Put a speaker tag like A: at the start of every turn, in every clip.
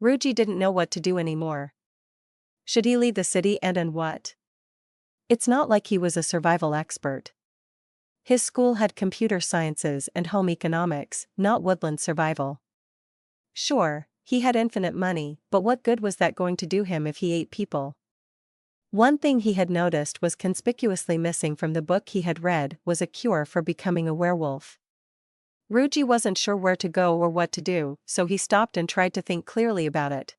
A: Ruji didn't know what to do anymore. Should he leave the city and what? It's not like he was a survival expert. His school had computer sciences and home economics, not woodland survival. Sure, he had infinite money, but what good was that going to do him if he ate people? One thing he had noticed was conspicuously missing from the book he had read was a cure for becoming a werewolf. Ruji wasn't sure where to go or what to do, so he stopped and tried to think clearly about it.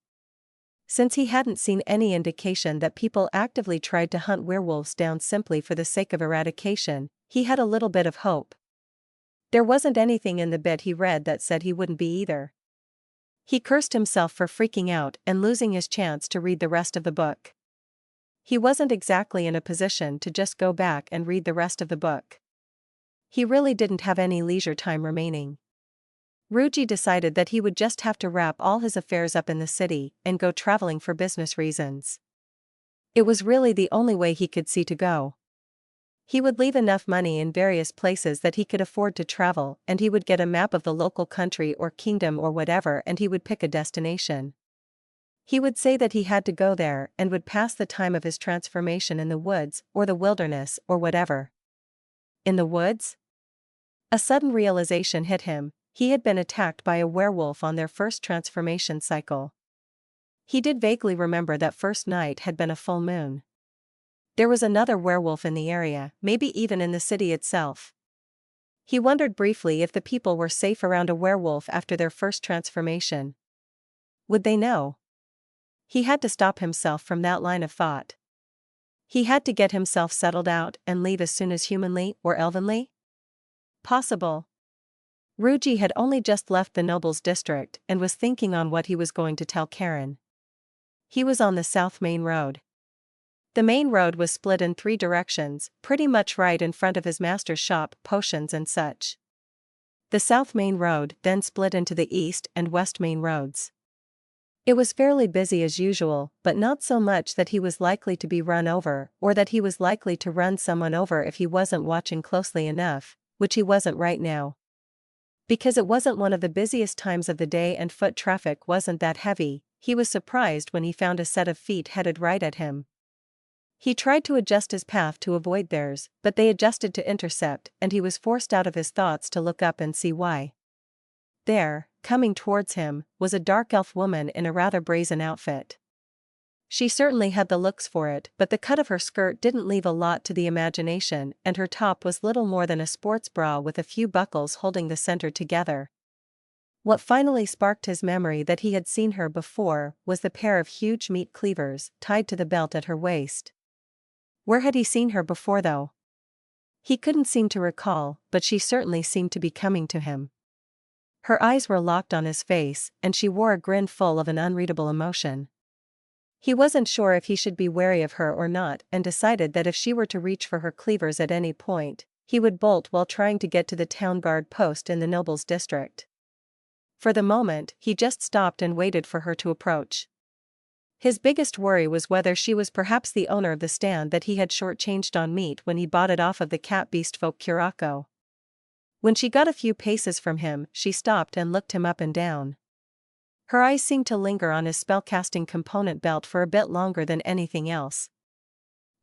A: Since he hadn't seen any indication that people actively tried to hunt werewolves down simply for the sake of eradication, he had a little bit of hope. There wasn't anything in the bit he read that said he wouldn't be either. He cursed himself for freaking out and losing his chance to read the rest of the book. He wasn't exactly in a position to just go back and read the rest of the book. He really didn't have any leisure time remaining. Ruji decided that he would just have to wrap all his affairs up in the city and go traveling for business reasons. It was really the only way he could see to go. He would leave enough money in various places that he could afford to travel, and he would get a map of the local country or kingdom or whatever, and he would pick a destination. He would say that he had to go there and would pass the time of his transformation in the woods or the wilderness or whatever. In the woods? A sudden realization hit him. He had been attacked by a werewolf on their first transformation cycle. He did vaguely remember that first night had been a full moon. There was another werewolf in the area, maybe even in the city itself. He wondered briefly if the people were safe around a werewolf after their first transformation. Would they know? He had to stop himself from that line of thought. He had to get himself settled out and leave as soon as humanly or elvenly possible. Ruji had only just left the nobles' district and was thinking on what he was going to tell Karen. He was on the South Main Road. The main road was split in 3 directions, pretty much right in front of his master's shop, potions and such. The South Main Road then split into the East and West Main Roads. It was fairly busy as usual, but not so much that he was likely to be run over, or that he was likely to run someone over if he wasn't watching closely enough, which he wasn't right now. Because it wasn't one of the busiest times of the day and foot traffic wasn't that heavy, he was surprised when he found a set of feet headed right at him. He tried to adjust his path to avoid theirs, but they adjusted to intercept, and he was forced out of his thoughts to look up and see why. There, coming towards him, was a dark elf woman in a rather brazen outfit. She certainly had the looks for it, but the cut of her skirt didn't leave a lot to the imagination, and her top was little more than a sports bra with a few buckles holding the center together. What finally sparked his memory that he had seen her before was the pair of huge meat cleavers tied to the belt at her waist. Where had he seen her before though? He couldn't seem to recall, but she certainly seemed to be coming to him. Her eyes were locked on his face, and she wore a grin full of an unreadable emotion. He wasn't sure if he should be wary of her or not, and decided that if she were to reach for her cleavers at any point, he would bolt while trying to get to the town guard post in the nobles' district. For the moment, he just stopped and waited for her to approach. His biggest worry was whether she was perhaps the owner of the stand that he had shortchanged on meat when he bought it off of the cat beast folk Curacao. When she got a few paces from him, she stopped and looked him up and down. Her eyes seemed to linger on his spellcasting component belt for a bit longer than anything else.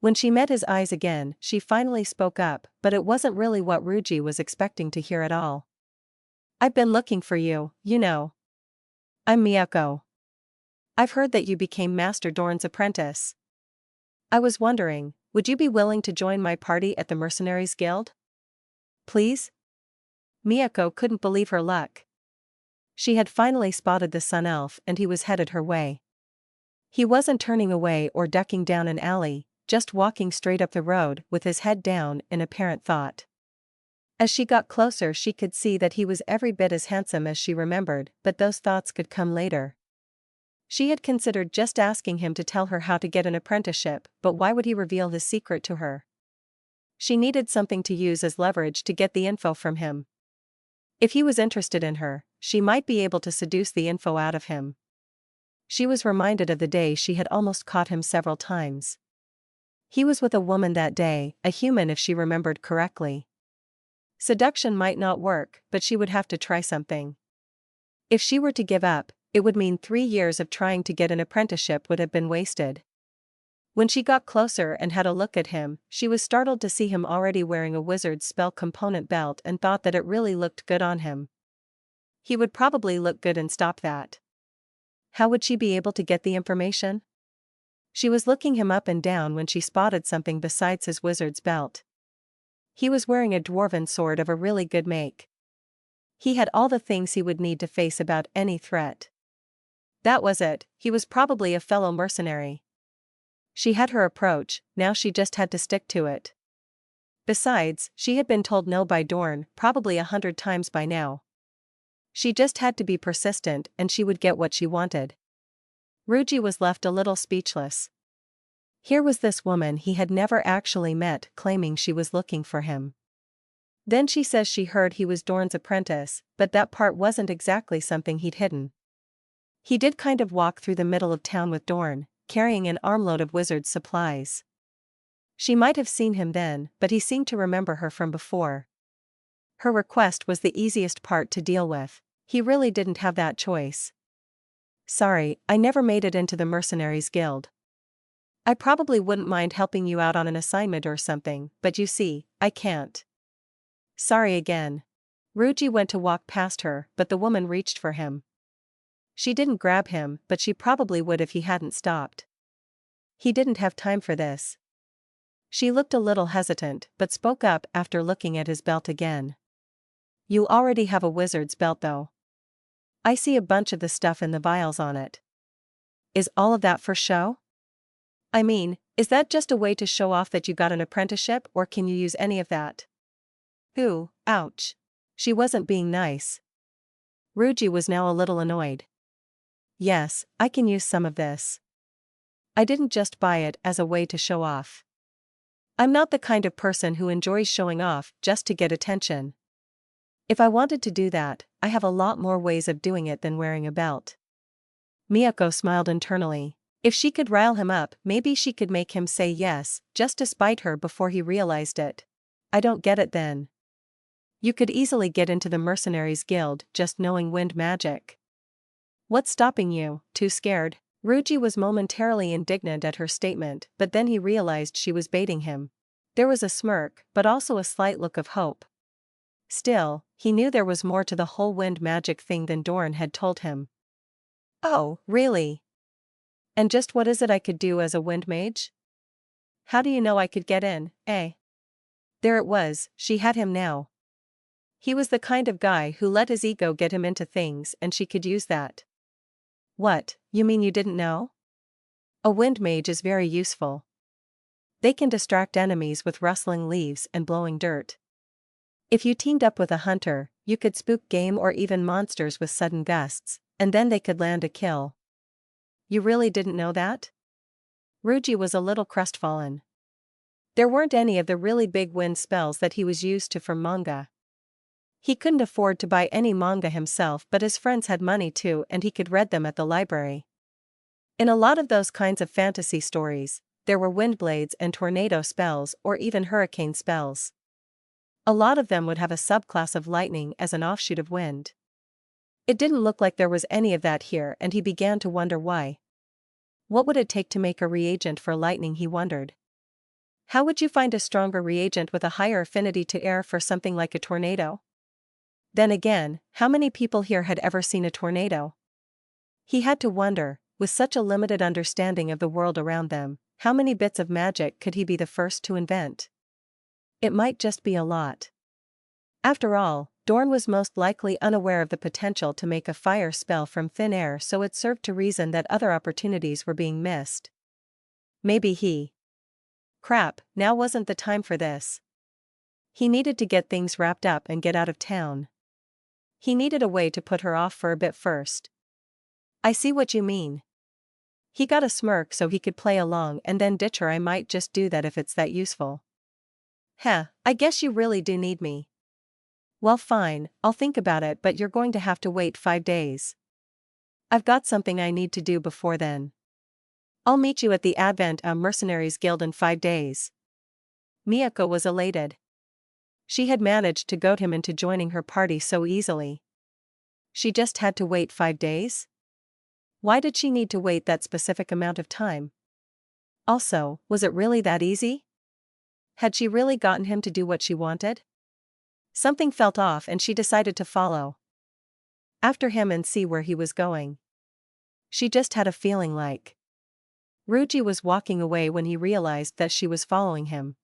A: When she met his eyes again, she finally spoke up, but it wasn't really what Ruji was expecting to hear at all. "I've been looking for you, you know. I'm Miyako. I've heard that you became Master Dorn's apprentice. I was wondering, would you be willing to join my party at the Mercenaries Guild? Please?" Miyako couldn't believe her luck. She had finally spotted the Sun Elf and he was headed her way. He wasn't turning away or ducking down an alley, just walking straight up the road with his head down in apparent thought. As she got closer she could see that he was every bit as handsome as she remembered, but those thoughts could come later. She had considered just asking him to tell her how to get an apprenticeship, but why would he reveal his secret to her? She needed something to use as leverage to get the info from him. If he was interested in her, she might be able to seduce the info out of him. She was reminded of the day she had almost caught him several times. He was with a woman that day, a human if she remembered correctly. Seduction might not work, but she would have to try something. If she were to give up, it would mean 3 years of trying to get an apprenticeship would have been wasted. When she got closer and had a look at him, she was startled to see him already wearing a wizard's spell component belt and thought that it really looked good on him. He would probably look good and stop that. How would she be able to get the information? She was looking him up and down when she spotted something besides his wizard's belt. He was wearing a dwarven sword of a really good make. He had all the things he would need to face about any threat. That was it, he was probably a fellow mercenary. She had her approach, now she just had to stick to it. Besides, she had been told no by Dorn, probably 100 times by now. She just had to be persistent and she would get what she wanted. Ruji was left a little speechless. Here was this woman he had never actually met claiming she was looking for him. Then she says she heard he was Dorn's apprentice, but that part wasn't exactly something he'd hidden. He did kind of walk through the middle of town with Dorn, carrying an armload of wizard's supplies. She might have seen him then, but he seemed to remember her from before. Her request was the easiest part to deal with. He really didn't have that choice. Sorry, I never made it into the Mercenaries Guild. I probably wouldn't mind helping you out on an assignment or something, but you see, I can't. Sorry again. Ruji went to walk past her, but the woman reached for him. She didn't grab him, but she probably would if he hadn't stopped. He didn't have time for this. She looked a little hesitant, but spoke up after looking at his belt again. You already have a wizard's belt though. I see a bunch of the stuff in the vials on it. Is all of that for show? I mean, is that just a way to show off that you got an apprenticeship, or can you use any of that? Ooh, ouch. She wasn't being nice. Ruji was now a little annoyed. Yes, I can use some of this. I didn't just buy it as a way to show off. I'm not the kind of person who enjoys showing off just to get attention. If I wanted to do that, I have a lot more ways of doing it than wearing a belt. Miyako smiled internally. If she could rile him up, maybe she could make him say yes, just to spite her before he realized it. I don't get it then. You could easily get into the Mercenaries Guild just knowing wind magic. What's stopping you? Too scared? Ruji was momentarily indignant at her statement, but then he realized she was baiting him. There was a smirk, but also a slight look of hope. Still, he knew there was more to the whole wind magic thing than Dorn had told him. Oh, really? And just what is it I could do as a wind mage? How do you know I could get in, eh? There it was, she had him now. He was the kind of guy who let his ego get him into things, and she could use that. What, you mean you didn't know? A wind mage is very useful. They can distract enemies with rustling leaves and blowing dirt. If you teamed up with a hunter, you could spook game or even monsters with sudden gusts, and then they could land a kill. You really didn't know that? Ruji was a little crestfallen. There weren't any of the really big wind spells that he was used to from manga. He couldn't afford to buy any manga himself, but his friends had money too, and he could read them at the library. In a lot of those kinds of fantasy stories, there were wind blades and tornado spells or even hurricane spells. A lot of them would have a subclass of lightning as an offshoot of wind. It didn't look like there was any of that here, and he began to wonder why. What would it take to make a reagent for lightning, he wondered. How would you find a stronger reagent with a higher affinity to air for something like a tornado? Then again, how many people here had ever seen a tornado? He had to wonder, with such a limited understanding of the world around them, how many bits of magic could he be the first to invent? It might just be a lot. After all, Dorn was most likely unaware of the potential to make a fire spell from thin air, so it served to reason that other opportunities were being missed. Maybe he. Crap, now wasn't the time for this. He needed to get things wrapped up and get out of town. He needed a way to put her off for a bit first. I see what you mean. He got a smirk so he could play along and then ditch her. I might just do that if it's that useful. Heh, I guess you really do need me. Well fine, I'll think about it, but you're going to have to wait 5 days. I've got something I need to do before then. I'll meet you at the Advent Mercenaries Guild in 5 days. Miyako was elated. She had managed to goad him into joining her party so easily. She just had to wait 5 days? Why did she need to wait that specific amount of time? Also, was it really that easy? Had she really gotten him to do what she wanted? Something felt off and she decided to follow after him and see where he was going. She just had a feeling like Ruji was walking away when he realized that she was following him.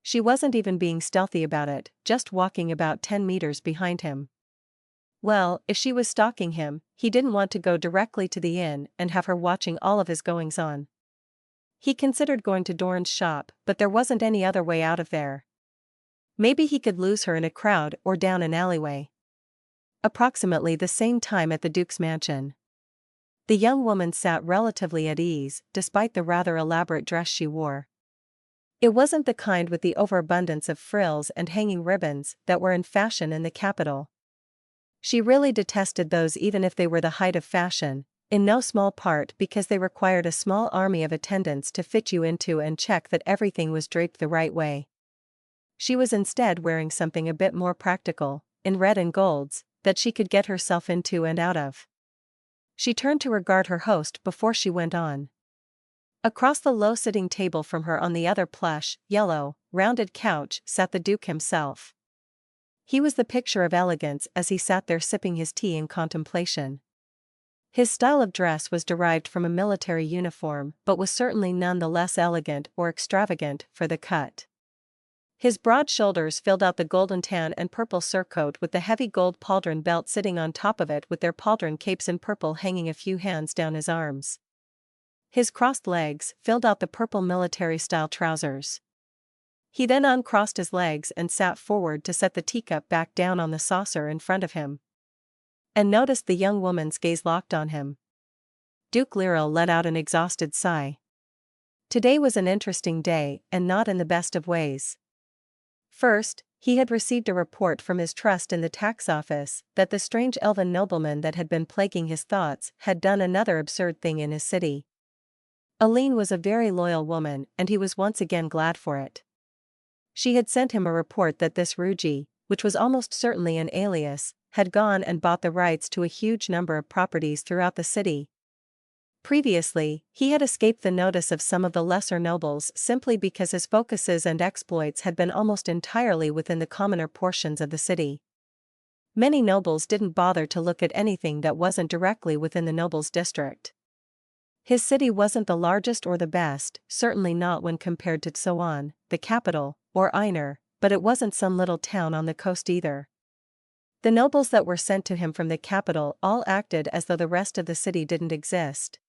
A: She wasn't even being stealthy about it, just walking about 10 meters behind him. Well, if she was stalking him, he didn't want to go directly to the inn and have her watching all of his goings-on. He considered going to Doran's shop, but there wasn't any other way out of there. Maybe he could lose her in a crowd or down an alleyway. Approximately the same time at the Duke's mansion. The young woman sat relatively at ease, despite the rather elaborate dress she wore. It wasn't the kind with the overabundance of frills and hanging ribbons that were in fashion in the capital. She really detested those even if they were the height of fashion, in no small part because they required a small army of attendants to fit you into and check that everything was draped the right way. She was instead wearing something a bit more practical, in red and golds, that she could get herself into and out of. She turned to regard her host before she went on. Across the low sitting table from her on the other plush, yellow, rounded couch sat the Duke himself. He was the picture of elegance as he sat there sipping his tea in contemplation. His style of dress was derived from a military uniform but was certainly none the less elegant or extravagant for the cut. His broad shoulders filled out the golden tan and purple surcoat with the heavy gold pauldron belt sitting on top of it with their pauldron capes in purple hanging a few hands down his arms. His crossed legs filled out the purple military-style trousers. He then uncrossed his legs and sat forward to set the teacup back down on the saucer in front of him. And noticed the young woman's gaze locked on him. Duke Lyril let out an exhausted sigh. Today was an interesting day, and not in the best of ways. First, he had received a report from his trust in the tax office that the strange elven nobleman that had been plaguing his thoughts had done another absurd thing in his city. Aline was a very loyal woman and he was once again glad for it. She had sent him a report that this Ruji, which was almost certainly an alias, had gone and bought the rights to a huge number of properties throughout the city. Previously, he had escaped the notice of some of the lesser nobles simply because his focuses and exploits had been almost entirely within the commoner portions of the city. Many nobles didn't bother to look at anything that wasn't directly within the nobles' district. His city wasn't the largest or the best, certainly not when compared to Tsoan, the capital, or Einar, but it wasn't some little town on the coast either. The nobles that were sent to him from the capital all acted as though the rest of the city didn't exist.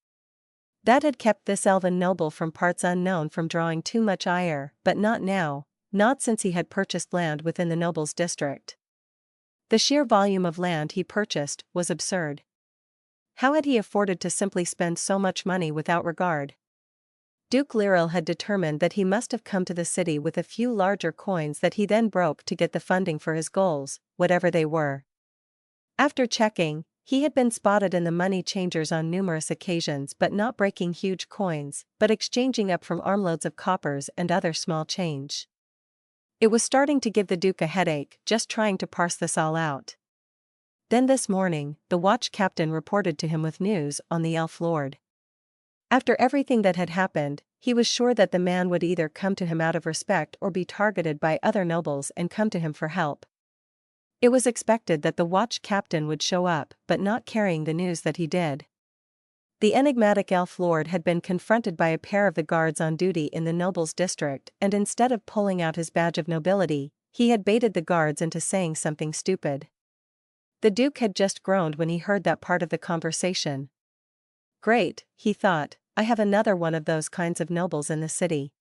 A: That had kept this elven noble from parts unknown from drawing too much ire, but not now, not since he had purchased land within the noble's district. The sheer volume of land he purchased was absurd. How had he afforded to simply spend so much money without regard? Duke Lyril had determined that he must have come to the city with a few larger coins that he then broke to get the funding for his goals, whatever they were. After checking, he had been spotted in the money changers on numerous occasions but not breaking huge coins, but exchanging up from armloads of coppers and other small change. It was starting to give the Duke a headache just trying to parse this all out. Then this morning, the watch captain reported to him with news on the elf lord. After everything that had happened, he was sure that the man would either come to him out of respect or be targeted by other nobles and come to him for help. It was expected that the watch captain would show up, but not carrying the news that he did. The enigmatic elf lord had been confronted by a pair of the guards on duty in the nobles' district, and instead of pulling out his badge of nobility, he had baited the guards into saying something stupid. The Duke had just groaned when he heard that part of the conversation. Great, he thought, I have another one of those kinds of nobles in the city.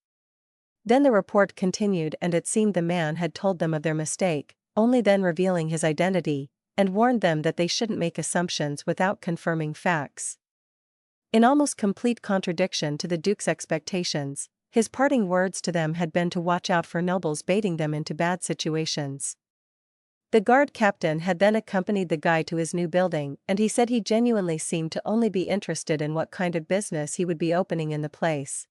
A: Then the report continued and it seemed the man had told them of their mistake, only then revealing his identity, and warned them that they shouldn't make assumptions without confirming facts. In almost complete contradiction to the Duke's expectations, his parting words to them had been to watch out for nobles baiting them into bad situations. The guard captain had then accompanied the guy to his new building and he said he genuinely seemed to only be interested in what kind of business he would be opening in the place.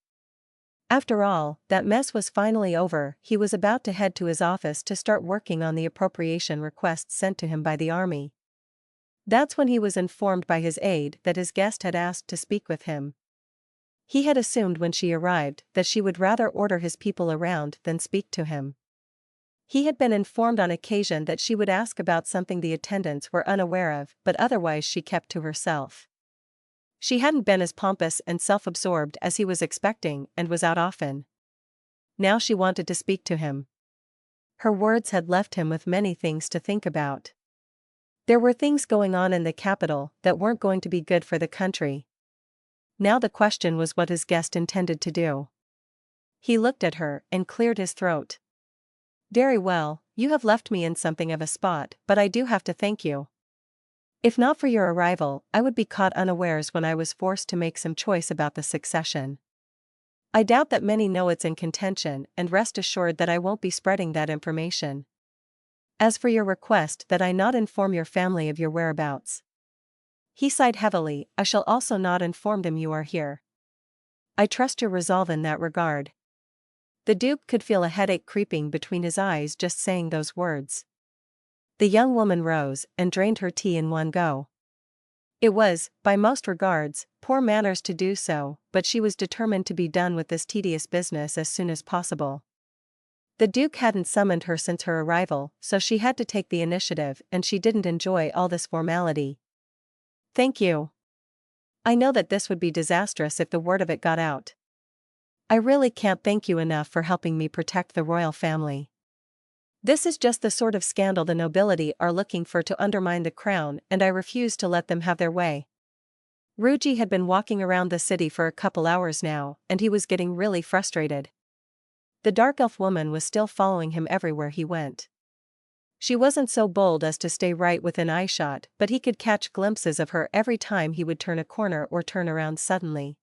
A: After all, that mess was finally over, he was about to head to his office to start working on the appropriation requests sent to him by the army. That's when he was informed by his aide that his guest had asked to speak with him. He had assumed when she arrived that she would rather order his people around than speak to him. He had been informed on occasion that she would ask about something the attendants were unaware of, but otherwise she kept to herself. She hadn't been as pompous and self-absorbed as he was expecting and was out often. Now she wanted to speak to him. Her words had left him with many things to think about. There were things going on in the capital that weren't going to be good for the country. Now the question was what his guest intended to do. He looked at her and cleared his throat. Very well, you have left me in something of a spot, but I do have to thank you. If not for your arrival, I would be caught unawares when I was forced to make some choice about the succession. I doubt that many know it's in contention, and rest assured that I won't be spreading that information. As for your request that I not inform your family of your whereabouts. He sighed heavily. I shall also not inform them you are here. I trust your resolve in that regard. The Duke could feel a headache creeping between his eyes just saying those words. The young woman rose and drained her tea in one go. It was, by most regards, poor manners to do so, but she was determined to be done with this tedious business as soon as possible. The Duke hadn't summoned her since her arrival, so she had to take the initiative, and she didn't enjoy all this formality. Thank you. I know that this would be disastrous if the word of it got out. I really can't thank you enough for helping me protect the royal family. This is just the sort of scandal the nobility are looking for to undermine the crown, and I refuse to let them have their way. Ruji had been walking around the city for a couple hours now, and he was getting really frustrated. The dark elf woman was still following him everywhere he went. She wasn't so bold as to stay right within eyeshot, but he could catch glimpses of her every time he would turn a corner or turn around suddenly.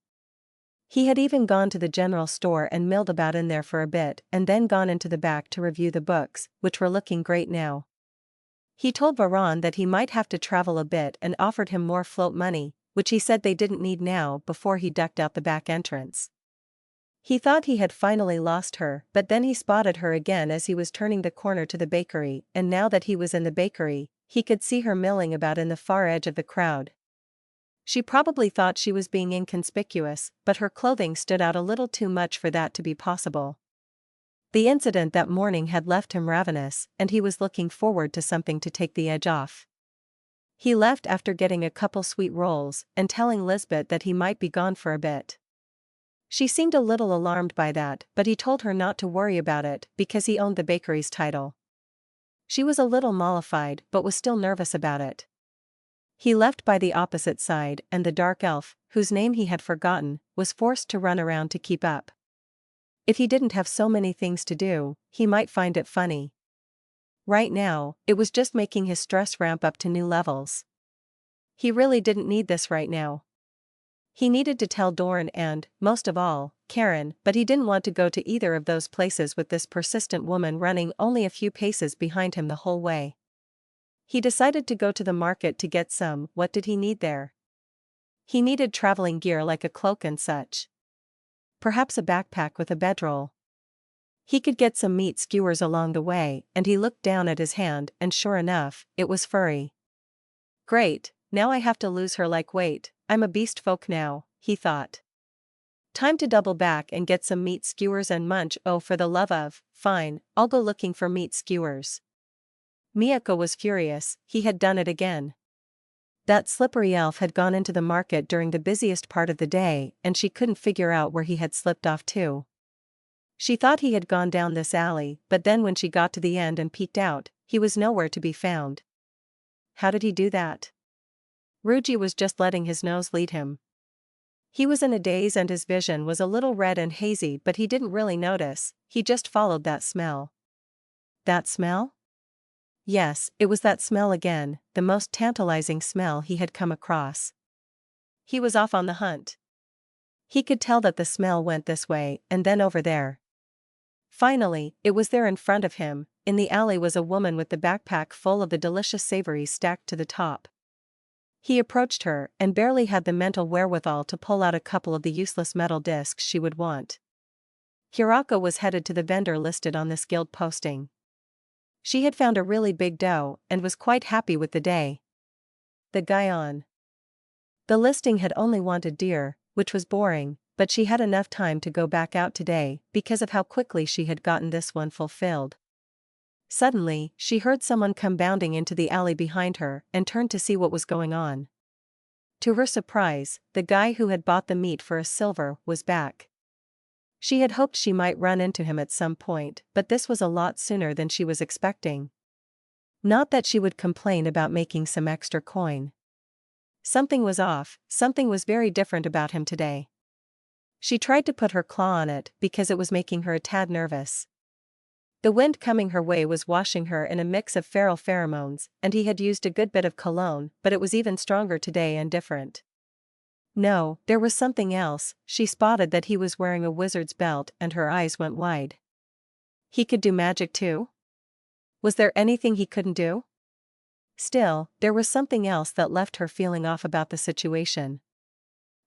A: He had even gone to the general store and milled about in there for a bit, and then gone into the back to review the books, which were looking great now. He told Varan that he might have to travel a bit and offered him more float money, which he said they didn't need now, before he ducked out the back entrance. He thought he had finally lost her, but then he spotted her again as he was turning the corner to the bakery, and now that he was in the bakery, he could see her milling about in the far edge of the crowd. She probably thought she was being inconspicuous, but her clothing stood out a little too much for that to be possible. The incident that morning had left him ravenous, and he was looking forward to something to take the edge off. He left after getting a couple sweet rolls, and telling Lisbeth that he might be gone for a bit. She seemed a little alarmed by that, but he told her not to worry about it, because he owned the bakery's title. She was a little mollified, but was still nervous about it. He left by the opposite side, and the dark elf, whose name he had forgotten, was forced to run around to keep up. If he didn't have so many things to do, he might find it funny. Right now, it was just making his stress ramp up to new levels. He really didn't need this right now. He needed to tell Doran and, most of all, Karen, but he didn't want to go to either of those places with this persistent woman running only a few paces behind him the whole way. He decided to go to the market to get some. What did he need there? He needed traveling gear like a cloak and such. Perhaps a backpack with a bedroll. He could get some meat skewers along the way, and he looked down at his hand, and sure enough, it was furry. Great, now I have to lose her like weight. I'm a beast folk now, he thought. Time to double back and get some meat skewers and munch. Oh, for the love of, fine, I'll go looking for meat skewers. Miyako was furious. He had done it again. That slippery elf had gone into the market during the busiest part of the day, and she couldn't figure out where he had slipped off to. She thought he had gone down this alley, but then when she got to the end and peeked out, he was nowhere to be found. How did he do that? Ruji was just letting his nose lead him. He was in a daze and his vision was a little red and hazy, but he didn't really notice. He just followed that smell. That smell? Yes, it was that smell again, the most tantalizing smell he had come across. He was off on the hunt. He could tell that the smell went this way, and then over there. Finally, it was there in front of him. In the alley was a woman with the backpack full of the delicious savories stacked to the top. He approached her, and barely had the mental wherewithal to pull out a couple of the useless metal discs she would want. Hirako was headed to the vendor listed on this guild posting. She had found a really big dough, and was quite happy with the day. the guy on the listing had only wanted deer, which was boring, but she had enough time to go back out today because of how quickly she had gotten this one fulfilled. Suddenly, she heard someone come bounding into the alley behind her and turned to see what was going on. To her surprise, the guy who had bought the meat for a silver was back. She had hoped she might run into him at some point, but this was a lot sooner than she was expecting. Not that she would complain about making some extra coin. Something was off, something was very different about him today. She tried to put her claw on it because it was making her a tad nervous. The wind coming her way was washing her in a mix of feral pheromones, and he had used a good bit of cologne, but it was even stronger today and different. No, there was something else. She spotted that he was wearing a wizard's belt and her eyes went wide. He could do magic too? Was there anything he couldn't do? Still, there was something else that left her feeling off about the situation.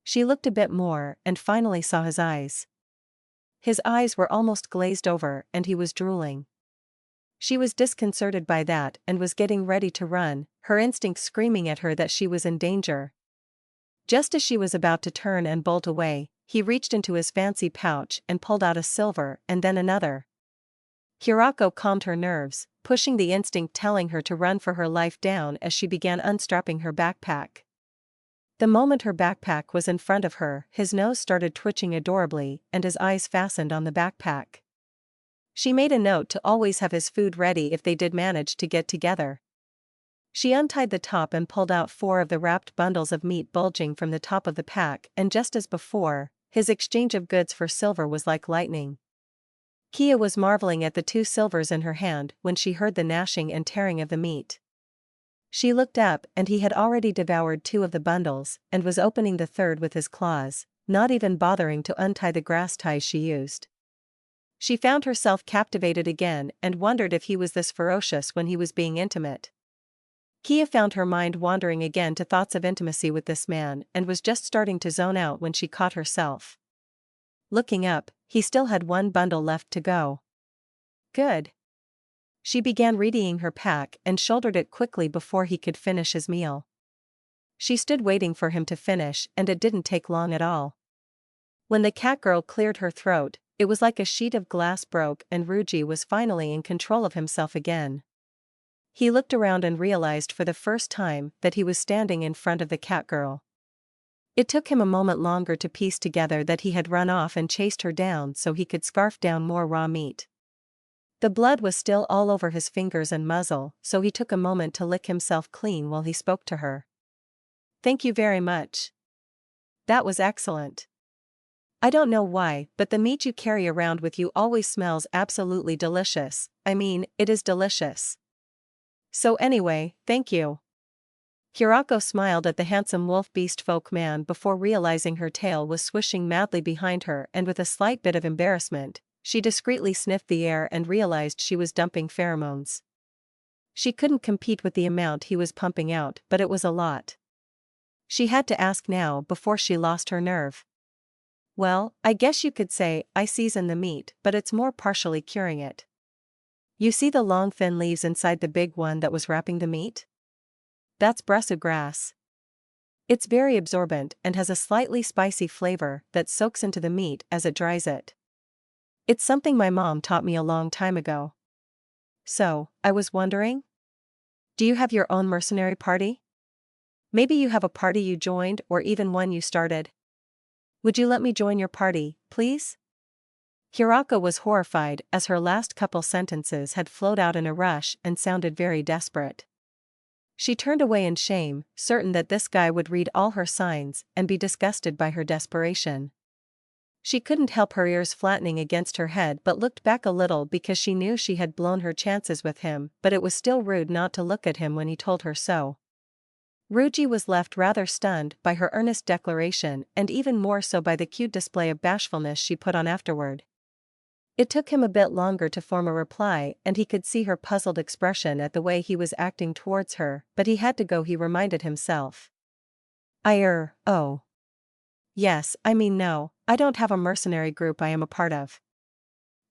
A: She looked a bit more and finally saw his eyes. His eyes were almost glazed over and he was drooling. She was disconcerted by that and was getting ready to run, her instinct screaming at her that she was in danger. Just as she was about to turn and bolt away, he reached into his fancy pouch and pulled out a silver and then another. Hirako calmed her nerves, pushing the instinct telling her to run for her life down as she began unstrapping her backpack. The moment her backpack was in front of her, his nose started twitching adorably and his eyes fastened on the backpack. She made a note to always have his food ready if they did manage to get together. She untied the top and pulled out 4 of the wrapped bundles of meat bulging from the top of the pack, and just as before, his exchange of goods for silver was like lightning. Kia was marveling at the 2 silvers in her hand when she heard the gnashing and tearing of the meat. She looked up and he had already devoured 2 of the bundles and was opening the 3rd with his claws, not even bothering to untie the grass ties she used. She found herself captivated again and wondered if he was this ferocious when he was being intimate. Kia found her mind wandering again to thoughts of intimacy with this man and was just starting to zone out when she caught herself. Looking up, he still had 1 bundle left to go. Good. She began readying her pack and shouldered it quickly before he could finish his meal. She stood waiting for him to finish and it didn't take long at all. When the cat girl cleared her throat, it was like a sheet of glass broke and Ruji was finally in control of himself again. He looked around and realized for the first time that he was standing in front of the cat girl. It took him a moment longer to piece together that he had run off and chased her down so he could scarf down more raw meat. The blood was still all over his fingers and muzzle, so he took a moment to lick himself clean while he spoke to her. Thank you very much. That was excellent. I don't know why, but the meat you carry around with you always smells absolutely delicious. I mean, it is delicious. So anyway, thank you. Hirako smiled at the handsome wolf beast folk man before realizing her tail was swishing madly behind her, and with a slight bit of embarrassment, she discreetly sniffed the air and realized she was dumping pheromones. She couldn't compete with the amount he was pumping out, but it was a lot. She had to ask now before she lost her nerve. Well, I guess you could say I season the meat, but it's more partially curing it. You see the long thin leaves inside the big one that was wrapping the meat? That's brussels grass. It's very absorbent and has a slightly spicy flavor that soaks into the meat as it dries it. It's something my mom taught me a long time ago. So, I was wondering? Do you have your own mercenary party? Maybe you have a party you joined or even one you started. Would you let me join your party, please? Hirako was horrified as her last couple sentences had flowed out in a rush and sounded very desperate. She turned away in shame, certain that this guy would read all her signs and be disgusted by her desperation. She couldn't help her ears flattening against her head but looked back a little because she knew she had blown her chances with him, but it was still rude not to look at him when he told her so. Ruji was left rather stunned by her earnest declaration and even more so by the cute display of bashfulness she put on afterward. It took him a bit longer to form a reply and he could see her puzzled expression at the way he was acting towards her, but he had to go, he reminded himself. Oh. Yes, I mean no, I don't have a mercenary group I am a part of.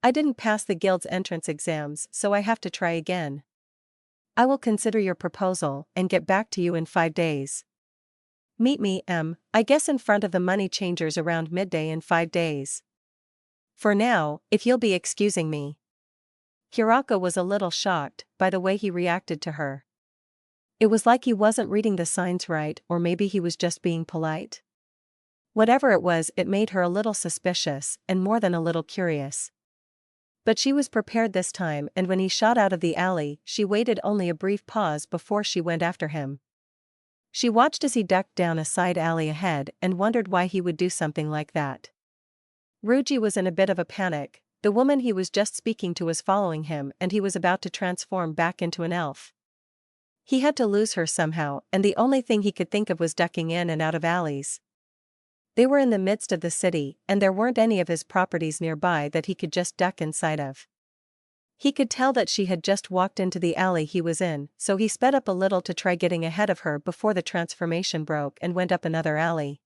A: I didn't pass the guild's entrance exams, so I have to try again. I will consider your proposal and get back to you in 5 days. Meet me, I guess in front of the money changers around midday in 5 days. For now, if you'll be excusing me. Hirako was a little shocked by the way he reacted to her. It was like he wasn't reading the signs right, or maybe he was just being polite. Whatever it was, it made her a little suspicious, and more than a little curious. But she was prepared this time, and when he shot out of the alley, she waited only a brief pause before she went after him. She watched as he ducked down a side alley ahead and wondered why he would do something like that. Ryuji was in a bit of a panic. The woman he was just speaking to was following him, and he was about to transform back into an elf. He had to lose her somehow, and the only thing he could think of was ducking in and out of alleys. They were in the midst of the city, and there weren't any of his properties nearby that he could just duck inside of. He could tell that she had just walked into the alley he was in, so he sped up a little to try getting ahead of her before the transformation broke and went up another alley.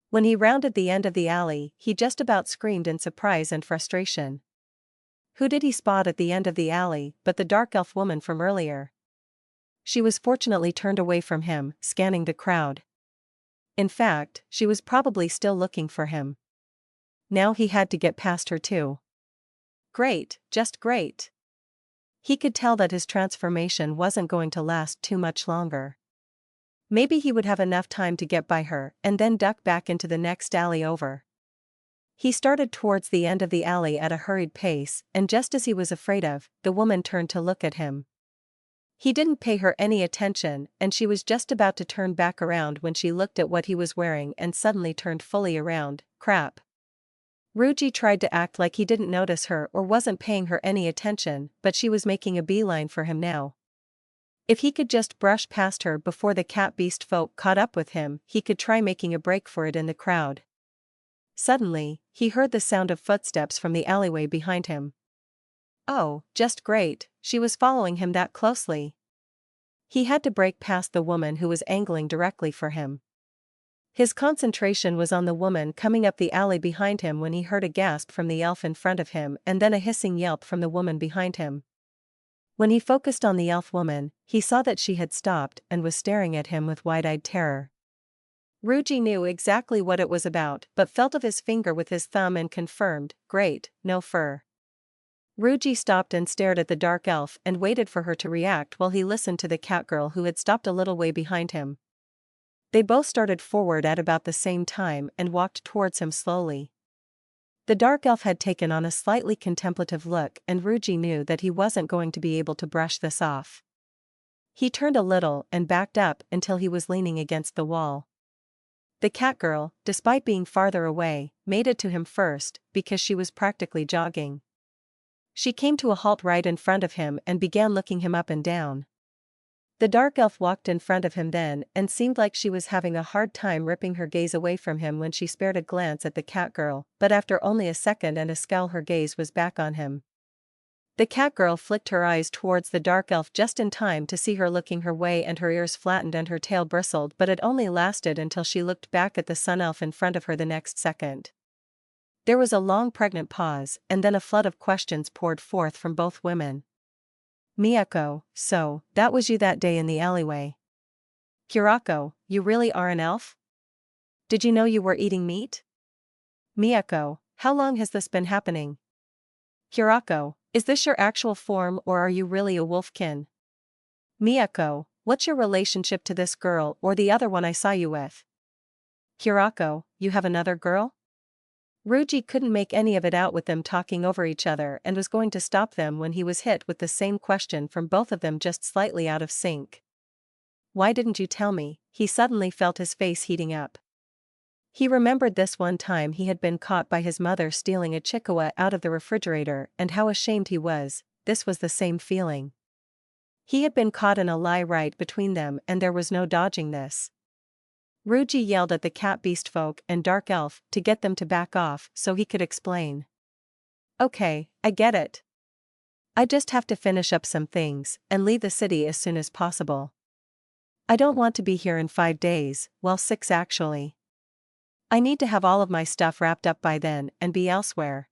A: When he rounded the end of the alley, he just about screamed in surprise and frustration. Who did he spot at the end of the alley but the dark elf woman from earlier? She was fortunately turned away from him, scanning the crowd. In fact, she was probably still looking for him. Now he had to get past her too. Great, just great. He could tell that his transformation wasn't going to last too much longer. Maybe he would have enough time to get by her and then duck back into the next alley over. He started towards the end of the alley at a hurried pace, and just as he was afraid of, the woman turned to look at him. He didn't pay her any attention, and she was just about to turn back around when she looked at what he was wearing and suddenly turned fully around. Crap. Ryuji tried to act like he didn't notice her or wasn't paying her any attention, but she was making a beeline for him now. If he could just brush past her before the cat beast folk caught up with him, he could try making a break for it in the crowd. Suddenly, he heard the sound of footsteps from the alleyway behind him. Oh, just great, she was following him that closely. He had to break past the woman who was angling directly for him. His concentration was on the woman coming up the alley behind him when he heard a gasp from the elf in front of him and then a hissing yelp from the woman behind him. When he focused on the elf woman, he saw that she had stopped and was staring at him with wide-eyed terror. Ryuji knew exactly what it was about, but felt of his finger with his thumb and confirmed, great, no fur. Ryuji stopped and stared at the dark elf and waited for her to react while he listened to the catgirl who had stopped a little way behind him. They both started forward at about the same time and walked towards him slowly. The dark elf had taken on a slightly contemplative look, and Ryuji knew that he wasn't going to be able to brush this off. He turned a little and backed up until he was leaning against the wall. The catgirl, despite being farther away, made it to him first, because she was practically jogging. She came to a halt right in front of him and began looking him up and down. The dark elf walked in front of him then and seemed like she was having a hard time ripping her gaze away from him when she spared a glance at the catgirl, but after only a second and a scowl her gaze was back on him. The catgirl flicked her eyes towards the dark elf just in time to see her looking her way, and her ears flattened and her tail bristled, but it only lasted until she looked back at the sun elf in front of her the next second. There was a long pregnant pause, and then a flood of questions poured forth from both women. Miyako, so, that was you that day in the alleyway. Hirako, you really are an elf? Did you know you were eating meat? Miyako, how long has this been happening? Hirako, is this your actual form or are you really a wolfkin? Miyako, what's your relationship to this girl or the other one I saw you with? Hirako, you have another girl? Ryuji couldn't make any of it out with them talking over each other and was going to stop them when he was hit with the same question from both of them just slightly out of sync. Why didn't you tell me? He suddenly felt his face heating up. He remembered this one time he had been caught by his mother stealing a chihuahua out of the refrigerator and how ashamed he was. This was the same feeling. He had been caught in a lie right between them and there was no dodging this. Ryuji yelled at the cat beast folk and dark elf to get them to back off so he could explain. Okay, I get it. I just have to finish up some things and leave the city as soon as possible. I don't want to be here in 5 days, well 6 actually. I need to have all of my stuff wrapped up by then and be elsewhere.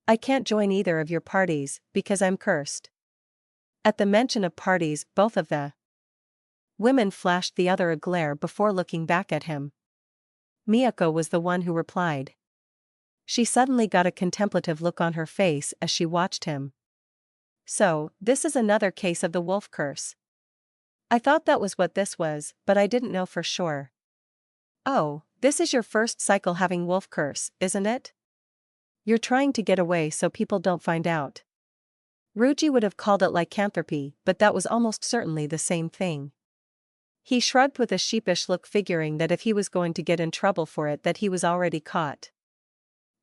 A: I can't join either of your parties because I'm cursed. At the mention of parties, both of the women flashed the other a glare before looking back at him. Miyako was the one who replied. She suddenly got a contemplative look on her face as she watched him. So, this is another case of the wolf curse. I thought that was what this was, but I didn't know for sure. Oh, this is your first cycle having wolf curse, isn't it? You're trying to get away so people don't find out. Ruji would have called it lycanthropy, but that was almost certainly the same thing. He shrugged with a sheepish look, figuring that if he was going to get in trouble for it that he was already caught.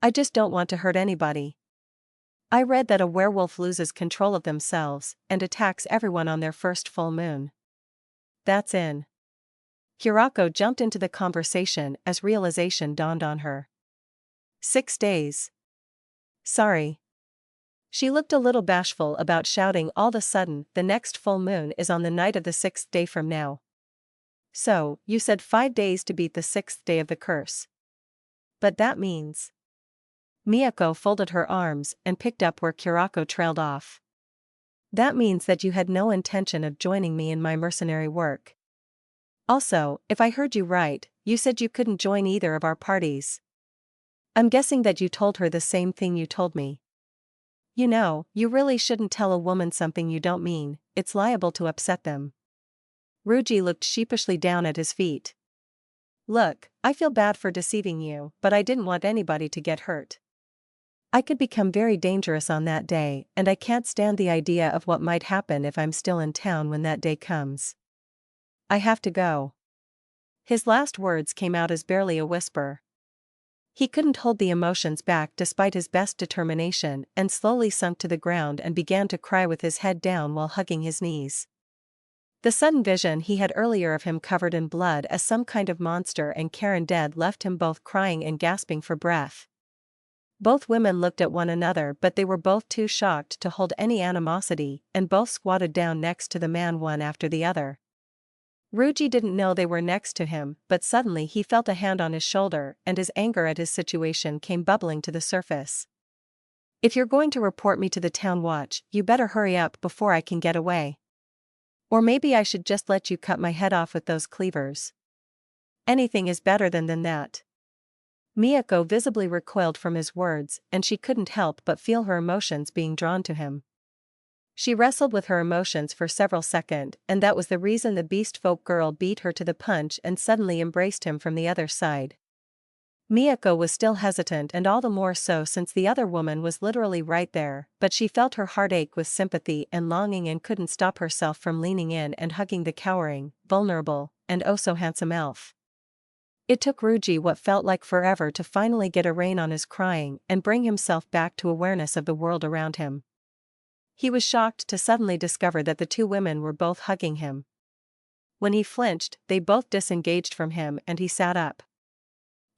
A: I just don't want to hurt anybody. I read that a werewolf loses control of themselves and attacks everyone on their first full moon. That's in. Hirako jumped into the conversation as realization dawned on her. 6 days. Sorry. She looked a little bashful about shouting all of a sudden. The next full moon is on the night of the 6th day from now. So, you said 5 days to beat the 6th day of the curse. But that means. Miyako folded her arms and picked up where Hirako trailed off. That means that you had no intention of joining me in my mercenary work. Also, if I heard you right, you said you couldn't join either of our parties. I'm guessing that you told her the same thing you told me. You know, you really shouldn't tell a woman something you don't mean, it's liable to upset them. Ruji looked sheepishly down at his feet. Look, I feel bad for deceiving you, but I didn't want anybody to get hurt. I could become very dangerous on that day, and I can't stand the idea of what might happen if I'm still in town when that day comes. I have to go. His last words came out as barely a whisper. He couldn't hold the emotions back despite his best determination and slowly sunk to the ground and began to cry with his head down while hugging his knees. The sudden vision he had earlier of him covered in blood as some kind of monster and Karen dead left him both crying and gasping for breath. Both women looked at one another, but they were both too shocked to hold any animosity, and both squatted down next to the man one after the other. Ruji didn't know they were next to him, but suddenly he felt a hand on his shoulder and his anger at his situation came bubbling to the surface. If you're going to report me to the town watch, you better hurry up before I can get away. Or maybe I should just let you cut my head off with those cleavers. Anything is better than that. Miyako visibly recoiled from his words, and she couldn't help but feel her emotions being drawn to him. She wrestled with her emotions for several seconds, and that was the reason the beast folk girl beat her to the punch and suddenly embraced him from the other side. Miyako was still hesitant, and all the more so since the other woman was literally right there, but she felt her heart ache with sympathy and longing and couldn't stop herself from leaning in and hugging the cowering, vulnerable, and oh so handsome elf. It took Ruji what felt like forever to finally get a rein on his crying and bring himself back to awareness of the world around him. He was shocked to suddenly discover that the two women were both hugging him. When he flinched, they both disengaged from him and he sat up.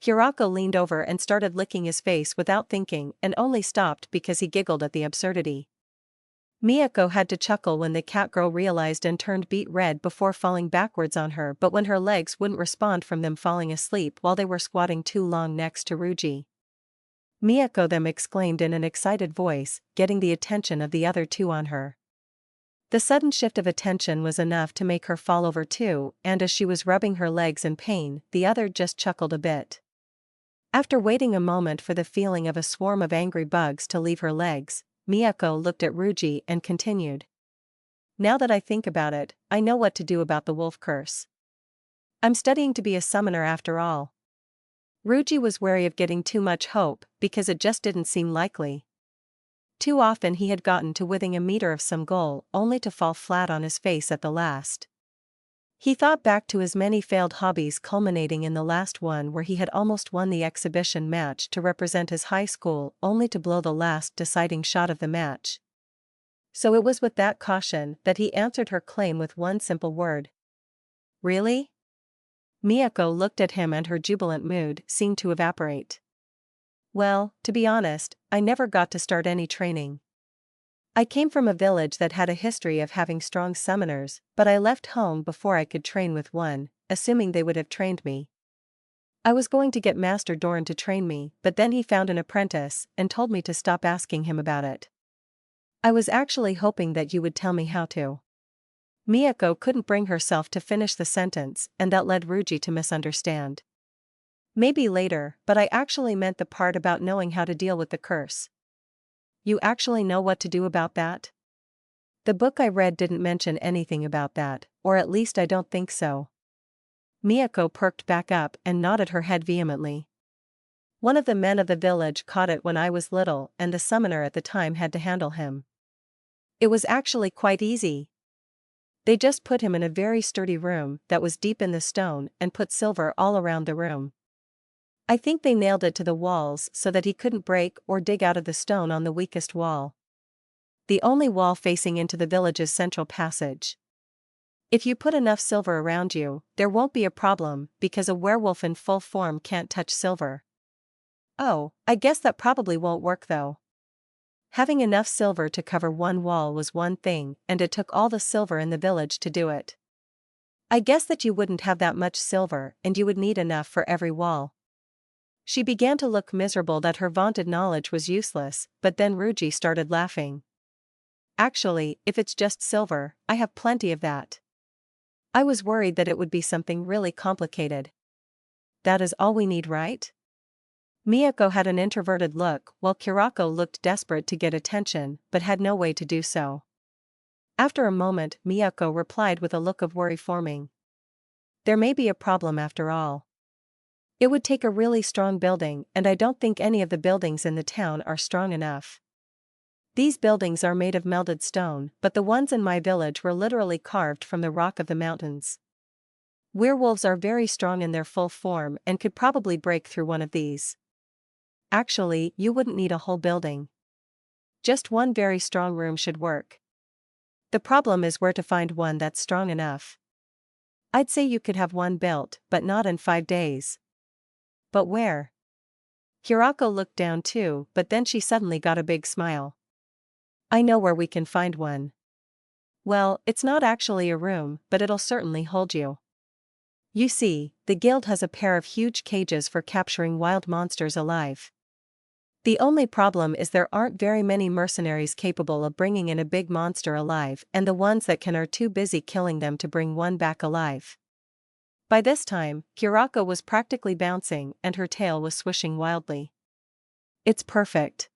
A: Hirako leaned over and started licking his face without thinking and only stopped because he giggled at the absurdity. Miyako had to chuckle when the catgirl realized and turned beet red before falling backwards on her, but when her legs wouldn't respond from them falling asleep while they were squatting too long next to Ruji. Miyako them exclaimed in an excited voice, getting the attention of the other two on her. The sudden shift of attention was enough to make her fall over too, and as she was rubbing her legs in pain, the other just chuckled a bit. After waiting a moment for the feeling of a swarm of angry bugs to leave her legs, Miyako looked at Ruji and continued. Now that I think about it, I know what to do about the wolf curse. I'm studying to be a summoner after all. Ruji was wary of getting too much hope because it just didn't seem likely. Too often he had gotten to within a meter of some goal only to fall flat on his face at the last. He thought back to his many failed hobbies, culminating in the last one where he had almost won the exhibition match to represent his high school only to blow the last deciding shot of the match. So it was with that caution that he answered her claim with one simple word. Really? Miyako looked at him and her jubilant mood seemed to evaporate. Well, to be honest, I never got to start any training. I came from a village that had a history of having strong summoners, but I left home before I could train with one, assuming they would have trained me. I was going to get Master Doran to train me, but then he found an apprentice and told me to stop asking him about it. I was actually hoping that you would tell me how to. Miyako couldn't bring herself to finish the sentence, and that led Ruji to misunderstand. Maybe later, but I actually meant the part about knowing how to deal with the curse. You actually know what to do about that? The book I read didn't mention anything about that, or at least I don't think so. Miyako perked back up and nodded her head vehemently. One of the men of the village caught it when I was little, and the summoner at the time had to handle him. It was actually quite easy. They just put him in a very sturdy room that was deep in the stone and put silver all around the room. I think they nailed it to the walls so that he couldn't break or dig out of the stone on the weakest wall. The only wall facing into the village's central passage. If you put enough silver around you, there won't be a problem, because a werewolf in full form can't touch silver. Oh, I guess that probably won't work though. Having enough silver to cover one wall was one thing, and it took all the silver in the village to do it. I guess that you wouldn't have that much silver, and you would need enough for every wall. She began to look miserable that her vaunted knowledge was useless, but then Ruji started laughing. Actually, if it's just silver, I have plenty of that. I was worried that it would be something really complicated. That is all we need, right? Miyako had an introverted look, while Kurako looked desperate to get attention, but had no way to do so. After a moment, Miyako replied with a look of worry forming. There may be a problem after all. It would take a really strong building, and I don't think any of the buildings in the town are strong enough. These buildings are made of melted stone, but the ones in my village were literally carved from the rock of the mountains. Werewolves are very strong in their full form and could probably break through one of these. Actually, you wouldn't need a whole building. Just one very strong room should work. The problem is where to find one that's strong enough. I'd say you could have one built, but not in 5 days. But where? Kurako looked down too, but then she suddenly got a big smile. I know where we can find one. Well, it's not actually a room, but it'll certainly hold you. You see, the guild has a pair of huge cages for capturing wild monsters alive. The only problem is there aren't very many mercenaries capable of bringing in a big monster alive, and the ones that can are too busy killing them to bring one back alive. By this time, Kurako was practically bouncing and her tail was swishing wildly. It's perfect.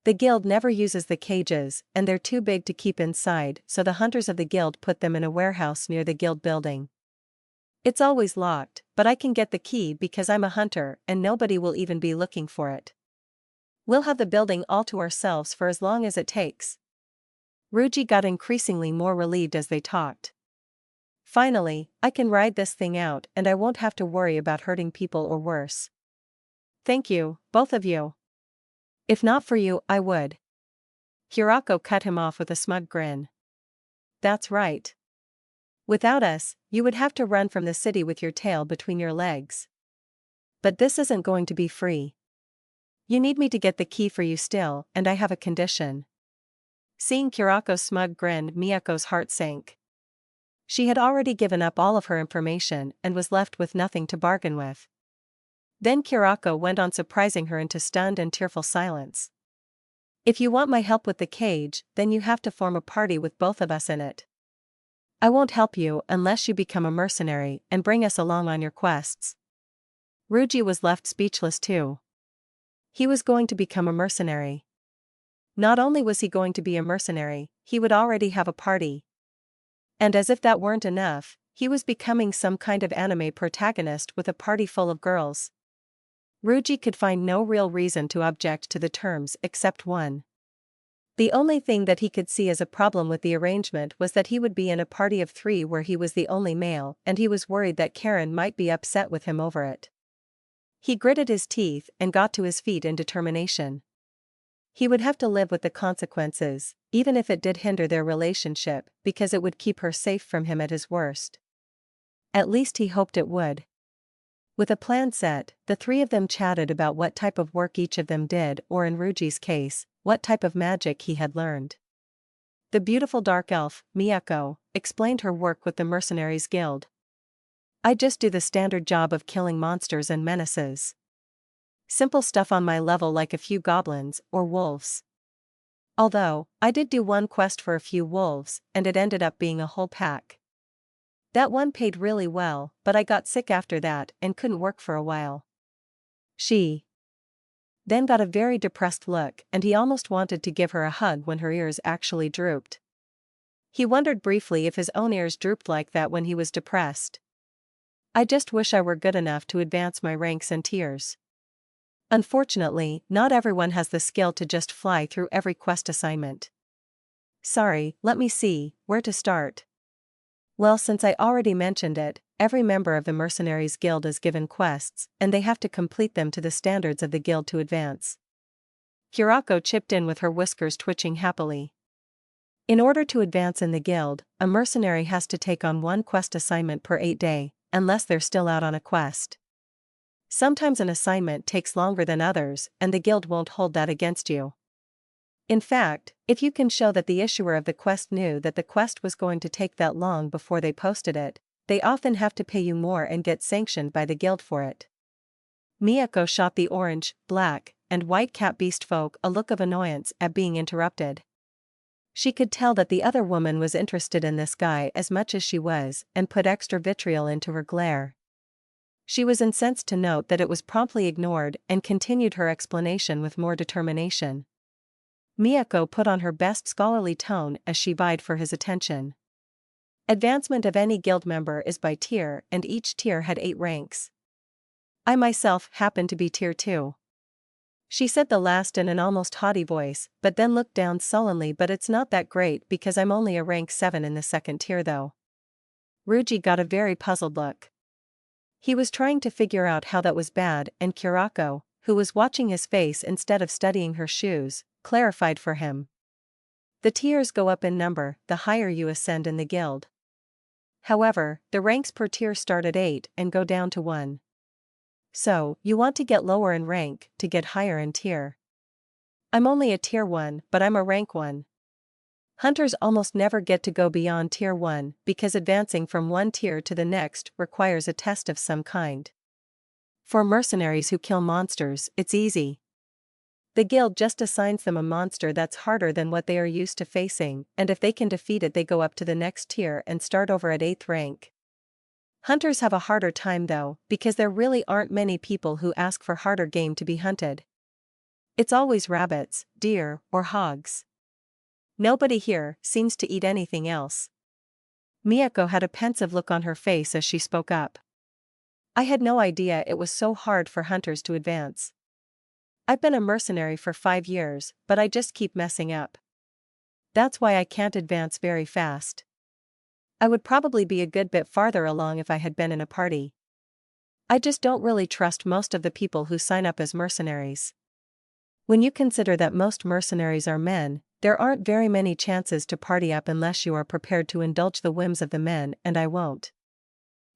A: The guild never uses the cages, and they're too big to keep inside, so the hunters of the guild put them in a warehouse near the guild building. It's always locked, but I can get the key because I'm a hunter and nobody will even be looking for it. We'll have the building all to ourselves for as long as it takes. Ruji got increasingly more relieved as they talked. Finally, I can ride this thing out and I won't have to worry about hurting people or worse. Thank you, both of you. If not for you, I would. Kurako cut him off with a smug grin. That's right. Without us, you would have to run from the city with your tail between your legs. But this isn't going to be free. You need me to get the key for you still, and I have a condition. Seeing Kurako's smug grin, Miyako's heart sank. She had already given up all of her information and was left with nothing to bargain with. Then Kurako went on surprising her into stunned and tearful silence. If you want my help with the cage, then you have to form a party with both of us in it. I won't help you unless you become a mercenary and bring us along on your quests. Ruji was left speechless too. He was going to become a mercenary. Not only was he going to be a mercenary, he would already have a party. And as if that weren't enough, he was becoming some kind of anime protagonist with a party full of girls. Ruji could find no real reason to object to the terms except one. The only thing that he could see as a problem with the arrangement was that he would be in a party of 3 where he was the only male, and he was worried that Karen might be upset with him over it. He gritted his teeth and got to his feet in determination. He would have to live with the consequences, even if it did hinder their relationship, because it would keep her safe from him at his worst. At least he hoped it would. With a plan set, the 3 of them chatted about what type of work each of them did, or in Ruji's case, what type of magic he had learned. The beautiful dark elf, Miyako, explained her work with the Mercenaries Guild. I just do the standard job of killing monsters and menaces. Simple stuff on my level like a few goblins or wolves. Although, I did do one quest for a few wolves, and it ended up being a whole pack. That one paid really well, but I got sick after that and couldn't work for a while. She then got a very depressed look, and he almost wanted to give her a hug when her ears actually drooped. He wondered briefly if his own ears drooped like that when he was depressed. I just wish I were good enough to advance my ranks and tiers. Unfortunately, not everyone has the skill to just fly through every quest assignment. Sorry, let me see, where to start? Well, since I already mentioned it, every member of the Mercenaries Guild is given quests, and they have to complete them to the standards of the guild to advance. Kurako chipped in with her whiskers twitching happily. In order to advance in the guild, a mercenary has to take on one quest assignment per 8 day, unless they're still out on a quest. Sometimes an assignment takes longer than others, and the guild won't hold that against you. In fact, if you can show that the issuer of the quest knew that the quest was going to take that long before they posted it, they often have to pay you more and get sanctioned by the guild for it. Miyako shot the orange, black, and white cat beast folk a look of annoyance at being interrupted. She could tell that the other woman was interested in this guy as much as she was, and put extra vitriol into her glare. She was incensed to note that it was promptly ignored and continued her explanation with more determination. Miyako put on her best scholarly tone as she vied for his attention. Advancement of any guild member is by tier, and each tier had 8 ranks. I myself happen to be tier 2. She said the last in an almost haughty voice, but then looked down sullenly. But it's not that great because I'm only a rank 7 in the second tier though. Ryuji got a very puzzled look. He was trying to figure out how that was bad, and Kurako, who was watching his face instead of studying her shoes, clarified for him. The tiers go up in number the higher you ascend in the guild. However, the ranks per tier start at 8 and go down to 1. So, you want to get lower in rank to get higher in tier. I'm only a tier 1, but I'm a rank 1. Hunters almost never get to go beyond tier 1 because advancing from one tier to the next requires a test of some kind. For mercenaries who kill monsters, it's easy. The guild just assigns them a monster that's harder than what they are used to facing, and if they can defeat it they go up to the next tier and start over at 8th rank. Hunters have a harder time though, because there really aren't many people who ask for harder game to be hunted. It's always rabbits, deer, or hogs. Nobody here seems to eat anything else. Miyako had a pensive look on her face as she spoke up. I had no idea it was so hard for hunters to advance. I've been a mercenary for 5 years, but I just keep messing up. That's why I can't advance very fast. I would probably be a good bit farther along if I had been in a party. I just don't really trust most of the people who sign up as mercenaries. When you consider that most mercenaries are men, there aren't very many chances to party up unless you are prepared to indulge the whims of the men, and I won't.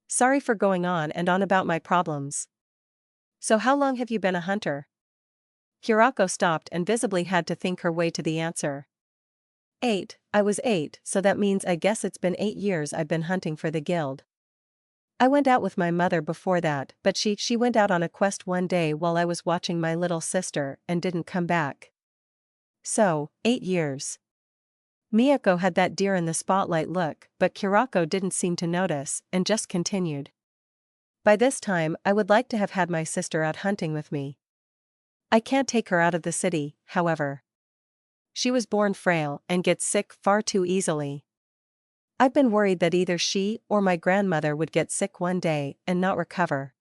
A: Sorry for going on and on about my problems. So how long have you been a hunter? Kurako stopped and visibly had to think her way to the answer. 8, I was 8, so that means I guess it's been 8 years I've been hunting for the guild. I went out with my mother before that, but she went out on a quest one day while I was watching my little sister and didn't come back. So, 8 years. Miyako had that deer in the spotlight look, but Kurako didn't seem to notice, and just continued. By this time I would like to have had my sister out hunting with me. I can't take her out of the city, however. She was born frail and gets sick far too easily. I've been worried that either she or my grandmother would get sick one day and not recover.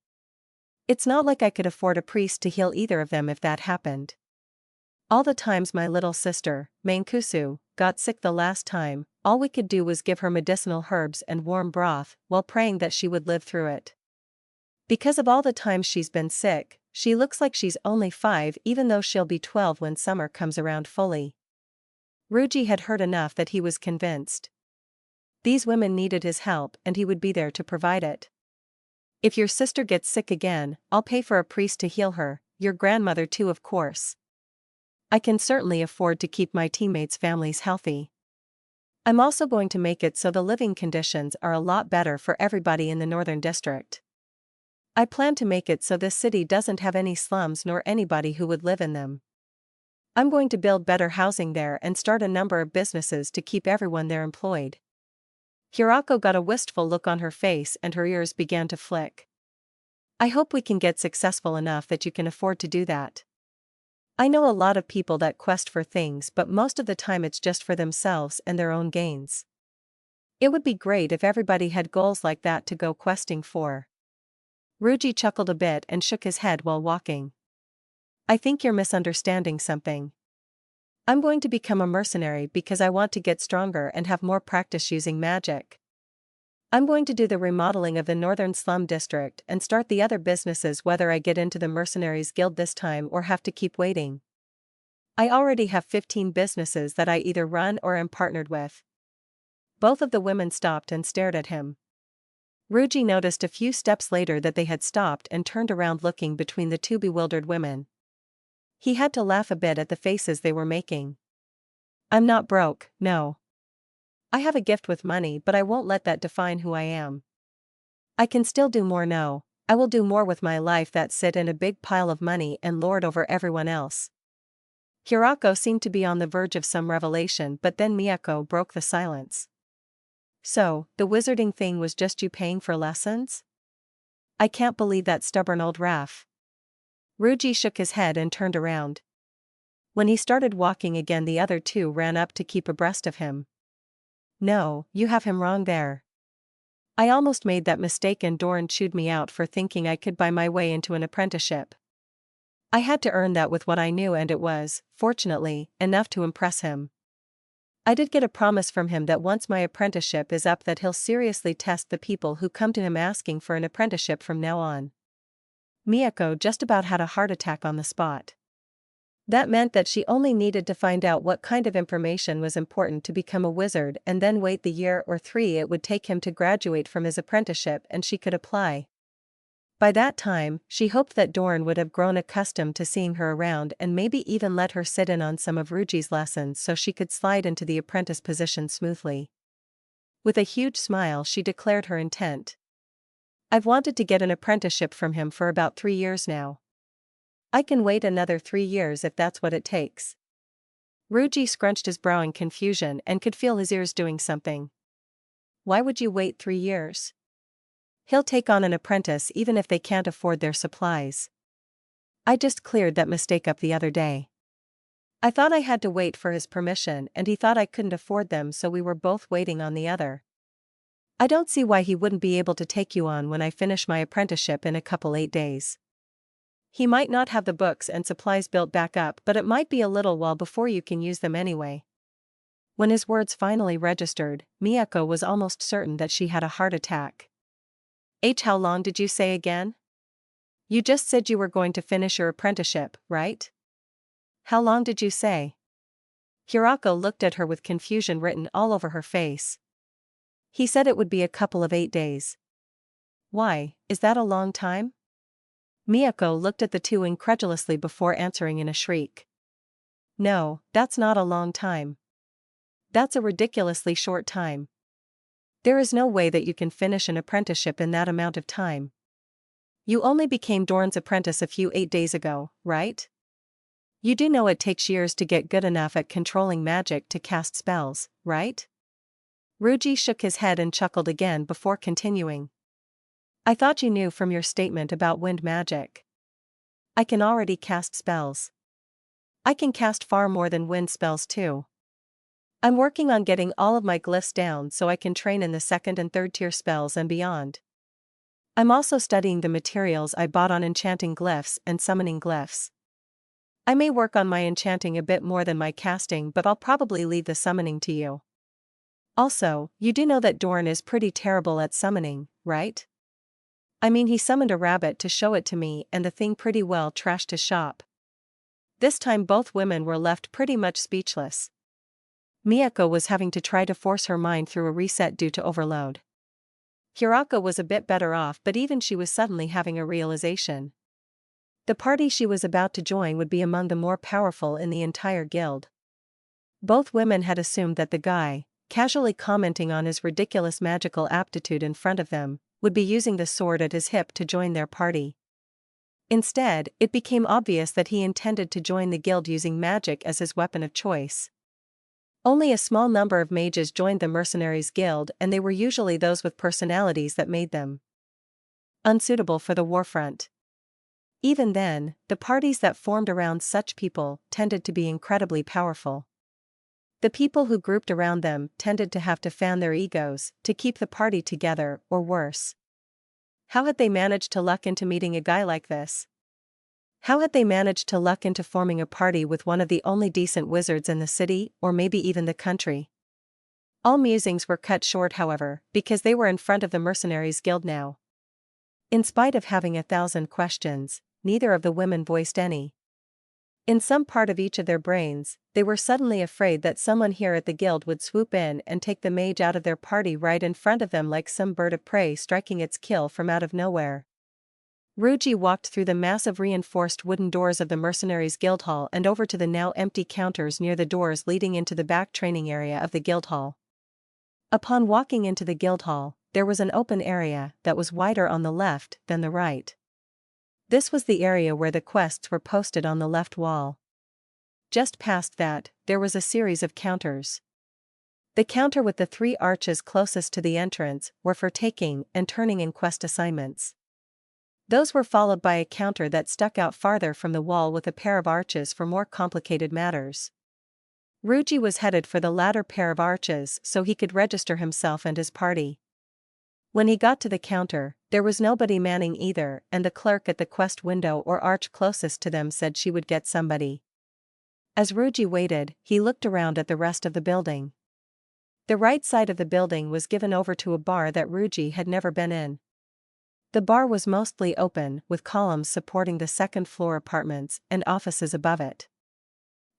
A: It's not like I could afford a priest to heal either of them if that happened. All the times my little sister, Mankusu, got sick the last time, all we could do was give her medicinal herbs and warm broth while praying that she would live through it. Because of all the times she's been sick, she looks like she's only 5 even though she'll be 12 when summer comes around fully. Ryuji had heard enough that he was convinced. These women needed his help and he would be there to provide it. If your sister gets sick again, I'll pay for a priest to heal her, your grandmother too of course. I can certainly afford to keep my teammates' families healthy. I'm also going to make it so the living conditions are a lot better for everybody in the Northern District. I plan to make it so this city doesn't have any slums nor anybody who would live in them. I'm going to build better housing there and start a number of businesses to keep everyone there employed. Hirako got a wistful look on her face and her ears began to flick. I hope we can get successful enough that you can afford to do that. I know a lot of people that quest for things, but most of the time it's just for themselves and their own gains. It would be great if everybody had goals like that to go questing for. Ryuji chuckled a bit and shook his head while walking. I think you're misunderstanding something. I'm going to become a mercenary because I want to get stronger and have more practice using magic. I'm going to do the remodeling of the northern slum district and start the other businesses whether I get into the mercenaries guild this time or have to keep waiting. I already have 15 businesses that I either run or am partnered with. Both of the women stopped and stared at him. Ryuji noticed a few steps later that they had stopped and turned around looking between the two bewildered women. He had to laugh a bit at the faces they were making. I'm not broke, no. I have a gift with money, but I won't let that define who I am. I can still do more. No, I will do more with my life than sit in a big pile of money and lord over everyone else. Hirako seemed to be on the verge of some revelation, but then Miyako broke the silence. So, the wizarding thing was just you paying for lessons? I can't believe that stubborn old Raff. Ryuji shook his head and turned around. When he started walking again, the other two ran up to keep abreast of him. No, you have him wrong there. I almost made that mistake and Doran chewed me out for thinking I could buy my way into an apprenticeship. I had to earn that with what I knew, and it was, fortunately, enough to impress him. I did get a promise from him that once my apprenticeship is up that he'll seriously test the people who come to him asking for an apprenticeship from now on. Miyako just about had a heart attack on the spot. That meant that she only needed to find out what kind of information was important to become a wizard and then wait the year or 3 it would take him to graduate from his apprenticeship and she could apply. By that time, she hoped that Doran would have grown accustomed to seeing her around and maybe even let her sit in on some of Ryuji's lessons so she could slide into the apprentice position smoothly. With a huge smile, she declared her intent. I've wanted to get an apprenticeship from him for about 3 years now. I can wait another 3 years if that's what it takes. Ryuji scrunched his brow in confusion and could feel his ears doing something. Why would you wait 3 years? He'll take on an apprentice even if they can't afford their supplies. I just cleared that mistake up the other day. I thought I had to wait for his permission and he thought I couldn't afford them, so we were both waiting on the other. I don't see why he wouldn't be able to take you on when I finish my apprenticeship in a couple 8 days. He might not have the books and supplies built back up, but it might be a little while before you can use them anyway. When his words finally registered, Miyako was almost certain that she had a heart attack. How long did you say again? You just said you were going to finish your apprenticeship, right? How long did you say? Hirako looked at her with confusion written all over her face. He said it would be a couple of 8 days. Why, is that a long time? Miyako looked at the two incredulously before answering in a shriek. No, that's not a long time. That's a ridiculously short time. There is no way that you can finish an apprenticeship in that amount of time. You only became Doran's apprentice a few 8 days ago, right? You do know it takes years to get good enough at controlling magic to cast spells, right? Ryuji shook his head and chuckled again before continuing. I thought you knew from your statement about wind magic. I can already cast spells. I can cast far more than wind spells too. I'm working on getting all of my glyphs down so I can train in the 2nd and 3rd tier spells and beyond. I'm also studying the materials I bought on enchanting glyphs and summoning glyphs. I may work on my enchanting a bit more than my casting, but I'll probably leave the summoning to you. Also, you do know that Doran is pretty terrible at summoning, right? I mean, he summoned a rabbit to show it to me and the thing pretty well trashed his shop. This time both women were left pretty much speechless. Miyako was having to try to force her mind through a reset due to overload. Hirako was a bit better off, but even she was suddenly having a realization. The party she was about to join would be among the more powerful in the entire guild. Both women had assumed that the guy, casually commenting on his ridiculous magical aptitude in front of them, would be using the sword at his hip to join their party. Instead, it became obvious that he intended to join the guild using magic as his weapon of choice. Only a small number of mages joined the mercenaries' guild, and they were usually those with personalities that made them unsuitable for the warfront. Even then, the parties that formed around such people tended to be incredibly powerful. The people who grouped around them tended to have to fan their egos to keep the party together, or worse. How had they managed to luck into meeting a guy like this? How had they managed to luck into forming a party with one of the only decent wizards in the city, or maybe even the country? All musings were cut short, however, because they were in front of the mercenaries' guild now. In spite of having 1,000 questions, neither of the women voiced any. In some part of each of their brains, they were suddenly afraid that someone here at the guild would swoop in and take the mage out of their party right in front of them, like some bird of prey striking its kill from out of nowhere. Ruji walked through the massive reinforced wooden doors of the mercenaries' guild hall and over to the now empty counters near the doors leading into the back training area of the guild hall. Upon walking into the guild hall, there was an open area that was wider on the left than the right. This was the area where the quests were posted on the left wall. Just past that, there was a series of counters. The counter with the 3 arches closest to the entrance were for taking and turning in quest assignments. Those were followed by a counter that stuck out farther from the wall with a pair of arches for more complicated matters. Ruji was headed for the latter pair of arches so he could register himself and his party. When he got to the counter, there was nobody manning either, and the clerk at the quest window or arch closest to them said she would get somebody. As Ruji waited, he looked around at the rest of the building. The right side of the building was given over to a bar that Ruji had never been in. The bar was mostly open, with columns supporting the second-floor apartments and offices above it.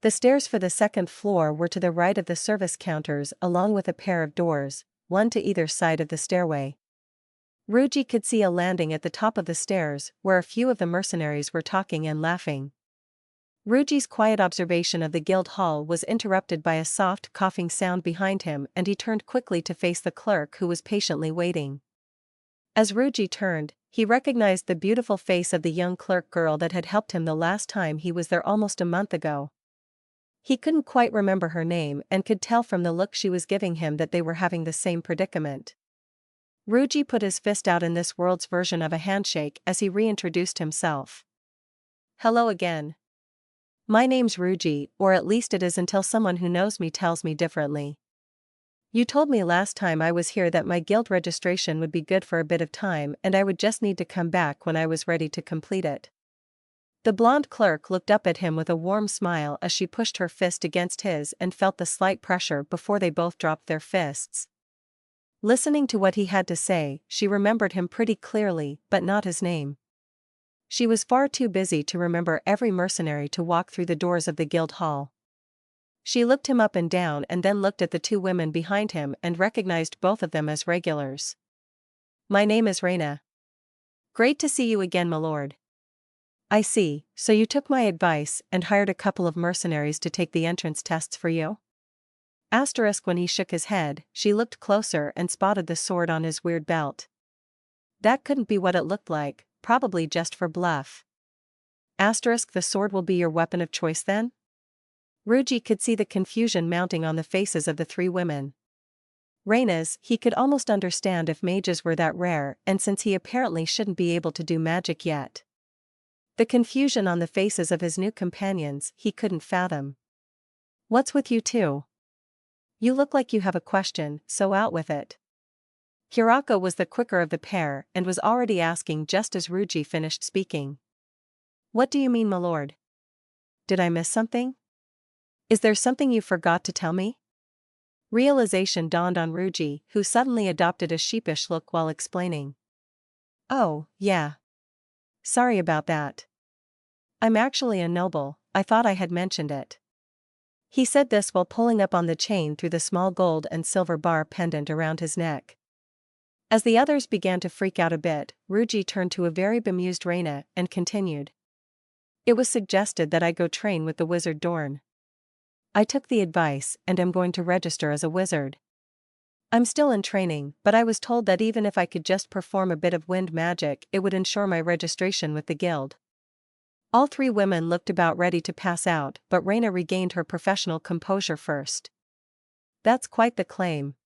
A: The stairs for the second floor were to the right of the service counters, along with a pair of doors, one to either side of the stairway. Ruji could see a landing at the top of the stairs, where a few of the mercenaries were talking and laughing. Ruji's quiet observation of the guild hall was interrupted by a soft coughing sound behind him, and he turned quickly to face the clerk who was patiently waiting. As Ruji turned, he recognized the beautiful face of the young clerk girl that had helped him the last time he was there almost a month ago. He couldn't quite remember her name and could tell from the look she was giving him that they were having the same predicament. Ruji put his fist out in this world's version of a handshake as he reintroduced himself. Hello again. My name's Ruji, or at least it is until someone who knows me tells me differently. You told me last time I was here that my guild registration would be good for a bit of time and I would just need to come back when I was ready to complete it. The blonde clerk looked up at him with a warm smile as she pushed her fist against his and felt the slight pressure before they both dropped their fists. Listening to what he had to say, she remembered him pretty clearly, but not his name. She was far too busy to remember every mercenary to walk through the doors of the guild hall. She looked him up and down and then looked at the 2 women behind him and recognized both of them as regulars. My name is Reina. Great to see you again, my lord. I see, so you took my advice and hired a couple of mercenaries to take the entrance tests for you? When he shook his head, she looked closer and spotted the sword on his weird belt. That couldn't be what it looked like, probably just for bluff. The sword will be your weapon of choice then? Ruji could see the confusion mounting on the faces of the 3 women. Reina's, he could almost understand if mages were that rare, and since he apparently shouldn't be able to do magic yet. The confusion on the faces of his new companions he couldn't fathom. What's with you 2? You look like you have a question, so out with it. Hirako was the quicker of the pair and was already asking just as Ruji finished speaking. What do you mean, my lord? Did I miss something? Is there something you forgot to tell me? Realization dawned on Ruji, who suddenly adopted a sheepish look while explaining. Oh, yeah. Sorry about that. I'm actually a noble, I thought I had mentioned it. He said this while pulling up on the chain through the small gold and silver bar pendant around his neck. As the others began to freak out a bit, Ruji turned to a very bemused Reina and continued. It was suggested that I go train with the wizard Dorn. I took the advice and am going to register as a wizard. I'm still in training, but I was told that even if I could just perform a bit of wind magic, it would ensure my registration with the guild. All three women looked about ready to pass out, but Raina regained her professional composure first. That's quite the claim.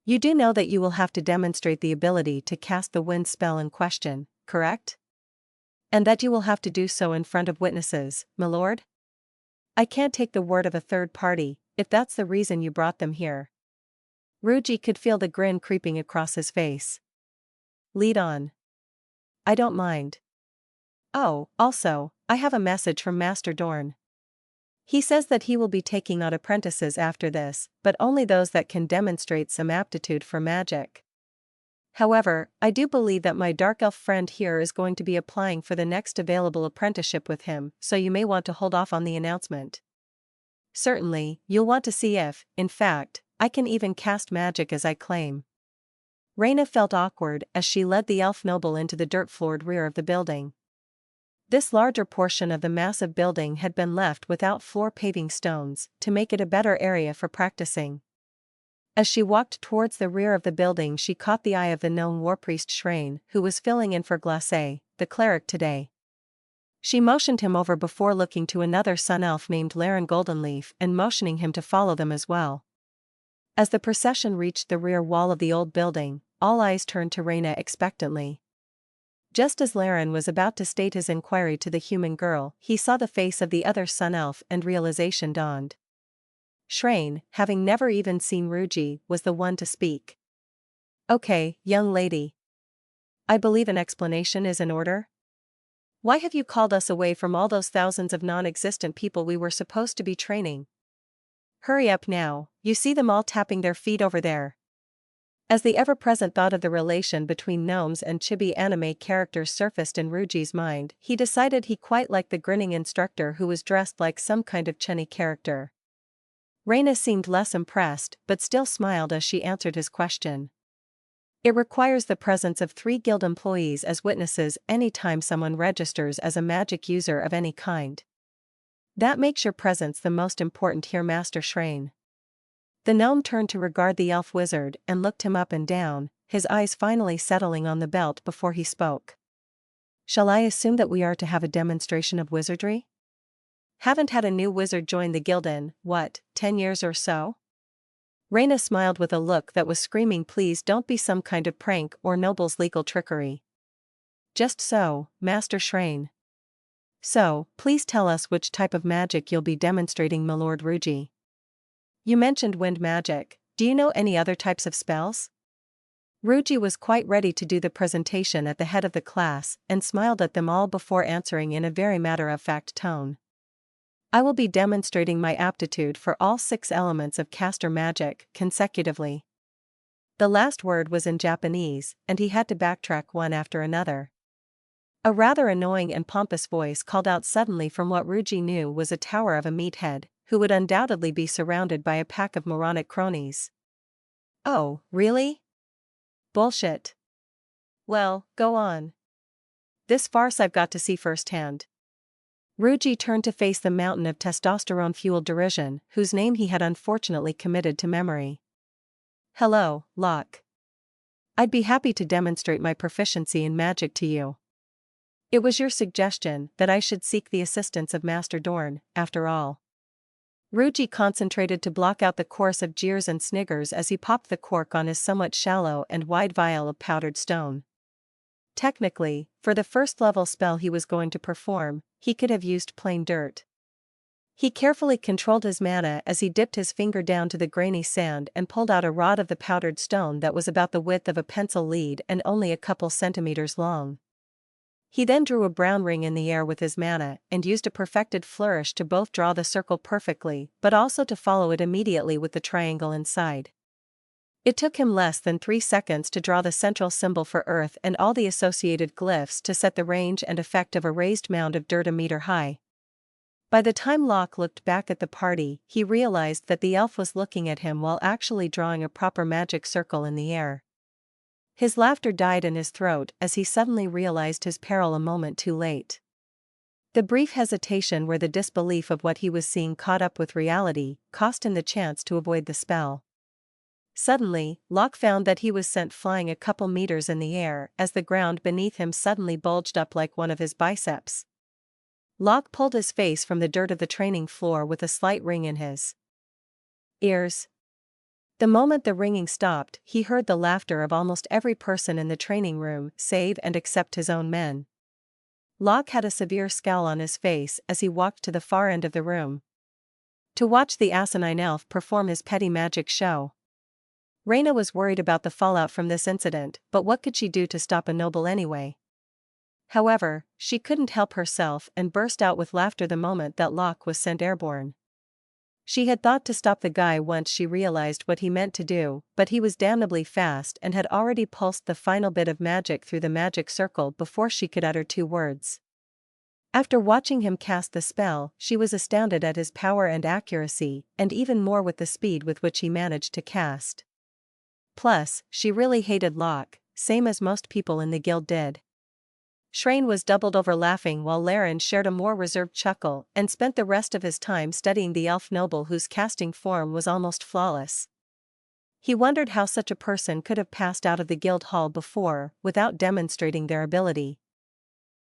A: You do know that you will have to demonstrate the ability to cast the wind spell in question, correct? And that you will have to do so in front of witnesses, milord? I can't take the word of a third party, if that's the reason you brought them here. Ruji could feel the grin creeping across his face. Lead on. I don't mind. Oh, also, I have a message from Master Dorn. He says that he will be taking on apprentices after this, but only those that can demonstrate some aptitude for magic. However, I do believe that my dark elf friend here is going to be applying for the next available apprenticeship with him, so you may want to hold off on the announcement. Certainly, you'll want to see if, in fact, I can even cast magic as I claim. Raina felt awkward as she led the elf noble into the dirt-floored rear of the building. This larger portion of the massive building had been left without floor paving stones to make it a better area for practicing. As she walked towards the rear of the building, she caught the eye of the gnome warpriest Shrain, who was filling in for Glace, the cleric today. She motioned him over before looking to another sun elf named Laren Goldenleaf and motioning him to follow them as well. As the procession reached the rear wall of the old building, all eyes turned to Raina expectantly. Just as Laren was about to state his inquiry to the human girl, he saw the face of the other sun elf and realization dawned. Shrain, having never even seen Ruji, was the one to speak. Okay, young lady. I believe an explanation is in order. Why have you called us away from all those thousands of non-existent people we were supposed to be training? Hurry up now, you see them all tapping their feet over there. As the ever-present thought of the relation between gnomes and chibi anime characters surfaced in Ruji's mind, he decided he quite liked the grinning instructor who was dressed like some kind of chunny character. Raina seemed less impressed, but still smiled as she answered his question. It requires the presence of 3 guild employees as witnesses anytime someone registers as a magic user of any kind. That makes your presence the most important here, Master Shrain. The gnome turned to regard the elf wizard and looked him up and down, his eyes finally settling on the belt before he spoke. Shall I assume that we are to have a demonstration of wizardry? Haven't had a new wizard join the guild in, 10 years or so? Raina smiled with a look that was screaming, please don't be some kind of prank or noble's legal trickery. Just so, Master Shrain. So, please tell us which type of magic you'll be demonstrating, Milord Ruji. You mentioned wind magic, do you know any other types of spells? Ruji was quite ready to do the presentation at the head of the class and smiled at them all before answering in a very matter-of-fact tone. I will be demonstrating my aptitude for all 6 elements of caster magic consecutively. The last word was in Japanese, and he had to backtrack one after another. A rather annoying and pompous voice called out suddenly from what Ruji knew was a tower of a meathead, who would undoubtedly be surrounded by a pack of moronic cronies. Oh, really? Bullshit. Well, go on. This farce I've got to see firsthand. Ruji turned to face the mountain of testosterone-fueled derision, whose name he had unfortunately committed to memory. Hello, Locke. I'd be happy to demonstrate my proficiency in magic to you. It was your suggestion that I should seek the assistance of Master Dorn, after all. Ruji concentrated to block out the chorus of jeers and sniggers as he popped the cork on his somewhat shallow and wide vial of powdered stone. Technically, for the first-level spell he was going to perform, he could have used plain dirt. He carefully controlled his mana as he dipped his finger down to the grainy sand and pulled out a rod of the powdered stone that was about the width of a pencil lead and only a couple centimeters long. He then drew a brown ring in the air with his mana and used a perfected flourish to both draw the circle perfectly but also to follow it immediately with the triangle inside. It took him less than 3 seconds to draw the central symbol for Earth and all the associated glyphs to set the range and effect of a raised mound of dirt a meter high. By the time Locke looked back at the party, he realized that the elf was looking at him while actually drawing a proper magic circle in the air. His laughter died in his throat as he suddenly realized his peril a moment too late. The brief hesitation where the disbelief of what he was seeing caught up with reality cost him the chance to avoid the spell. Suddenly, Locke found that he was sent flying a couple meters in the air as the ground beneath him suddenly bulged up like one of his biceps. Locke pulled his face from the dirt of the training floor with a slight ring in his ears. The moment the ringing stopped, he heard the laughter of almost every person in the training room, save and except his own men. Locke had a severe scowl on his face as he walked to the far end of the room to watch the asinine elf perform his petty magic show. Reyna was worried about the fallout from this incident, but what could she do to stop a noble anyway? However, she couldn't help herself and burst out with laughter the moment that Locke was sent airborne. She had thought to stop the guy once she realized what he meant to do, but he was damnably fast and had already pulsed the final bit of magic through the magic circle before she could utter 2 words. After watching him cast the spell, she was astounded at his power and accuracy, and even more with the speed with which he managed to cast. Plus, she really hated Locke, same as most people in the guild did. Shrane was doubled over laughing while Laren shared a more reserved chuckle and spent the rest of his time studying the elf noble whose casting form was almost flawless. He wondered how such a person could have passed out of the guild hall before, without demonstrating their ability.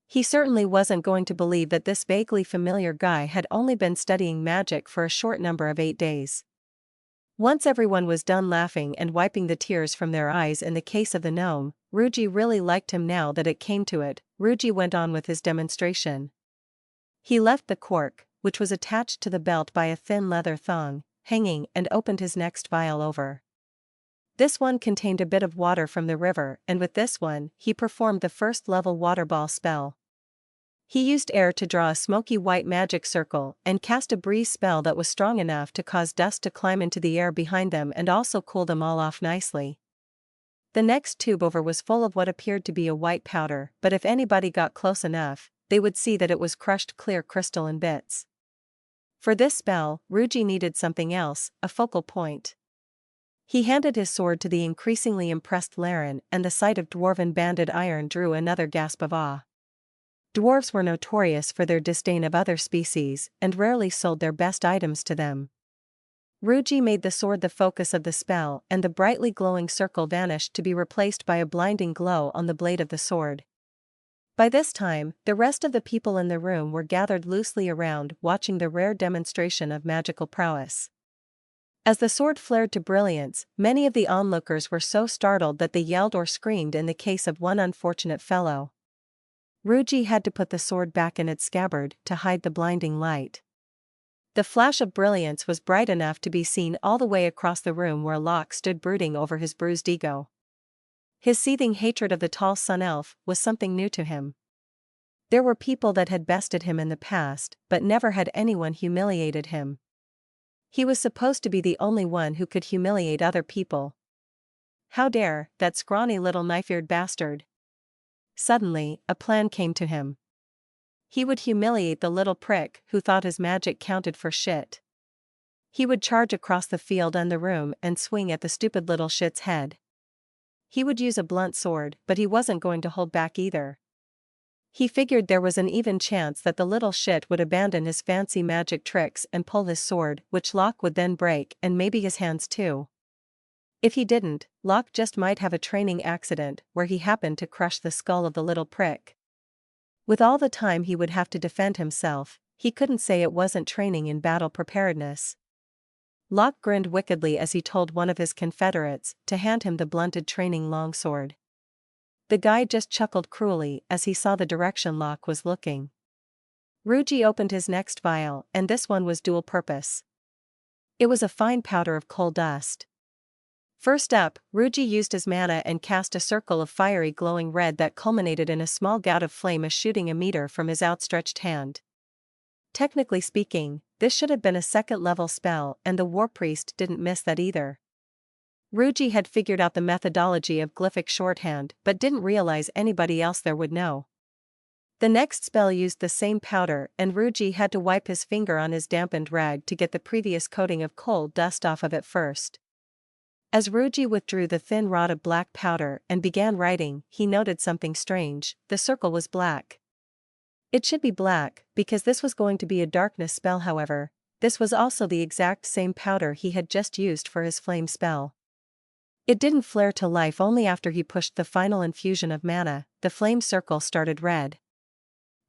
A: He certainly wasn't going to believe that this vaguely familiar guy had only been studying magic for a short number of 8 days. Once everyone was done laughing and wiping the tears from their eyes in the case of the gnome, Ruji really liked him now that it came to it. Ruji went on with his demonstration. He left the cork, which was attached to the belt by a thin leather thong, hanging and opened his next vial over. This one contained a bit of water from the river, and with this one, he performed the first level water ball spell. He used air to draw a smoky white magic circle and cast a breeze spell that was strong enough to cause dust to climb into the air behind them and also cool them all off nicely. The next tube over was full of what appeared to be a white powder, but if anybody got close enough, they would see that it was crushed clear crystal in bits. For this spell, Ruji needed something else, a focal point. He handed his sword to the increasingly impressed Laren, and the sight of dwarven banded iron drew another gasp of awe. Dwarves were notorious for their disdain of other species, and rarely sold their best items to them. Ruji made the sword the focus of the spell, and the brightly glowing circle vanished to be replaced by a blinding glow on the blade of the sword. By this time, the rest of the people in the room were gathered loosely around, watching the rare demonstration of magical prowess. As the sword flared to brilliance, many of the onlookers were so startled that they yelled or screamed in the case of one unfortunate fellow. Ruji had to put the sword back in its scabbard to hide the blinding light. The flash of brilliance was bright enough to be seen all the way across the room where Locke stood brooding over his bruised ego. His seething hatred of the tall sun elf was something new to him. There were people that had bested him in the past, but never had anyone humiliated him. He was supposed to be the only one who could humiliate other people. How dare that scrawny little knife-eared bastard? Suddenly, a plan came to him. He would humiliate the little prick who thought his magic counted for shit. He would charge across the field and the room and swing at the stupid little shit's head. He would use a blunt sword, but he wasn't going to hold back either. He figured there was an even chance that the little shit would abandon his fancy magic tricks and pull his sword, which Locke would then break, and maybe his hands too. If he didn't, Locke just might have a training accident where he happened to crush the skull of the little prick. With all the time he would have to defend himself, he couldn't say it wasn't training in battle preparedness. Locke grinned wickedly as he told one of his confederates to hand him the blunted training longsword. The guy just chuckled cruelly as he saw the direction Locke was looking. Ruji opened his next vial, and this one was dual purpose. It was a fine powder of coal dust. First up, Ruji used his mana and cast a circle of fiery glowing red that culminated in a small gout of flame shooting a meter from his outstretched hand. Technically speaking, this should have been a second-level spell, and the war priest didn't miss that either. Ruji had figured out the methodology of glyphic shorthand but didn't realize anybody else there would know. The next spell used the same powder, and Ruji had to wipe his finger on his dampened rag to get the previous coating of coal dust off of it first. As Ruji withdrew the thin rod of black powder and began writing, he noted something strange. The circle was black. It should be black, because this was going to be a darkness spell. However, this was also the exact same powder he had just used for his flame spell. It didn't flare to life only after he pushed the final infusion of mana. The flame circle started red.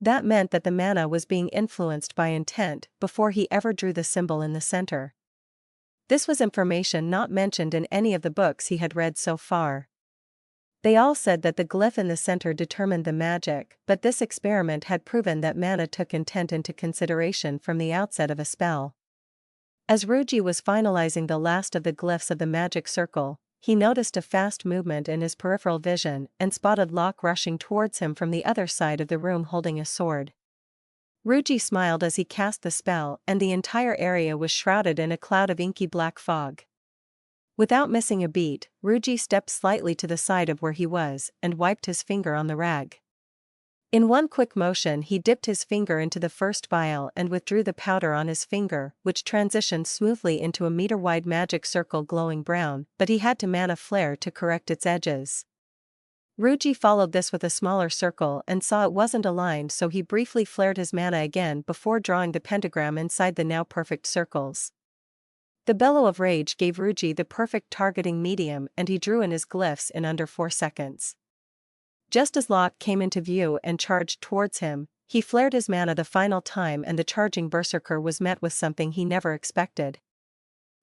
A: That meant that the mana was being influenced by intent before he ever drew the symbol in the center. This was information not mentioned in any of the books he had read so far. They all said that the glyph in the center determined the magic, but this experiment had proven that mana took intent into consideration from the outset of a spell. As Ruji was finalizing the last of the glyphs of the magic circle, he noticed a fast movement in his peripheral vision and spotted Locke rushing towards him from the other side of the room holding a sword. Ruji smiled as he cast the spell, and the entire area was shrouded in a cloud of inky black fog. Without missing a beat, Ruji stepped slightly to the side of where he was and wiped his finger on the rag. In one quick motion he dipped his finger into the first vial and withdrew the powder on his finger, which transitioned smoothly into a meter-wide magic circle glowing brown, but he had to mana flare to correct its edges. Ruji followed this with a smaller circle and saw it wasn't aligned, so he briefly flared his mana again before drawing the pentagram inside the now perfect circles. The bellow of rage gave Ruji the perfect targeting medium and he drew in his glyphs in under 4 seconds. Just as Locke came into view and charged towards him, he flared his mana the final time and the charging berserker was met with something he never expected.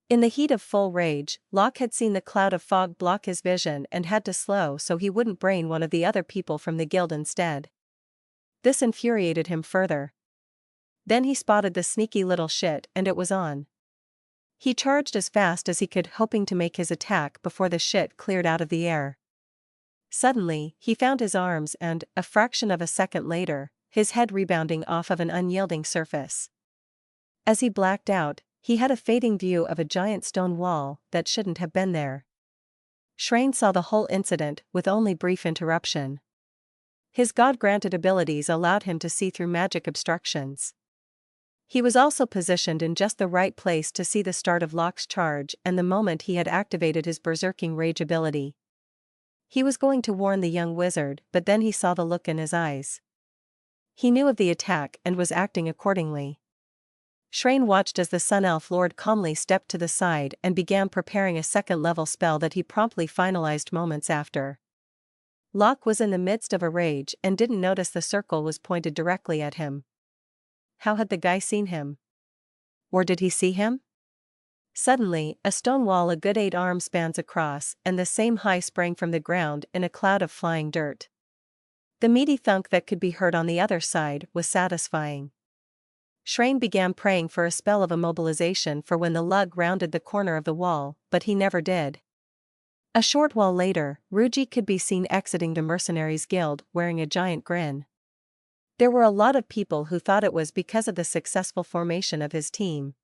A: In the heat of full rage, Locke had seen the cloud of fog block his vision and had to slow so he wouldn't brain one of the other people from the guild instead. This infuriated him further. Then he spotted the sneaky little shit and it was on. He charged as fast as he could, hoping to make his attack before the shit cleared out of the air. Suddenly, he found his arms and, a fraction of a second later, his head rebounding off of an unyielding surface. As he blacked out, he had a fading view of a giant stone wall that shouldn't have been there. Shrain saw the whole incident with only brief interruption. His god-granted abilities allowed him to see through magic obstructions. He was also positioned in just the right place to see the start of Locke's charge and the moment he had activated his berserking rage ability. He was going to warn the young wizard, but then he saw the look in his eyes. He knew of the attack and was acting accordingly. Shrain watched as the Sun Elf Lord calmly stepped to the side and began preparing a second-level spell that he promptly finalized moments after. Locke was in the midst of a rage and didn't notice the circle was pointed directly at him. How had the guy seen him? Or did he see him? Suddenly, a stone wall a good 8 arm spans across and the same high sprang from the ground in a cloud of flying dirt. The meaty thunk that could be heard on the other side was satisfying. Shrain began praying for a spell of immobilization for when the lug rounded the corner of the wall, but he never did. A short while later, Ruji could be seen exiting the Mercenaries Guild wearing a giant grin. There were a lot of people who thought it was because of the successful formation of his team.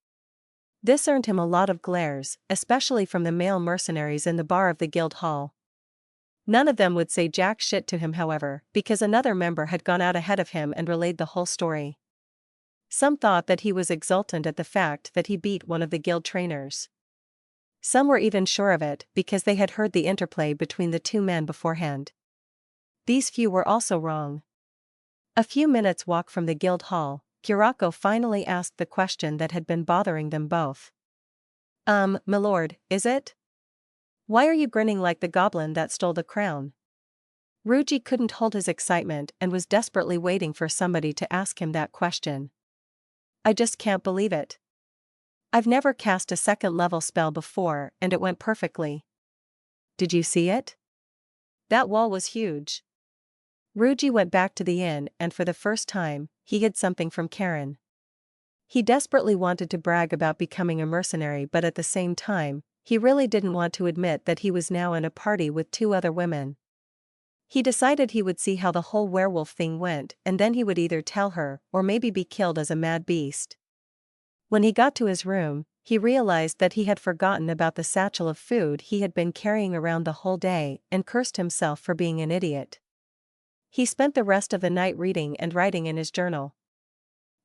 A: This earned him a lot of glares, especially from the male mercenaries in the bar of the guild hall. None of them would say jack shit to him, however, because another member had gone out ahead of him and relayed the whole story. Some thought that he was exultant at the fact that he beat one of the guild trainers. Some were even sure of it because they had heard the interplay between the two men beforehand. These few were also wrong. A few minutes' walk from the guild hall, Kurako finally asked the question that had been bothering them both. "Milord, is it? Why are you grinning like the goblin that stole the crown?" Ruji couldn't hold his excitement and was desperately waiting for somebody to ask him that question. "I just can't believe it. I've never cast a second-level spell before and it went perfectly. Did you see it? That wall was huge." Ruji went back to the inn and for the first time, he hid something from Karen. He desperately wanted to brag about becoming a mercenary, but at the same time, he really didn't want to admit that he was now in a party with 2 other women. He decided he would see how the whole werewolf thing went and then he would either tell her or maybe be killed as a mad beast. When he got to his room, he realized that he had forgotten about the satchel of food he had been carrying around the whole day and cursed himself for being an idiot. He spent the rest of the night reading and writing in his journal.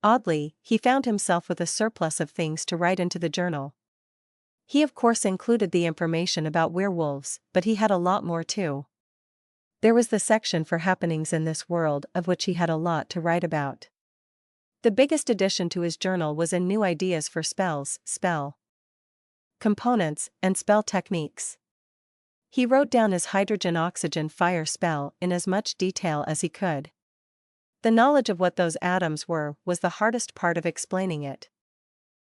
A: Oddly, he found himself with a surplus of things to write into the journal. He of course included the information about werewolves, but he had a lot more too. There was the section for happenings in this world, of which he had a lot to write about. The biggest addition to his journal was in new ideas for spells, spell components, and spell techniques. He wrote down his hydrogen-oxygen fire spell in as much detail as he could. The knowledge of what those atoms were was the hardest part of explaining it.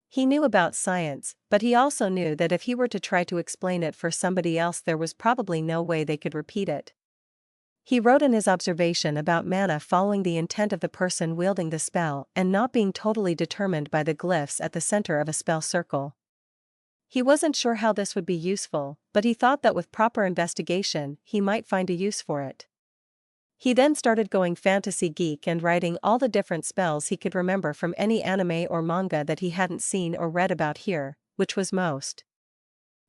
A: He knew about science, but he also knew that if he were to try to explain it for somebody else, there was probably no way they could repeat it. He wrote in his observation about mana following the intent of the person wielding the spell and not being totally determined by the glyphs at the center of a spell circle. He wasn't sure how this would be useful, but he thought that with proper investigation, he might find a use for it. He then started going fantasy geek and writing all the different spells he could remember from any anime or manga that he hadn't seen or read about here, which was most.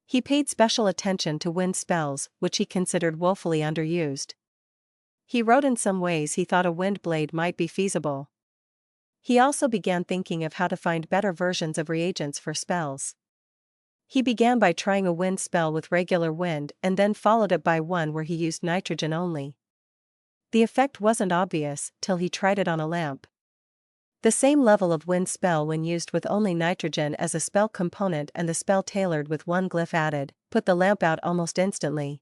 A: He paid special attention to wind spells, which he considered woefully underused. He wrote in some ways he thought a wind blade might be feasible. He also began thinking of how to find better versions of reagents for spells. He began by trying a wind spell with regular wind and then followed it by one where he used nitrogen only. The effect wasn't obvious till he tried it on a lamp. The same level of wind spell when used with only nitrogen as a spell component and the spell tailored with one glyph added, put the lamp out almost instantly.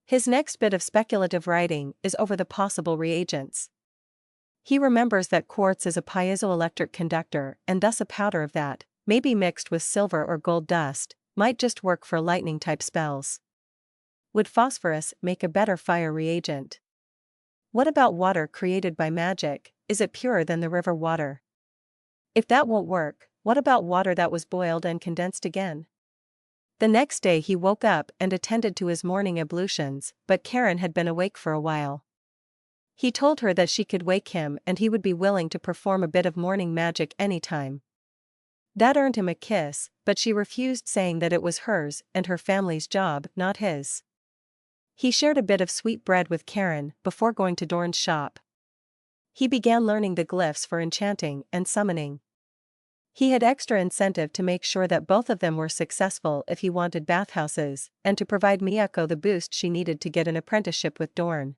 A: His next bit of speculative writing is over the possible reagents. He remembers that quartz is a piezoelectric conductor and thus a powder of that, maybe mixed with silver or gold dust, might just work for lightning-type spells. Would phosphorus make a better fire reagent? What about water created by magic? Is it purer than the river water? If that won't work, what about water that was boiled and condensed again? The next day he woke up and attended to his morning ablutions, but Karen had been awake for a while. He told her that she could wake him and he would be willing to perform a bit of morning magic anytime. That earned him a kiss, but she refused, saying that it was hers and her family's job, not his. He shared a bit of sweet bread with Karen before going to Dorn's shop. He began learning the glyphs for enchanting and summoning. He had extra incentive to make sure that both of them were successful if he wanted bathhouses, and to provide Miyako the boost she needed to get an apprenticeship with Dorn.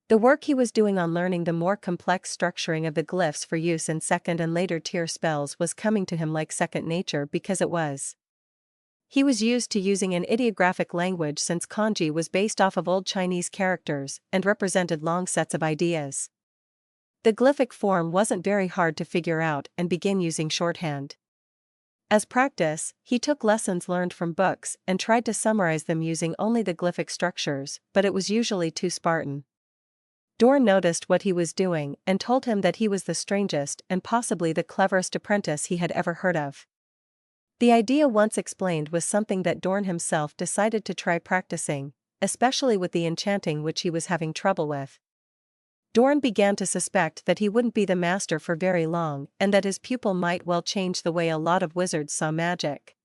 A: The work he was doing on learning the more complex structuring of the glyphs for use in second and later tier spells was coming to him like second nature because it was. He was used to using an ideographic language since kanji was based off of old Chinese characters and represented long sets of ideas. The glyphic form wasn't very hard to figure out and began using shorthand. As practice, he took lessons learned from books and tried to summarize them using only the glyphic structures, but it was usually too Spartan. Dorn noticed what he was doing and told him that he was the strangest and possibly the cleverest apprentice he had ever heard of. The idea once explained was something that Dorn himself decided to try practicing, especially with the enchanting which he was having trouble with. Dorn began to suspect that he wouldn't be the master for very long and that his pupil might well change the way a lot of wizards saw magic.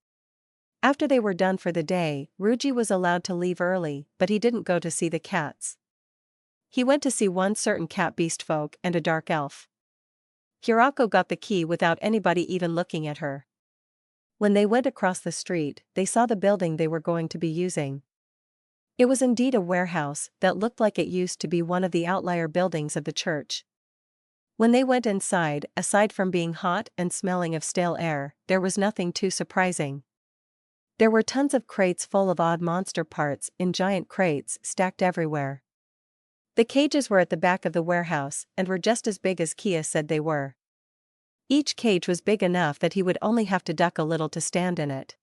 A: After they were done for the day, Ryuji was allowed to leave early, but he didn't go to see the cats. He went to see one certain cat beast folk and a dark elf. Hirako got the key without anybody even looking at her. When they went across the street, they saw the building they were going to be using. It was indeed a warehouse that looked like it used to be one of the outlier buildings of the church. When they went inside, aside from being hot and smelling of stale air, there was nothing too surprising. There were tons of crates full of odd monster parts in giant crates stacked everywhere. The cages were at the back of the warehouse and were just as big as Kia said they were. Each cage was big enough that he would only have to duck a little to stand in it.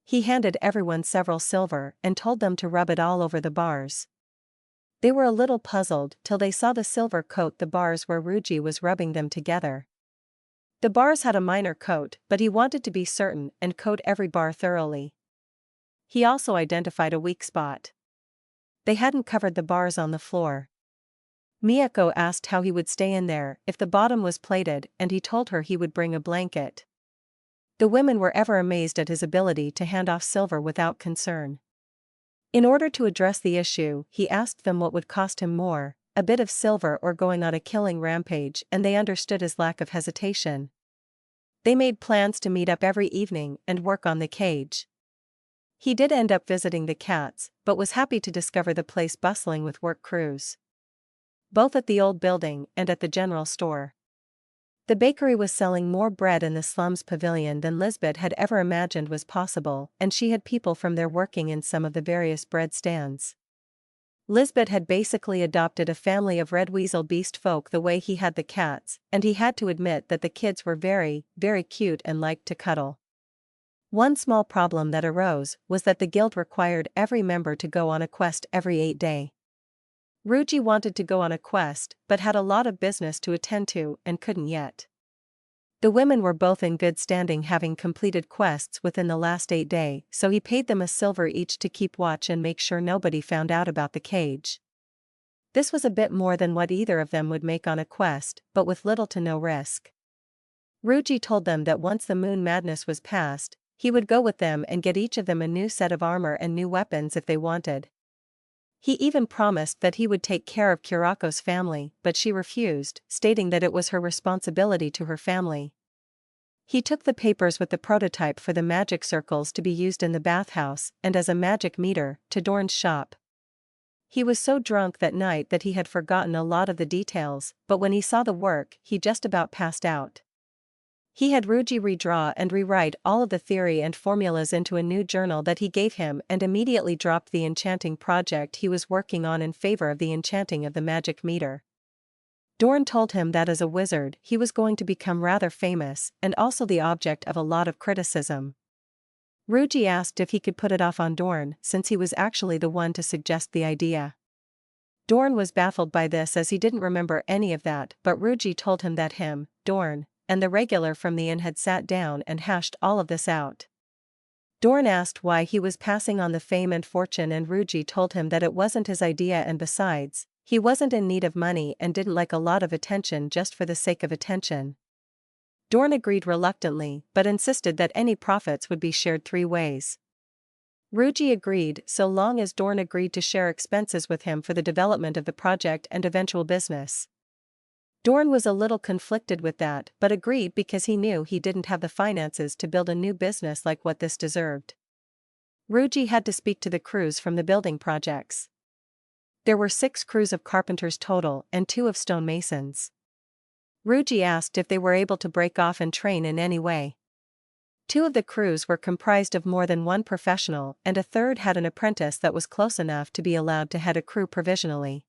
A: He handed everyone several silver and told them to rub it all over the bars. They were a little puzzled till they saw the silver coat the bars where Ryuji was rubbing them together. The bars had a minor coat, but he wanted to be certain and coat every bar thoroughly. He also identified a weak spot. They hadn't covered the bars on the floor. Miyako asked how he would stay in there if the bottom was plated, and he told her he would bring a blanket. The women were ever amazed at his ability to hand off silver without concern. In order to address the issue, he asked them what would cost him more, a bit of silver or going on a killing rampage, and they understood his lack of hesitation. They made plans to meet up every evening and work on the cage. He did end up visiting the cats, but was happy to discover the place bustling with work crews. Both at the old building and at the general store. The bakery was selling more bread in the slums pavilion than Lisbeth had ever imagined was possible, and she had people from there working in some of the various bread stands. Lisbeth had basically adopted a family of red weasel beast folk the way he had the cats, and he had to admit that the kids were very, very cute and liked to cuddle. One small problem that arose was that the guild required every member to go on a quest every 8 days. Ruji wanted to go on a quest but had a lot of business to attend to and couldn't yet. The women were both in good standing having completed quests within the last 8 days, so he paid them a silver each to keep watch and make sure nobody found out about the cage. This was a bit more than what either of them would make on a quest, but with little to no risk. Ruji told them that once the moon madness was past, he would go with them and get each of them a new set of armor and new weapons if they wanted. He even promised that he would take care of Kirako's family, but she refused, stating that it was her responsibility to her family. He took the papers with the prototype for the magic circles to be used in the bathhouse and as a magic meter to Dorn's shop. He was so drunk that night that he had forgotten a lot of the details, but when he saw the work, he just about passed out. He had Ruji redraw and rewrite all of the theory and formulas into a new journal that he gave him and immediately dropped the enchanting project he was working on in favor of the enchanting of the magic meter. Dorn told him that as a wizard he was going to become rather famous and also the object of a lot of criticism. Ruji asked if he could put it off on Dorn since he was actually the one to suggest the idea. Dorn was baffled by this as he didn't remember any of that, but Ruji told him that him, Dorn, and the regular from the inn had sat down and hashed all of this out. Dorn asked why he was passing on the fame and fortune and Ruji told him that it wasn't his idea and besides, he wasn't in need of money and didn't like a lot of attention just for the sake of attention. Dorn agreed reluctantly but insisted that any profits would be shared 3 ways. Ruji agreed so long as Dorn agreed to share expenses with him for the development of the project and eventual business. Dorn was a little conflicted with that but agreed because he knew he didn't have the finances to build a new business like what this deserved. Ruji had to speak to the crews from the building projects. There were 6 crews of carpenters total and 2 of stonemasons. Ruji asked if they were able to break off and train in any way. 2 of the crews were comprised of more than 1 professional and a third had an apprentice that was close enough to be allowed to head a crew provisionally.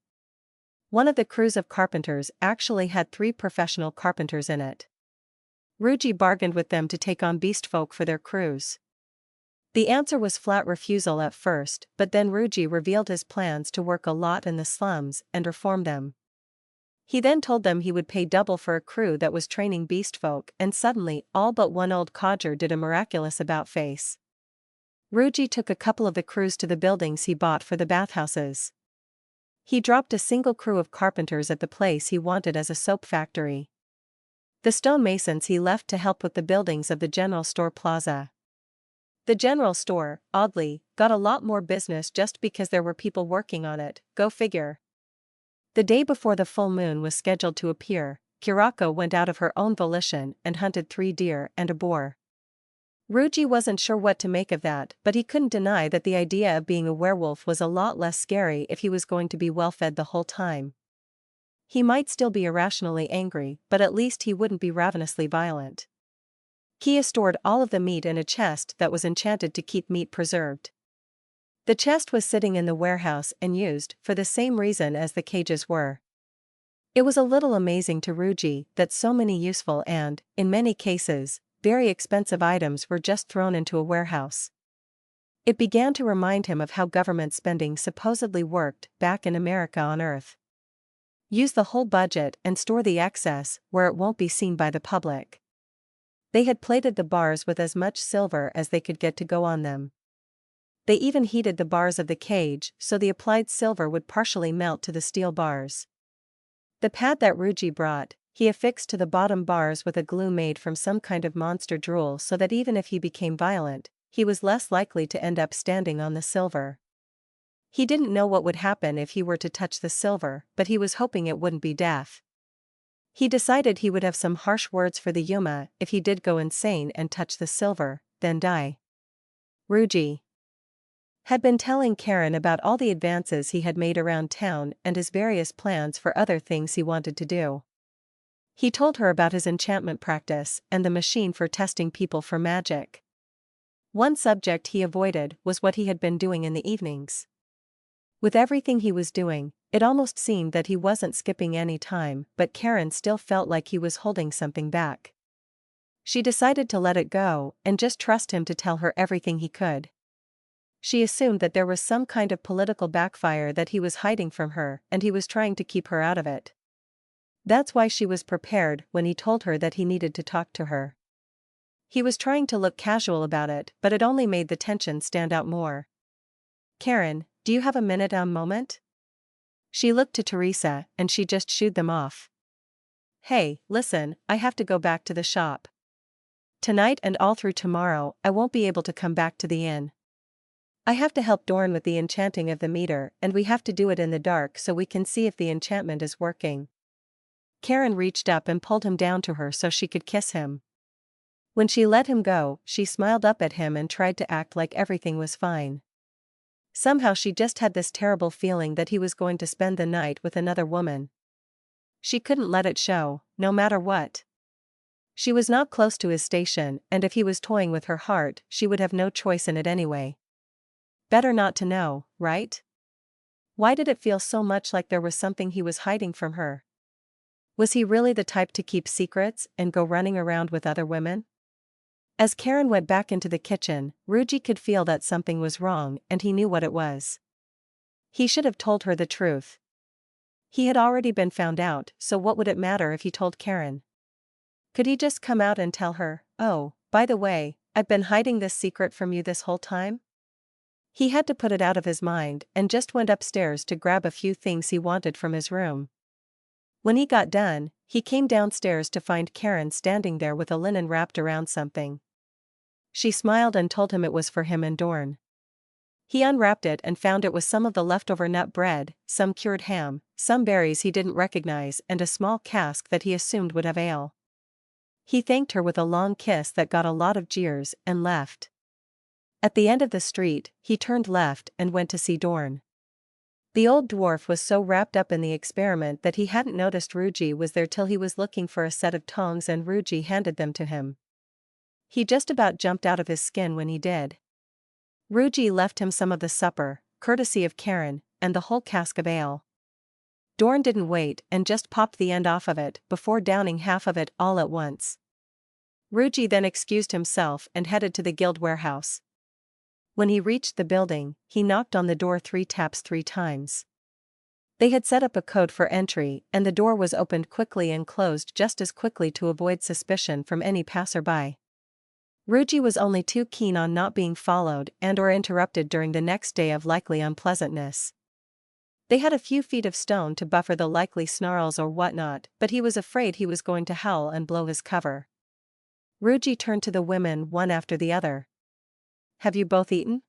A: One of the crews of carpenters actually had 3 professional carpenters in it. Ruji bargained with them to take on beastfolk for their crews. The answer was flat refusal at first, but then Ruji revealed his plans to work a lot in the slums and reform them. He then told them he would pay double for a crew that was training beastfolk and suddenly all but one old codger did a miraculous about-face. Ruji took a couple of the crews to the buildings he bought for the bathhouses. He dropped a single crew of carpenters at the place he wanted as a soap factory. The stonemasons he left to help with the buildings of the general store plaza. The general store, oddly, got a lot more business just because there were people working on it, go figure. The day before the full moon was scheduled to appear, Kirako went out of her own volition and hunted 3 deer and a boar. Ruji wasn't sure what to make of that, but he couldn't deny that the idea of being a werewolf was a lot less scary if he was going to be well-fed the whole time. He might still be irrationally angry, but at least he wouldn't be ravenously violent. Kia stored all of the meat in a chest that was enchanted to keep meat preserved. The chest was sitting in the warehouse and used for the same reason as the cages were. It was a little amazing to Ruji that so many useful and, in many cases, very expensive items were just thrown into a warehouse. It began to remind him of how government spending supposedly worked back in America on Earth. Use the whole budget and store the excess where it won't be seen by the public. They had plated the bars with as much silver as they could get to go on them. They even heated the bars of the cage so the applied silver would partially melt to the steel bars. The pad that Ruji brought, he affixed to the bottom bars with a glue made from some kind of monster drool so that even if he became violent, he was less likely to end up standing on the silver. He didn't know what would happen if he were to touch the silver, but he was hoping it wouldn't be death. He decided he would have some harsh words for the Yuma if he did go insane and touch the silver, then die. Ruji had been telling Karen about all the advances he had made around town and his various plans for other things he wanted to do. He told her about his enchantment practice and the machine for testing people for magic. One subject he avoided was what he had been doing in the evenings. With everything he was doing, it almost seemed that he wasn't skipping any time, but Karen still felt like he was holding something back. She decided to let it go and just trust him to tell her everything he could. She assumed that there was some kind of political backfire that he was hiding from her and he was trying to keep her out of it. That's why she was prepared when he told her that he needed to talk to her. He was trying to look casual about it, but it only made the tension stand out more. "Karen, do you have a moment?" She looked to Teresa and she just shooed them off. "Hey, listen, I have to go back to the shop. Tonight and all through tomorrow I won't be able to come back to the inn. I have to help Dorn with the enchanting of the meter and we have to do it in the dark so we can see if the enchantment is working." Karen reached up and pulled him down to her so she could kiss him. When she let him go, she smiled up at him and tried to act like everything was fine. Somehow she just had this terrible feeling that he was going to spend the night with another woman. She couldn't let it show, no matter what. She was not close to his station, and if he was toying with her heart, she would have no choice in it anyway. Better not to know, right? Why did it feel so much like there was something he was hiding from her? Was he really the type to keep secrets and go running around with other women? As Karen went back into the kitchen, Ruji could feel that something was wrong and he knew what it was. He should have told her the truth. He had already been found out, so what would it matter if he told Karen? Could he just come out and tell her, "Oh, by the way, I've been hiding this secret from you this whole time?" He had to put it out of his mind and just went upstairs to grab a few things he wanted from his room. When he got done, he came downstairs to find Karen standing there with a linen wrapped around something. She smiled and told him it was for him and Dorn. He unwrapped it and found it was some of the leftover nut bread, some cured ham, some berries he didn't recognize and a small cask that he assumed would have ale. He thanked her with a long kiss that got a lot of jeers and left. At the end of the street, he turned left and went to see Dorn. The old dwarf was so wrapped up in the experiment that he hadn't noticed Ruji was there till he was looking for a set of tongs and Ruji handed them to him. He just about jumped out of his skin when he did. Ruji left him some of the supper, courtesy of Karen, and the whole cask of ale. Dorn didn't wait and just popped the end off of it before downing half of it all at once. Ruji then excused himself and headed to the guild warehouse. When he reached the building, he knocked on the door 3 taps 3 times. They had set up a code for entry and the door was opened quickly and closed just as quickly to avoid suspicion from any passerby. Ruji was only too keen on not being followed and/or interrupted during the next day of likely unpleasantness. They had a few feet of stone to buffer the likely snarls or whatnot, but he was afraid he was going to howl and blow his cover. Ruji turned to the women one after the other. "Have you both eaten?"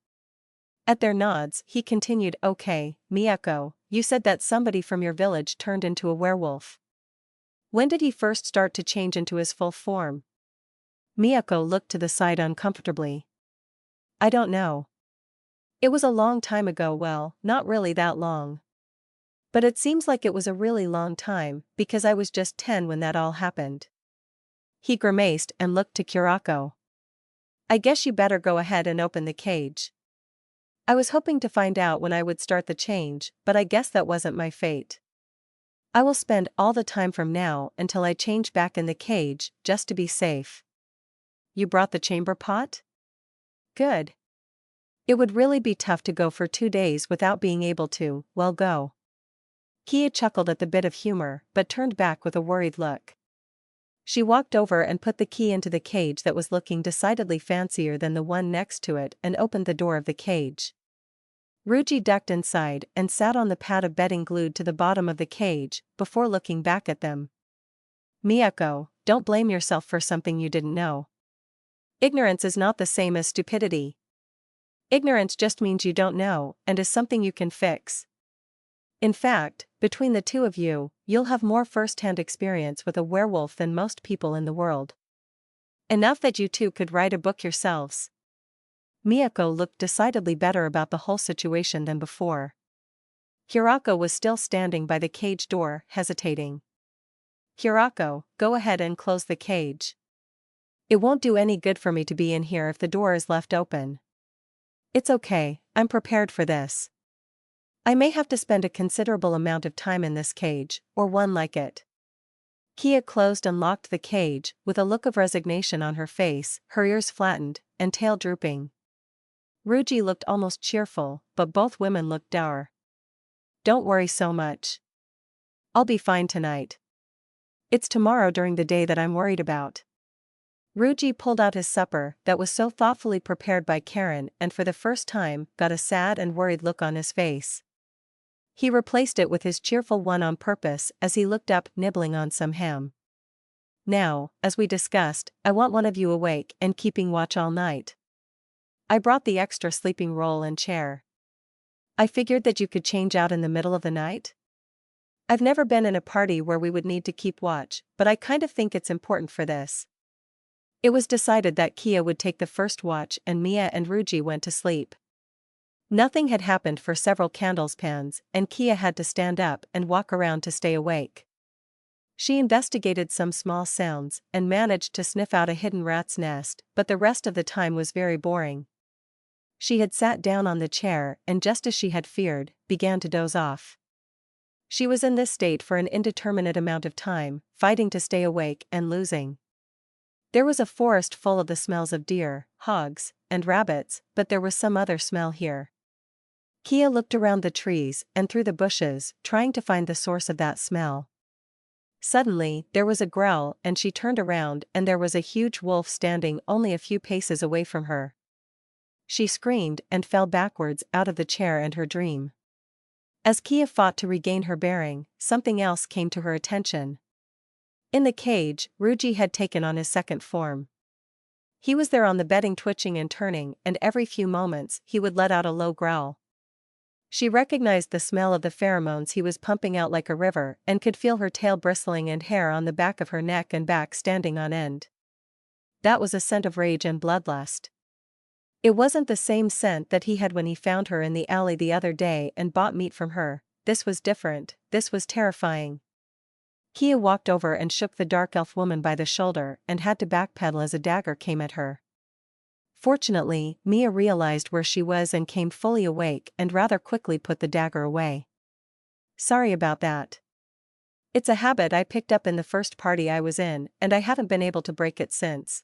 A: At their nods, he continued, "Okay, Miyako, you said that somebody from your village turned into a werewolf. When did he first start to change into his full form?" Miyako looked to the side uncomfortably. "I don't know. It was a long time ago, well, not really that long. But it seems like it was a really long time, because I was just 10 when that all happened." He grimaced and looked to Kurako. "I guess you better go ahead and open the cage. I was hoping to find out when I would start the change, but I guess that wasn't my fate. I will spend all the time from now until I change back in the cage, just to be safe." "You brought the chamber pot? Good. It would really be tough to go for 2 days without being able to, well, go." Kia chuckled at the bit of humor, but turned back with a worried look. She walked over and put the key into the cage that was looking decidedly fancier than the one next to it and opened the door of the cage. Ruji ducked inside and sat on the pad of bedding glued to the bottom of the cage, before looking back at them. "Miyako, don't blame yourself for something you didn't know. Ignorance is not the same as stupidity. Ignorance just means you don't know, and is something you can fix. In fact, between the two of you, you'll have more first-hand experience with a werewolf than most people in the world. Enough that you two could write a book yourselves." Miyako looked decidedly better about the whole situation than before. Kurako was still standing by the cage door, hesitating. "Kurako, go ahead and close the cage. It won't do any good for me to be in here if the door is left open." "It's okay, I'm prepared for this." I may have to spend a considerable amount of time in this cage, or one like it. Kia closed and locked the cage, with a look of resignation on her face, her ears flattened, and tail drooping. Ruji looked almost cheerful, but both women looked dour. Don't worry so much. I'll be fine tonight. It's tomorrow during the day that I'm worried about. Ruji pulled out his supper that was so thoughtfully prepared by Karen and for the first time got a sad and worried look on his face. He replaced it with his cheerful one on purpose as he looked up, nibbling on some ham. Now, as we discussed, I want one of you awake and keeping watch all night. I brought the extra sleeping roll and chair. I figured that you could change out in the middle of the night. I've never been in a party where we would need to keep watch, but I kind of think it's important for this. It was decided that Kia would take the first watch and Mia and Ruji went to sleep. Nothing had happened for several candlespans, and Kia had to stand up and walk around to stay awake. She investigated some small sounds and managed to sniff out a hidden rat's nest, but the rest of the time was very boring. She had sat down on the chair and, just as she had feared, began to doze off. She was in this state for an indeterminate amount of time, fighting to stay awake and losing. There was a forest full of the smells of deer, hogs, and rabbits, but there was some other smell here. Kia looked around the trees and through the bushes, trying to find the source of that smell. Suddenly, there was a growl and she turned around and there was a huge wolf standing only a few paces away from her. She screamed and fell backwards out of the chair and her dream. As Kia fought to regain her bearing, something else came to her attention. In the cage, Ruji had taken on his second form. He was there on the bedding, twitching and turning, and every few moments he would let out a low growl. She recognized the smell of the pheromones he was pumping out like a river and could feel her tail bristling and hair on the back of her neck and back standing on end. That was a scent of rage and bloodlust. It wasn't the same scent that he had when he found her in the alley the other day and bought meat from her. This was different, this was terrifying. Kia walked over and shook the dark elf woman by the shoulder and had to backpedal as a dagger came at her. Fortunately, Mia realized where she was and came fully awake and rather quickly put the dagger away. Sorry about that. It's a habit I picked up in the first party I was in, and I haven't been able to break it since.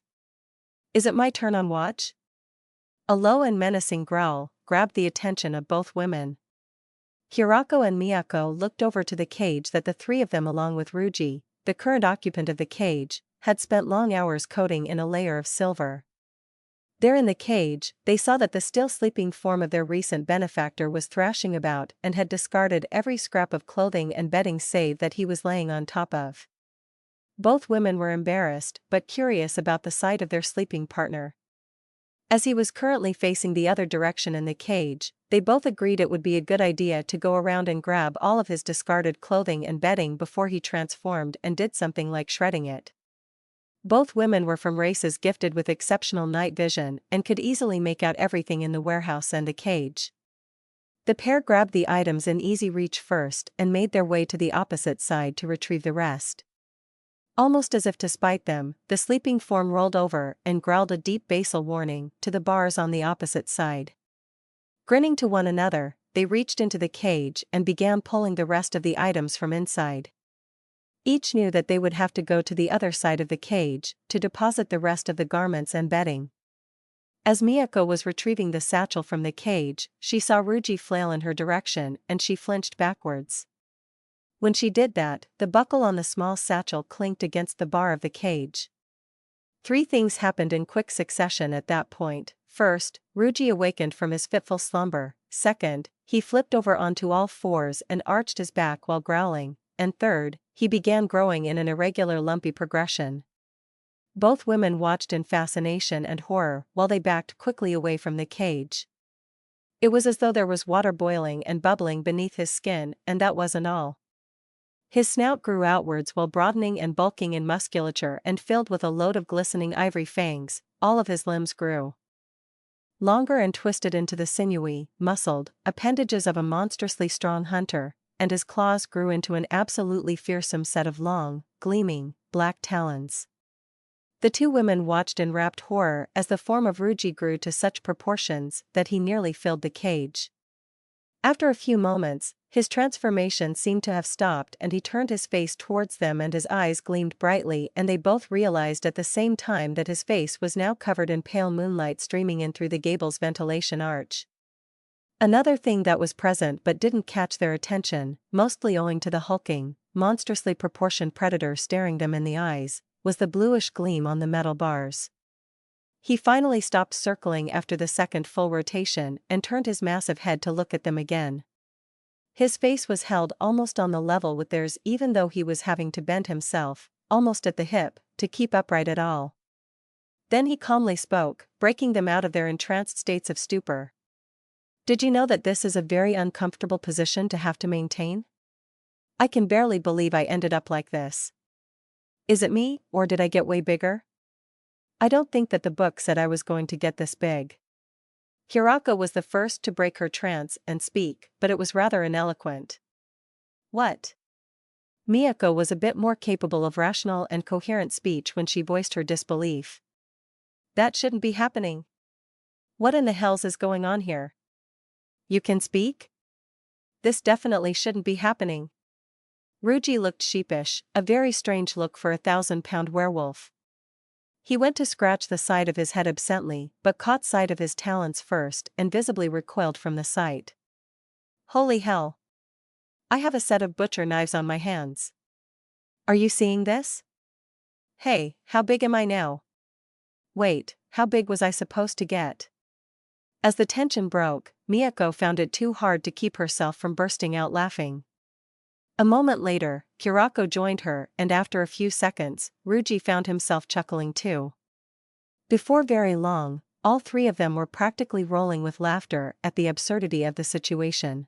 A: Is it my turn on watch? A low and menacing growl grabbed the attention of both women. Hirako and Miyako looked over to the cage that the three of them, along with Ruji, the current occupant of the cage, had spent long hours coating in a layer of silver. There in the cage, they saw that the still sleeping form of their recent benefactor was thrashing about and had discarded every scrap of clothing and bedding save that he was laying on top of. Both women were embarrassed but curious about the sight of their sleeping partner. As he was currently facing the other direction in the cage, they both agreed it would be a good idea to go around and grab all of his discarded clothing and bedding before he transformed and did something like shredding it. Both women were from races gifted with exceptional night vision and could easily make out everything in the warehouse and the cage. The pair grabbed the items in easy reach first and made their way to the opposite side to retrieve the rest. Almost as if to spite them, the sleeping form rolled over and growled a deep basal warning to the bars on the opposite side. Grinning to one another, they reached into the cage and began pulling the rest of the items from inside. Each knew that they would have to go to the other side of the cage to deposit the rest of the garments and bedding. As Miyako was retrieving the satchel from the cage, she saw Ruji flail in her direction and she flinched backwards. When she did that, the buckle on the small satchel clinked against the bar of the cage. Three things happened in quick succession at that point. First, Ruji awakened from his fitful slumber. Second, he flipped over onto all fours and arched his back while growling. And third, he began growing in an irregular lumpy progression. Both women watched in fascination and horror while they backed quickly away from the cage. It was as though there was water boiling and bubbling beneath his skin, and that wasn't all. His snout grew outwards while broadening and bulking in musculature and filled with a load of glistening ivory fangs. All of his limbs grew longer and twisted into the sinewy, muscled appendages of a monstrously strong hunter, and his claws grew into an absolutely fearsome set of long, gleaming, black talons. The two women watched in rapt horror as the form of Ruji grew to such proportions that he nearly filled the cage. After a few moments, his transformation seemed to have stopped and he turned his face towards them and his eyes gleamed brightly and they both realized at the same time that his face was now covered in pale moonlight streaming in through the gable's ventilation arch. Another thing that was present but didn't catch their attention, mostly owing to the hulking, monstrously proportioned predator staring them in the eyes, was the bluish gleam on the metal bars. He finally stopped circling after the second full rotation and turned his massive head to look at them again. His face was held almost on the level with theirs even though he was having to bend himself, almost at the hip, to keep upright at all. Then he calmly spoke, breaking them out of their entranced states of stupor. Did you know that this is a very uncomfortable position to have to maintain? I can barely believe I ended up like this. Is it me, or did I get way bigger? I don't think that the book said I was going to get this big. Hirako was the first to break her trance and speak, but it was rather ineloquent. What? Miyako was a bit more capable of rational and coherent speech when she voiced her disbelief. That shouldn't be happening. What in the hells is going on here? You can speak? This definitely shouldn't be happening. Ryuji looked sheepish, a very strange look for a 1,000-pound werewolf. He went to scratch the side of his head absently, but caught sight of his talons first and visibly recoiled from the sight. Holy hell! I have a set of butcher knives on my hands. Are you seeing this? Hey, how big am I now? Wait, how big was I supposed to get? As the tension broke, Miyako found it too hard to keep herself from bursting out laughing. A moment later, Kurako joined her and after a few seconds, Ryuji found himself chuckling too. Before very long, all three of them were practically rolling with laughter at the absurdity of the situation.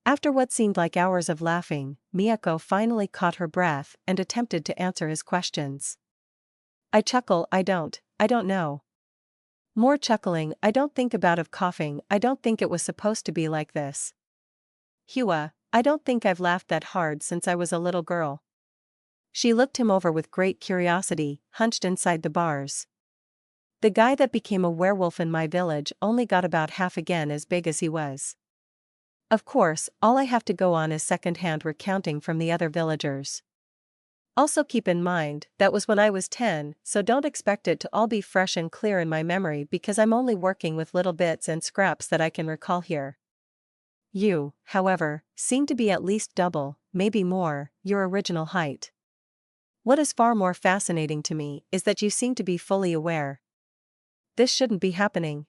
A: After what seemed like hours of laughing, Miyako finally caught her breath and attempted to answer his questions. I chuckle, I don't know. More chuckling, I don't think about of coughing, I don't think it was supposed to be like this. Hua, I don't think I've laughed that hard since I was a little girl. She looked him over with great curiosity, hunched inside the bars. The guy that became a werewolf in my village only got about half again as big as he was. Of course, all I have to go on is second-hand recounting from the other villagers. Also keep in mind, that was when I was 10, so don't expect it to all be fresh and clear in my memory because I'm only working with little bits and scraps that I can recall here. You, however, seem to be at least double, maybe more, your original height. What is far more fascinating to me is that you seem to be fully aware. This shouldn't be happening.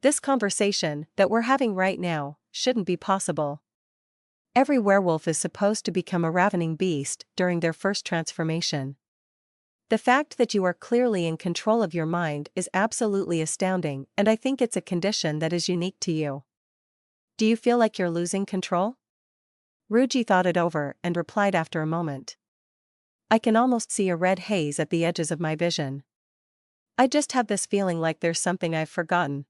A: This conversation that we're having right now shouldn't be possible. Every werewolf is supposed to become a ravening beast during their first transformation. The fact that you are clearly in control of your mind is absolutely astounding, and I think it's a condition that is unique to you. Do you feel like you're losing control? Ryuji thought it over and replied after a moment. I can almost see a red haze at the edges of my vision. I just have this feeling like there's something I've forgotten.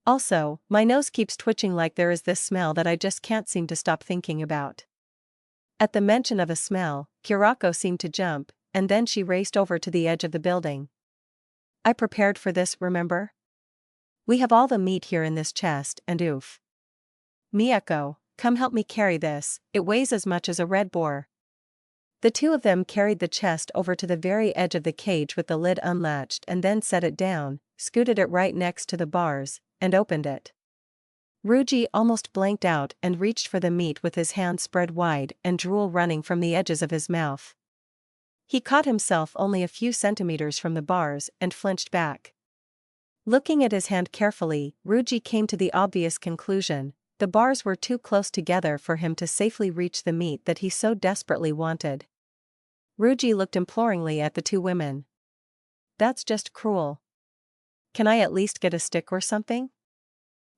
A: Also, my nose keeps twitching like there is this smell that I just can't seem to stop thinking about. At the mention of a smell, Kurako seemed to jump, and then she raced over to the edge of the building. I prepared for this, remember? We have all the meat here in this chest, and oof. Miyako, come help me carry this, it weighs as much as a red boar. The two of them carried the chest over to the very edge of the cage with the lid unlatched and then set it down, scooted it right next to the bars, and opened it. Ryuji almost blanked out and reached for the meat with his hands spread wide and drool running from the edges of his mouth. He caught himself only a few centimeters from the bars and flinched back. Looking at his hand carefully, Ryuji came to the obvious conclusion: the bars were too close together for him to safely reach the meat that he so desperately wanted. Ryuji looked imploringly at the two women. That's just cruel. Can I at least get a stick or something?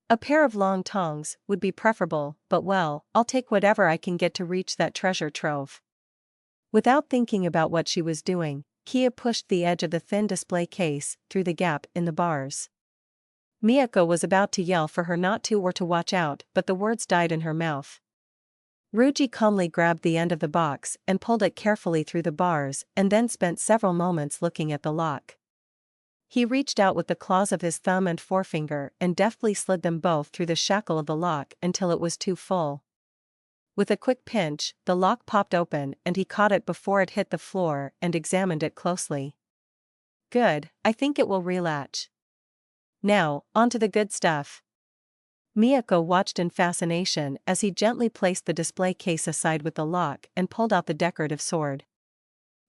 A: A pair of long tongs would be preferable, but well, I'll take whatever I can get to reach that treasure trove. Without thinking about what she was doing, Kia pushed the edge of the thin display case through the gap in the bars. Miyako was about to yell for her not to or to watch out, but the words died in her mouth. Ryuji calmly grabbed the end of the box and pulled it carefully through the bars and then spent several moments looking at the lock. He reached out with the claws of his thumb and forefinger and deftly slid them both through the shackle of the lock until it was too full. With a quick pinch, the lock popped open and he caught it before it hit the floor and examined it closely. Good, I think it will relatch. Now, on to the good stuff. Miyako watched in fascination as he gently placed the display case aside with the lock and pulled out the decorative sword.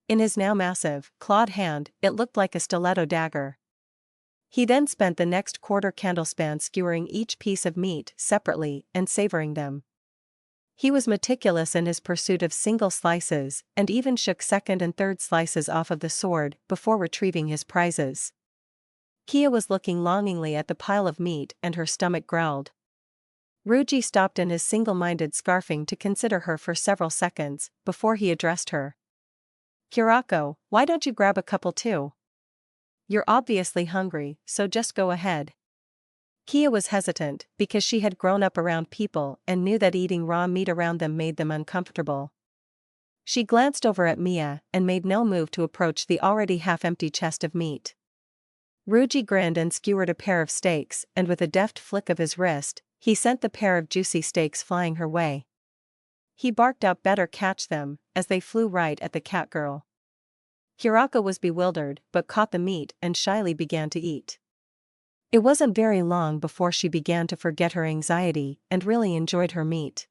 A: In his now massive, clawed hand, it looked like a stiletto dagger. He then spent the next quarter candlespan skewering each piece of meat separately and savoring them. He was meticulous in his pursuit of single slices and even shook second and third slices off of the sword before retrieving his prizes. Kia was looking longingly at the pile of meat and her stomach growled. Ryuji stopped in his single-minded scarfing to consider her for several seconds before he addressed her. Kurako, why don't you grab a couple too? You're obviously hungry, so just go ahead. Kia was hesitant because she had grown up around people and knew that eating raw meat around them made them uncomfortable. She glanced over at Mia and made no move to approach the already half-empty chest of meat. Ryuji grinned and skewered a pair of steaks, and with a deft flick of his wrist, he sent the pair of juicy steaks flying her way. He barked out better catch them, as they flew right at the cat girl. Kurako was bewildered but caught the meat and shyly began to eat. It wasn't very long before she began to forget her anxiety and really enjoyed her meat.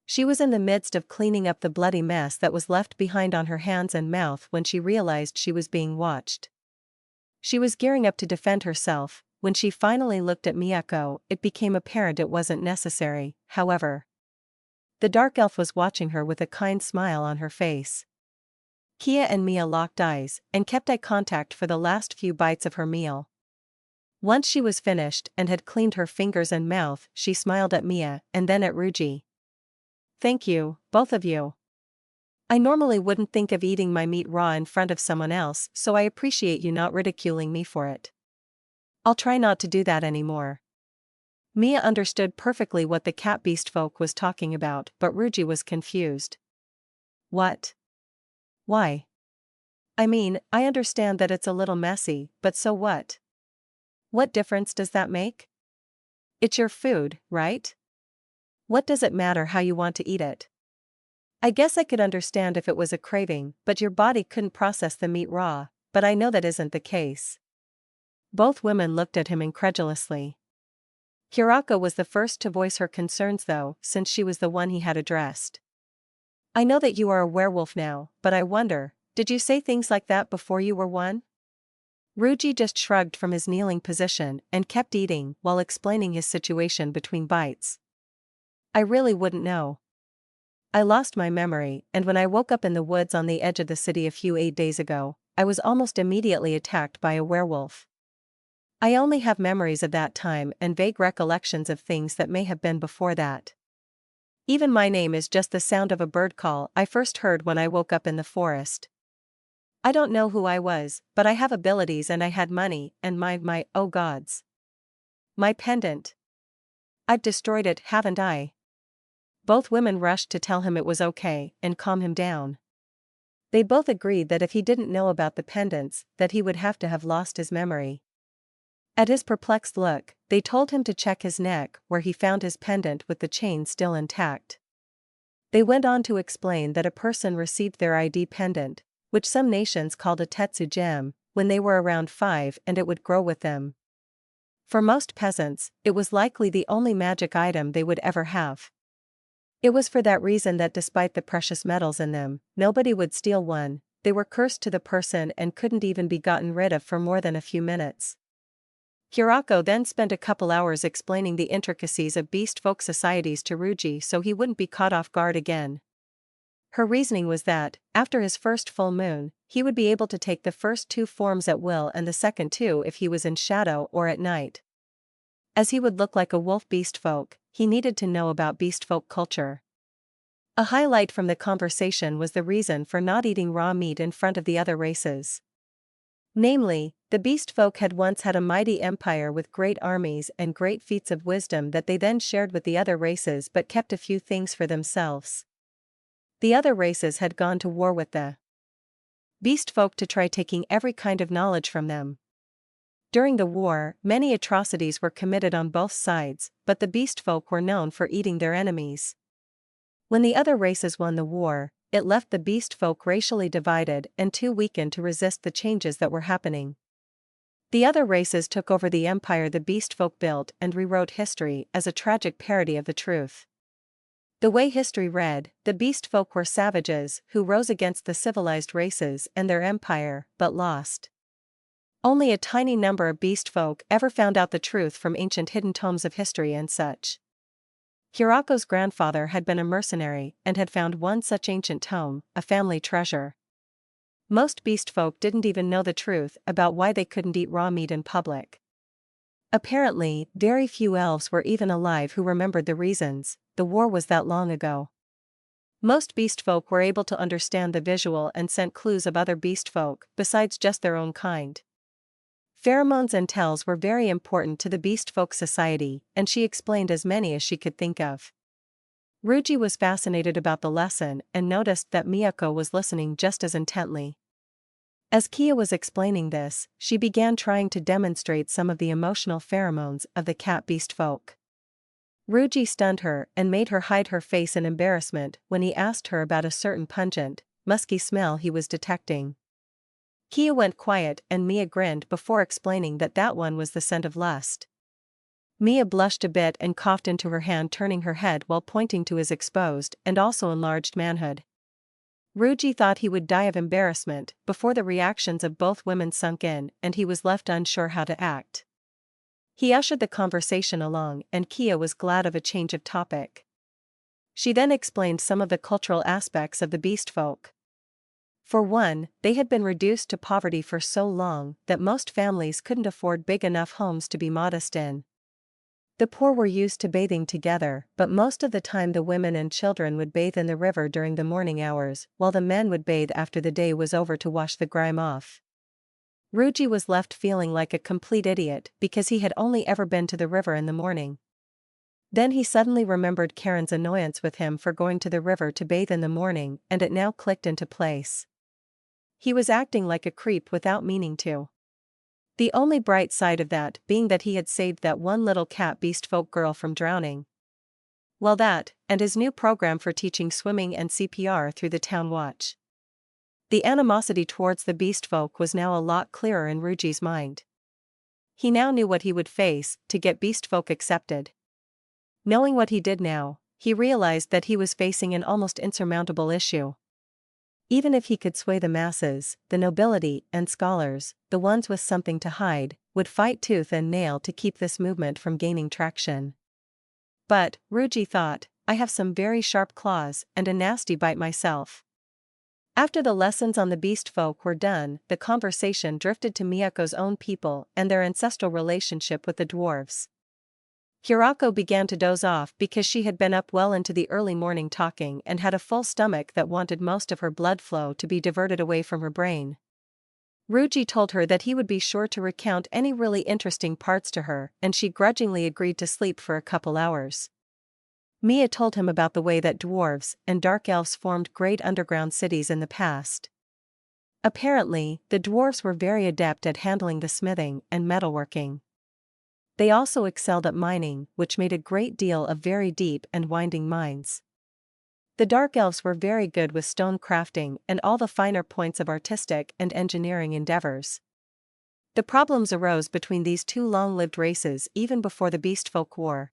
A: She was in the midst of cleaning up the bloody mess that was left behind on her hands and mouth when she realized she was being watched. She was gearing up to defend herself. When she finally looked at Miyako, it became apparent it wasn't necessary, however. The dark elf was watching her with a kind smile on her face. Kia and Mia locked eyes and kept eye contact for the last few bites of her meal. Once she was finished and had cleaned her fingers and mouth, she smiled at Mia and then at Ryuji. Thank you, both of you. I normally wouldn't think of eating my meat raw in front of someone else, so I appreciate you not ridiculing me for it. I'll try not to do that anymore. Mia understood perfectly what the cat beast folk was talking about, but Ryuji was confused. What? Why? I mean, I understand that it's a little messy, but so what? What difference does that make? It's your food, right? What does it matter how you want to eat it? I guess I could understand if it was a craving, but your body couldn't process the meat raw, but I know that isn't the case. Both women looked at him incredulously. Kurako was the first to voice her concerns though, since she was the one he had addressed. I know that you are a werewolf now, but I wonder, did you say things like that before you were one? Ryuji just shrugged from his kneeling position and kept eating while explaining his situation between bites. I really wouldn't know. I lost my memory, and when I woke up in the woods on the edge of the city a few 8 days ago, I was almost immediately attacked by a werewolf. I only have memories of that time and vague recollections of things that may have been before that. Even my name is just the sound of a bird call I first heard when I woke up in the forest. I don't know who I was, but I have abilities and I had money, and oh gods. My pendant. I've destroyed it, haven't I? Both women rushed to tell him it was okay and calm him down. They both agreed that if he didn't know about the pendants, that he would have to have lost his memory. At his perplexed look, they told him to check his neck where he found his pendant with the chain still intact. They went on to explain that a person received their ID pendant, which some nations called a tetsu gem, when they were around 5 and it would grow with them. For most peasants, it was likely the only magic item they would ever have. It was for that reason that despite the precious metals in them, nobody would steal one. They were cursed to the person and couldn't even be gotten rid of for more than a few minutes. Kurako then spent a couple hours explaining the intricacies of beast folk societies to Ryuji so he wouldn't be caught off guard again. Her reasoning was that, after his first full moon, he would be able to take the first 2 forms at will and the second 2 if he was in shadow or at night. As he would look like a wolf beast folk, he needed to know about beast folk culture. A highlight from the conversation was the reason for not eating raw meat in front of the other races. Namely, the beast folk had once had a mighty empire with great armies and great feats of wisdom that they then shared with the other races but kept a few things for themselves. The other races had gone to war with the beast folk to try taking every kind of knowledge from them. During the war, many atrocities were committed on both sides, but the beast folk were known for eating their enemies. When the other races won the war, it left the beast folk racially divided and too weakened to resist the changes that were happening. The other races took over the empire the beast folk built and rewrote history as a tragic parody of the truth. The way history read, the beast folk were savages who rose against the civilized races and their empire, but lost. Only a tiny number of beast folk ever found out the truth from ancient hidden tomes of history and such. Hirako's grandfather had been a mercenary and had found one such ancient tome, a family treasure. Most beast folk didn't even know the truth about why they couldn't eat raw meat in public. Apparently, very few elves were even alive who remembered the reasons. The war was that long ago. Most beast folk were able to understand the visual and scent clues of other beast folk, besides just their own kind. Pheromones and tells were very important to the beast folk society, and she explained as many as she could think of. Ruji was fascinated about the lesson and noticed that Miyako was listening just as intently. As Kia was explaining this, she began trying to demonstrate some of the emotional pheromones of the cat beast folk. Ruji stunned her and made her hide her face in embarrassment when he asked her about a certain pungent, musky smell he was detecting. Kia went quiet and Mia grinned before explaining that that one was the scent of lust. Mia blushed a bit and coughed into her hand, turning her head while pointing to his exposed and also enlarged manhood. Ruji thought he would die of embarrassment before the reactions of both women sunk in and he was left unsure how to act. He ushered the conversation along and Kia was glad of a change of topic. She then explained some of the cultural aspects of the beast folk. For one, they had been reduced to poverty for so long that most families couldn't afford big enough homes to be modest in. The poor were used to bathing together, but most of the time the women and children would bathe in the river during the morning hours, while the men would bathe after the day was over to wash the grime off. Ruji was left feeling like a complete idiot because he had only ever been to the river in the morning. Then he suddenly remembered Karen's annoyance with him for going to the river to bathe in the morning, and it now clicked into place. He was acting like a creep without meaning to. The only bright side of that being that he had saved that one little cat beast folk girl from drowning. Well, that, and his new program for teaching swimming and CPR through the town watch. The animosity towards the beast folk was now a lot clearer in Ruji's mind. He now knew what he would face to get beast folk accepted. Knowing what he did now, he realized that he was facing an almost insurmountable issue. Even if he could sway the masses, the nobility and scholars, the ones with something to hide, would fight tooth and nail to keep this movement from gaining traction. But, Ruji thought, I have some very sharp claws and a nasty bite myself. After the lessons on the beast folk were done, the conversation drifted to Miyako's own people and their ancestral relationship with the dwarves. Hirako began to doze off because she had been up well into the early morning talking and had a full stomach that wanted most of her blood flow to be diverted away from her brain. Ruji told her that he would be sure to recount any really interesting parts to her, and she grudgingly agreed to sleep for a couple hours. Mia told him about the way that dwarves and dark elves formed great underground cities in the past. Apparently, the dwarves were very adept at handling the smithing and metalworking. They also excelled at mining, which made a great deal of very deep and winding mines. The dark elves were very good with stone crafting and all the finer points of artistic and engineering endeavors. The problems arose between these two long-lived races even before the beast folk war.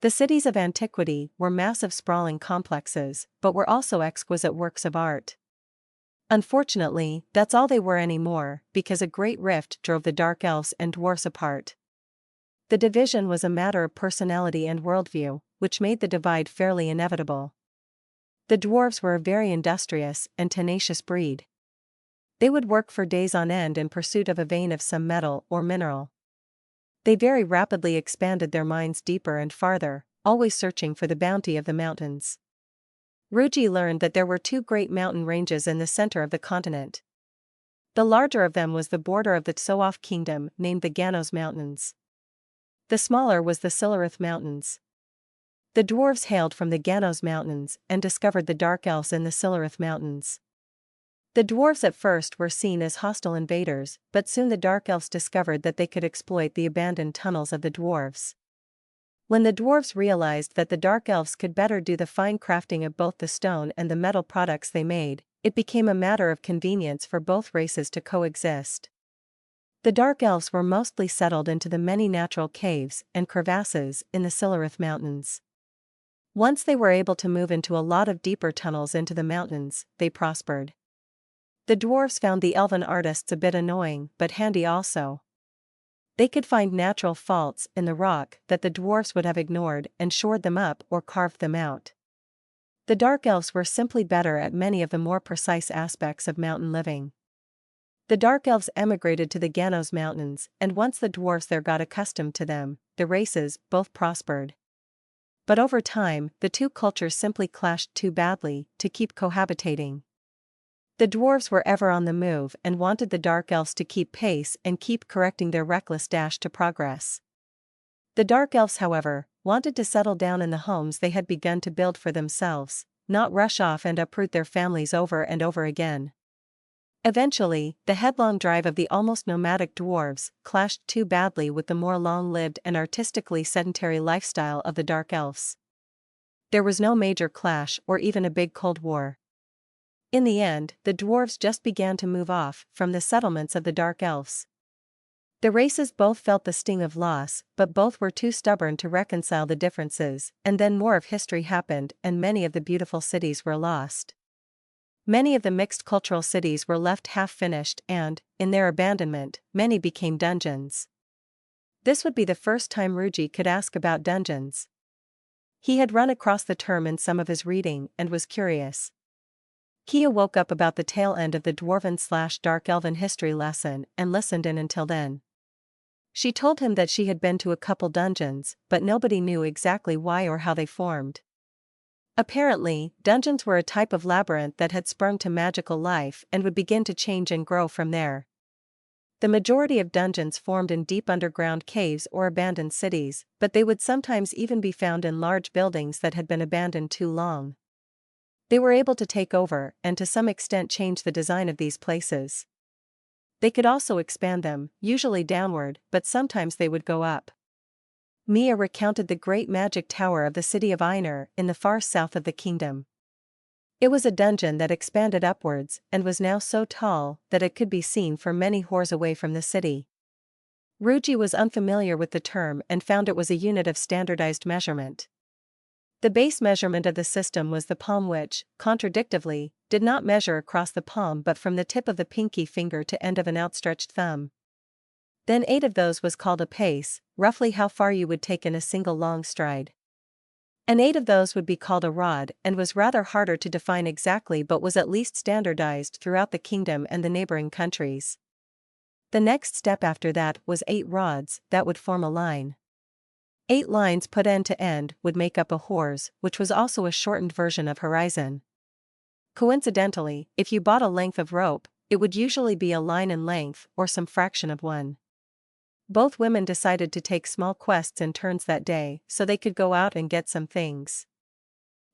A: The cities of antiquity were massive sprawling complexes, but were also exquisite works of art. Unfortunately, that's all they were anymore, because a great rift drove the dark elves and dwarfs apart. The division was a matter of personality and worldview, which made the divide fairly inevitable. The dwarves were a very industrious and tenacious breed. They would work for days on end in pursuit of a vein of some metal or mineral. They very rapidly expanded their mines deeper and farther, always searching for the bounty of the mountains. Ruji learned that there were two great mountain ranges in the center of the continent. The larger of them was the border of the Tsoaf kingdom, named the Ganos Mountains. The smaller was the Silurith Mountains. The dwarves hailed from the Ganos Mountains and discovered the dark elves in the Silurith Mountains. The dwarves at first were seen as hostile invaders, but soon the dark elves discovered that they could exploit the abandoned tunnels of the dwarves. When the dwarves realized that the dark elves could better do the fine crafting of both the stone and the metal products they made, it became a matter of convenience for both races to coexist. The dark elves were mostly settled into the many natural caves and crevasses in the Silurith Mountains. Once they were able to move into a lot of deeper tunnels into the mountains, they prospered. The dwarves found the elven artists a bit annoying but handy also. They could find natural faults in the rock that the dwarves would have ignored and shored them up or carved them out. The dark elves were simply better at many of the more precise aspects of mountain living. The dark elves emigrated to the Ganos Mountains, and once the dwarves there got accustomed to them, the races both prospered. But over time, the two cultures simply clashed too badly to keep cohabitating. The dwarves were ever on the move and wanted the dark elves to keep pace and keep correcting their reckless dash to progress. The dark elves, however, wanted to settle down in the homes they had begun to build for themselves, not rush off and uproot their families over and over again. Eventually, the headlong drive of the almost nomadic dwarves clashed too badly with the more long-lived and artistically sedentary lifestyle of the dark elves. There was no major clash or even a big Cold War. In the end, the dwarves just began to move off from the settlements of the dark elves. The races both felt the sting of loss, but both were too stubborn to reconcile the differences, and then more of history happened and many of the beautiful cities were lost. Many of the mixed cultural cities were left half-finished and, in their abandonment, many became dungeons. This would be the first time Ruji could ask about dungeons. He had run across the term in some of his reading and was curious. Kia woke up about the tail end of the Dwarven/Dark Elven history lesson and listened in until then. She told him that she had been to a couple dungeons, but nobody knew exactly why or how they formed. Apparently, dungeons were a type of labyrinth that had sprung to magical life and would begin to change and grow from there. The majority of dungeons formed in deep underground caves or abandoned cities, but they would sometimes even be found in large buildings that had been abandoned too long. They were able to take over and to some extent change the design of these places. They could also expand them, usually downward, but sometimes they would go up. Mia recounted the great magic tower of the city of Einar in the far south of the kingdom. It was a dungeon that expanded upwards and was now so tall that it could be seen for many hors away from the city. Ruji was unfamiliar with the term and found it was a unit of standardized measurement. The base measurement of the system was the palm, which, contradictively, did not measure across the palm but from the tip of the pinky finger to end of an outstretched thumb. Then 8 of those was called a pace, roughly how far you would take in a single long stride. And 8 of those would be called a rod and was rather harder to define exactly but was at least standardized throughout the kingdom and the neighboring countries. The next step after that was 8 rods that would form a line. 8 lines put end to end would make up a hors, which was also a shortened version of horizon. Coincidentally, if you bought a length of rope, it would usually be a line in length or some fraction of one. Both women decided to take small quests in turns that day so they could go out and get some things.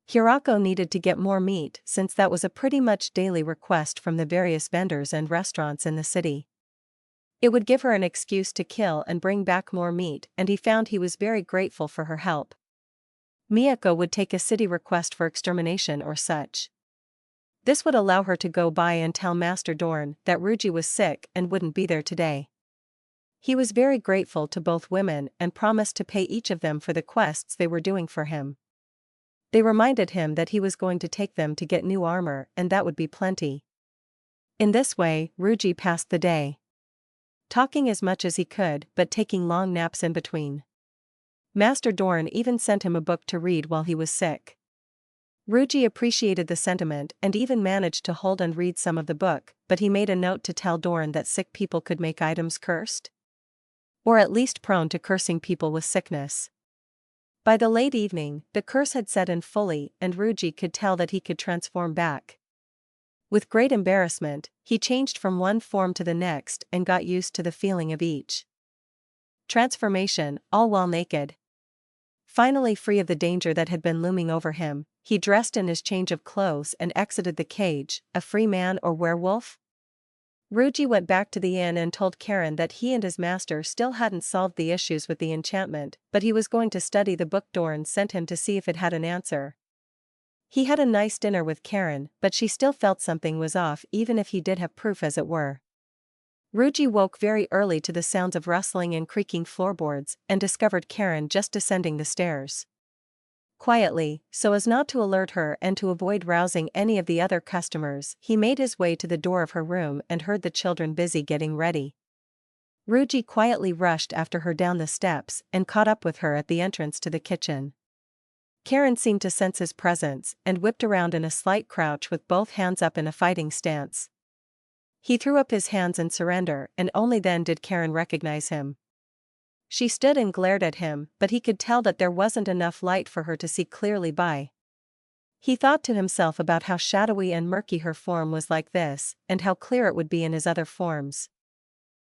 A: Hirako needed to get more meat since that was a pretty much daily request from the various vendors and restaurants in the city. It would give her an excuse to kill and bring back more meat, and he found he was very grateful for her help. Miyako would take a city request for extermination or such. This would allow her to go by and tell Master Dorn that Ruji was sick and wouldn't be there today. He was very grateful to both women and promised to pay each of them for the quests they were doing for him. They reminded him that he was going to take them to get new armor and that would be plenty. In this way, Ruji passed the day, talking as much as he could but taking long naps in between. Master Dorn even sent him a book to read while he was sick. Ruji appreciated the sentiment and even managed to hold and read some of the book, but he made a note to tell Dorn that sick people could make items cursed, or at least prone to cursing people with sickness. By the late evening, the curse had set in fully and Ruji could tell that he could transform back. With great embarrassment, he changed from one form to the next and got used to the feeling of each transformation, all while naked. Finally free of the danger that had been looming over him, he dressed in his change of clothes and exited the cage, a free man or werewolf? Ruji went back to the inn and told Karen that he and his master still hadn't solved the issues with the enchantment, but he was going to study the book Dorn sent him to see if it had an answer. He had a nice dinner with Karen, but she still felt something was off even if he did have proof as it were. Ruji woke very early to the sounds of rustling and creaking floorboards and discovered Karen just descending the stairs. Quietly, so as not to alert her and to avoid rousing any of the other customers, he made his way to the door of her room and heard the children busy getting ready. Ruji quietly rushed after her down the steps and caught up with her at the entrance to the kitchen. Karen seemed to sense his presence and whipped around in a slight crouch with both hands up in a fighting stance. He threw up his hands in surrender, and only then did Karen recognize him. She stood and glared at him, but he could tell that there wasn't enough light for her to see clearly by. He thought to himself about how shadowy and murky her form was like this, and how clear it would be in his other forms.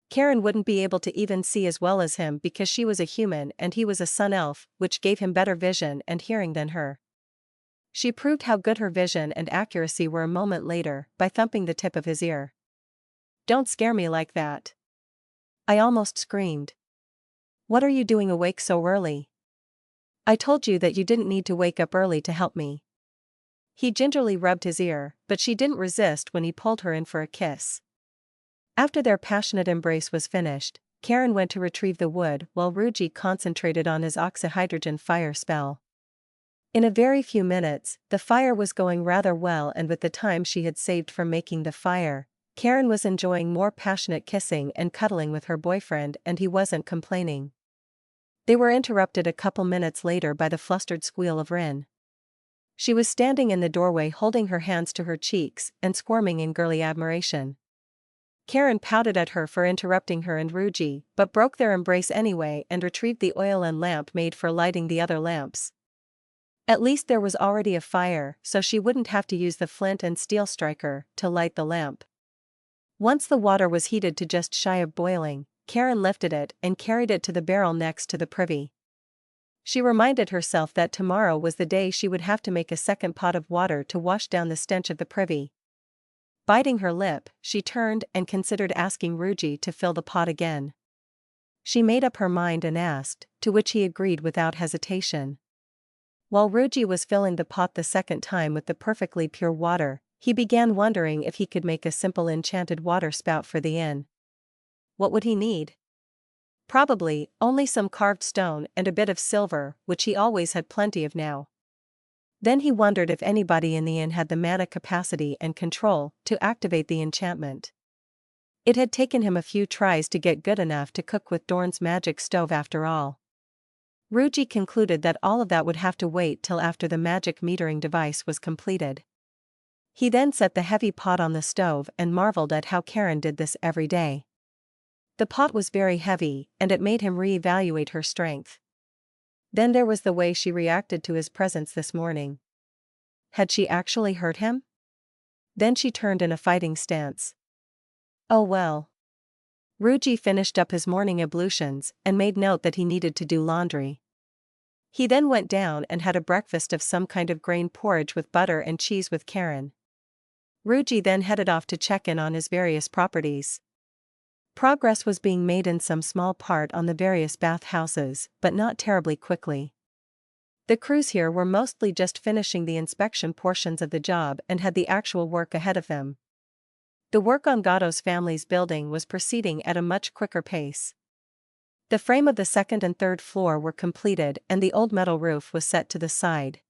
A: Karen wouldn't be able to even see as well as him because she was a human and he was a sun elf, which gave him better vision and hearing than her. She proved how good her vision and accuracy were a moment later, by thumping the tip of his ear. "Don't scare me like that." I almost screamed. "What are you doing awake so early? I told you that you didn't need to wake up early to help me." He gingerly rubbed his ear, but she didn't resist when he pulled her in for a kiss. After their passionate embrace was finished, Karen went to retrieve the wood while Ruji concentrated on his oxyhydrogen fire spell. In a very few minutes, the fire was going rather well, and with the time she had saved from making the fire, Karen was enjoying more passionate kissing and cuddling with her boyfriend, and he wasn't complaining. They were interrupted a couple minutes later by the flustered squeal of Rin. She was standing in the doorway holding her hands to her cheeks and squirming in girly admiration. Karen pouted at her for interrupting her and Ruji, but broke their embrace anyway and retrieved the oil and lamp made for lighting the other lamps. At least there was already a fire, so she wouldn't have to use the flint and steel striker to light the lamp. Once the water was heated to just shy of boiling, Karen lifted it and carried it to the barrel next to the privy. She reminded herself that tomorrow was the day she would have to make a second pot of water to wash down the stench of the privy. Biting her lip, she turned and considered asking Ruji to fill the pot again. She made up her mind and asked, to which he agreed without hesitation. While Ruji was filling the pot the second time with the perfectly pure water, he began wondering if he could make a simple enchanted water spout for the inn. What would he need? Probably only some carved stone and a bit of silver, which he always had plenty of now. Then he wondered if anybody in the inn had the mana capacity and control to activate the enchantment. It had taken him a few tries to get good enough to cook with Dorn's magic stove after all. Ruji concluded that all of that would have to wait till after the magic metering device was completed. He then set the heavy pot on the stove and marveled at how Karen did this every day. The pot was very heavy, and it made him re-evaluate her strength. Then there was the way she reacted to his presence this morning. Had she actually hurt him? Then she turned in a fighting stance. Oh well. Ruji finished up his morning ablutions and made note that he needed to do laundry. He then went down and had a breakfast of some kind of grain porridge with butter and cheese with Karen. Ruji then headed off to check in on his various properties. Progress was being made in some small part on the various bathhouses, but not terribly quickly. The crews here were mostly just finishing the inspection portions of the job and had the actual work ahead of them. The work on Gatto's family's building was proceeding at a much quicker pace. The frame of the second and third floor were completed and the old metal roof was set to the side.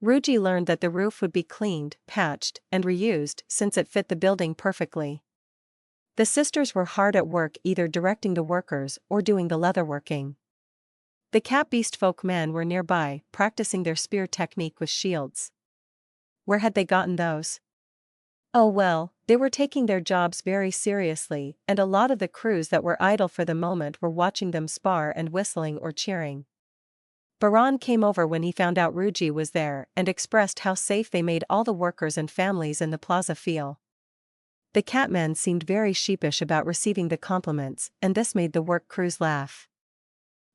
A: Ruji learned that the roof would be cleaned, patched, and reused since it fit the building perfectly. The sisters were hard at work either directing the workers or doing the leatherworking. The cat beast folk men were nearby, practicing their spear technique with shields. Where had they gotten those? Oh well, they were taking their jobs very seriously, and a lot of the crews that were idle for the moment were watching them spar and whistling or cheering. Baran came over when he found out Ruji was there and expressed how safe they made all the workers and families in the plaza feel. The catmen seemed very sheepish about receiving the compliments, and this made the work crews laugh.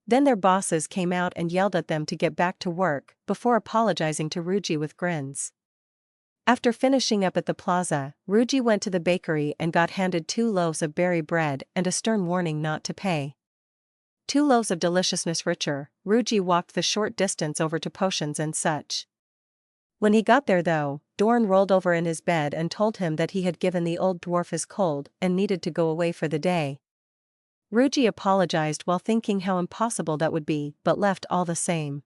A: Then their bosses came out and yelled at them to get back to work, before apologizing to Ruji with grins. After finishing up at the plaza, Ruji went to the bakery and got handed 2 loaves of berry bread and a stern warning not to pay. 2 loaves of deliciousness richer, Ruji walked the short distance over to potions and such. When he got there though, Dorn rolled over in his bed and told him that he had given the old dwarf his cold and needed to go away for the day. Ruji apologized while thinking how impossible that would be, but left all the same.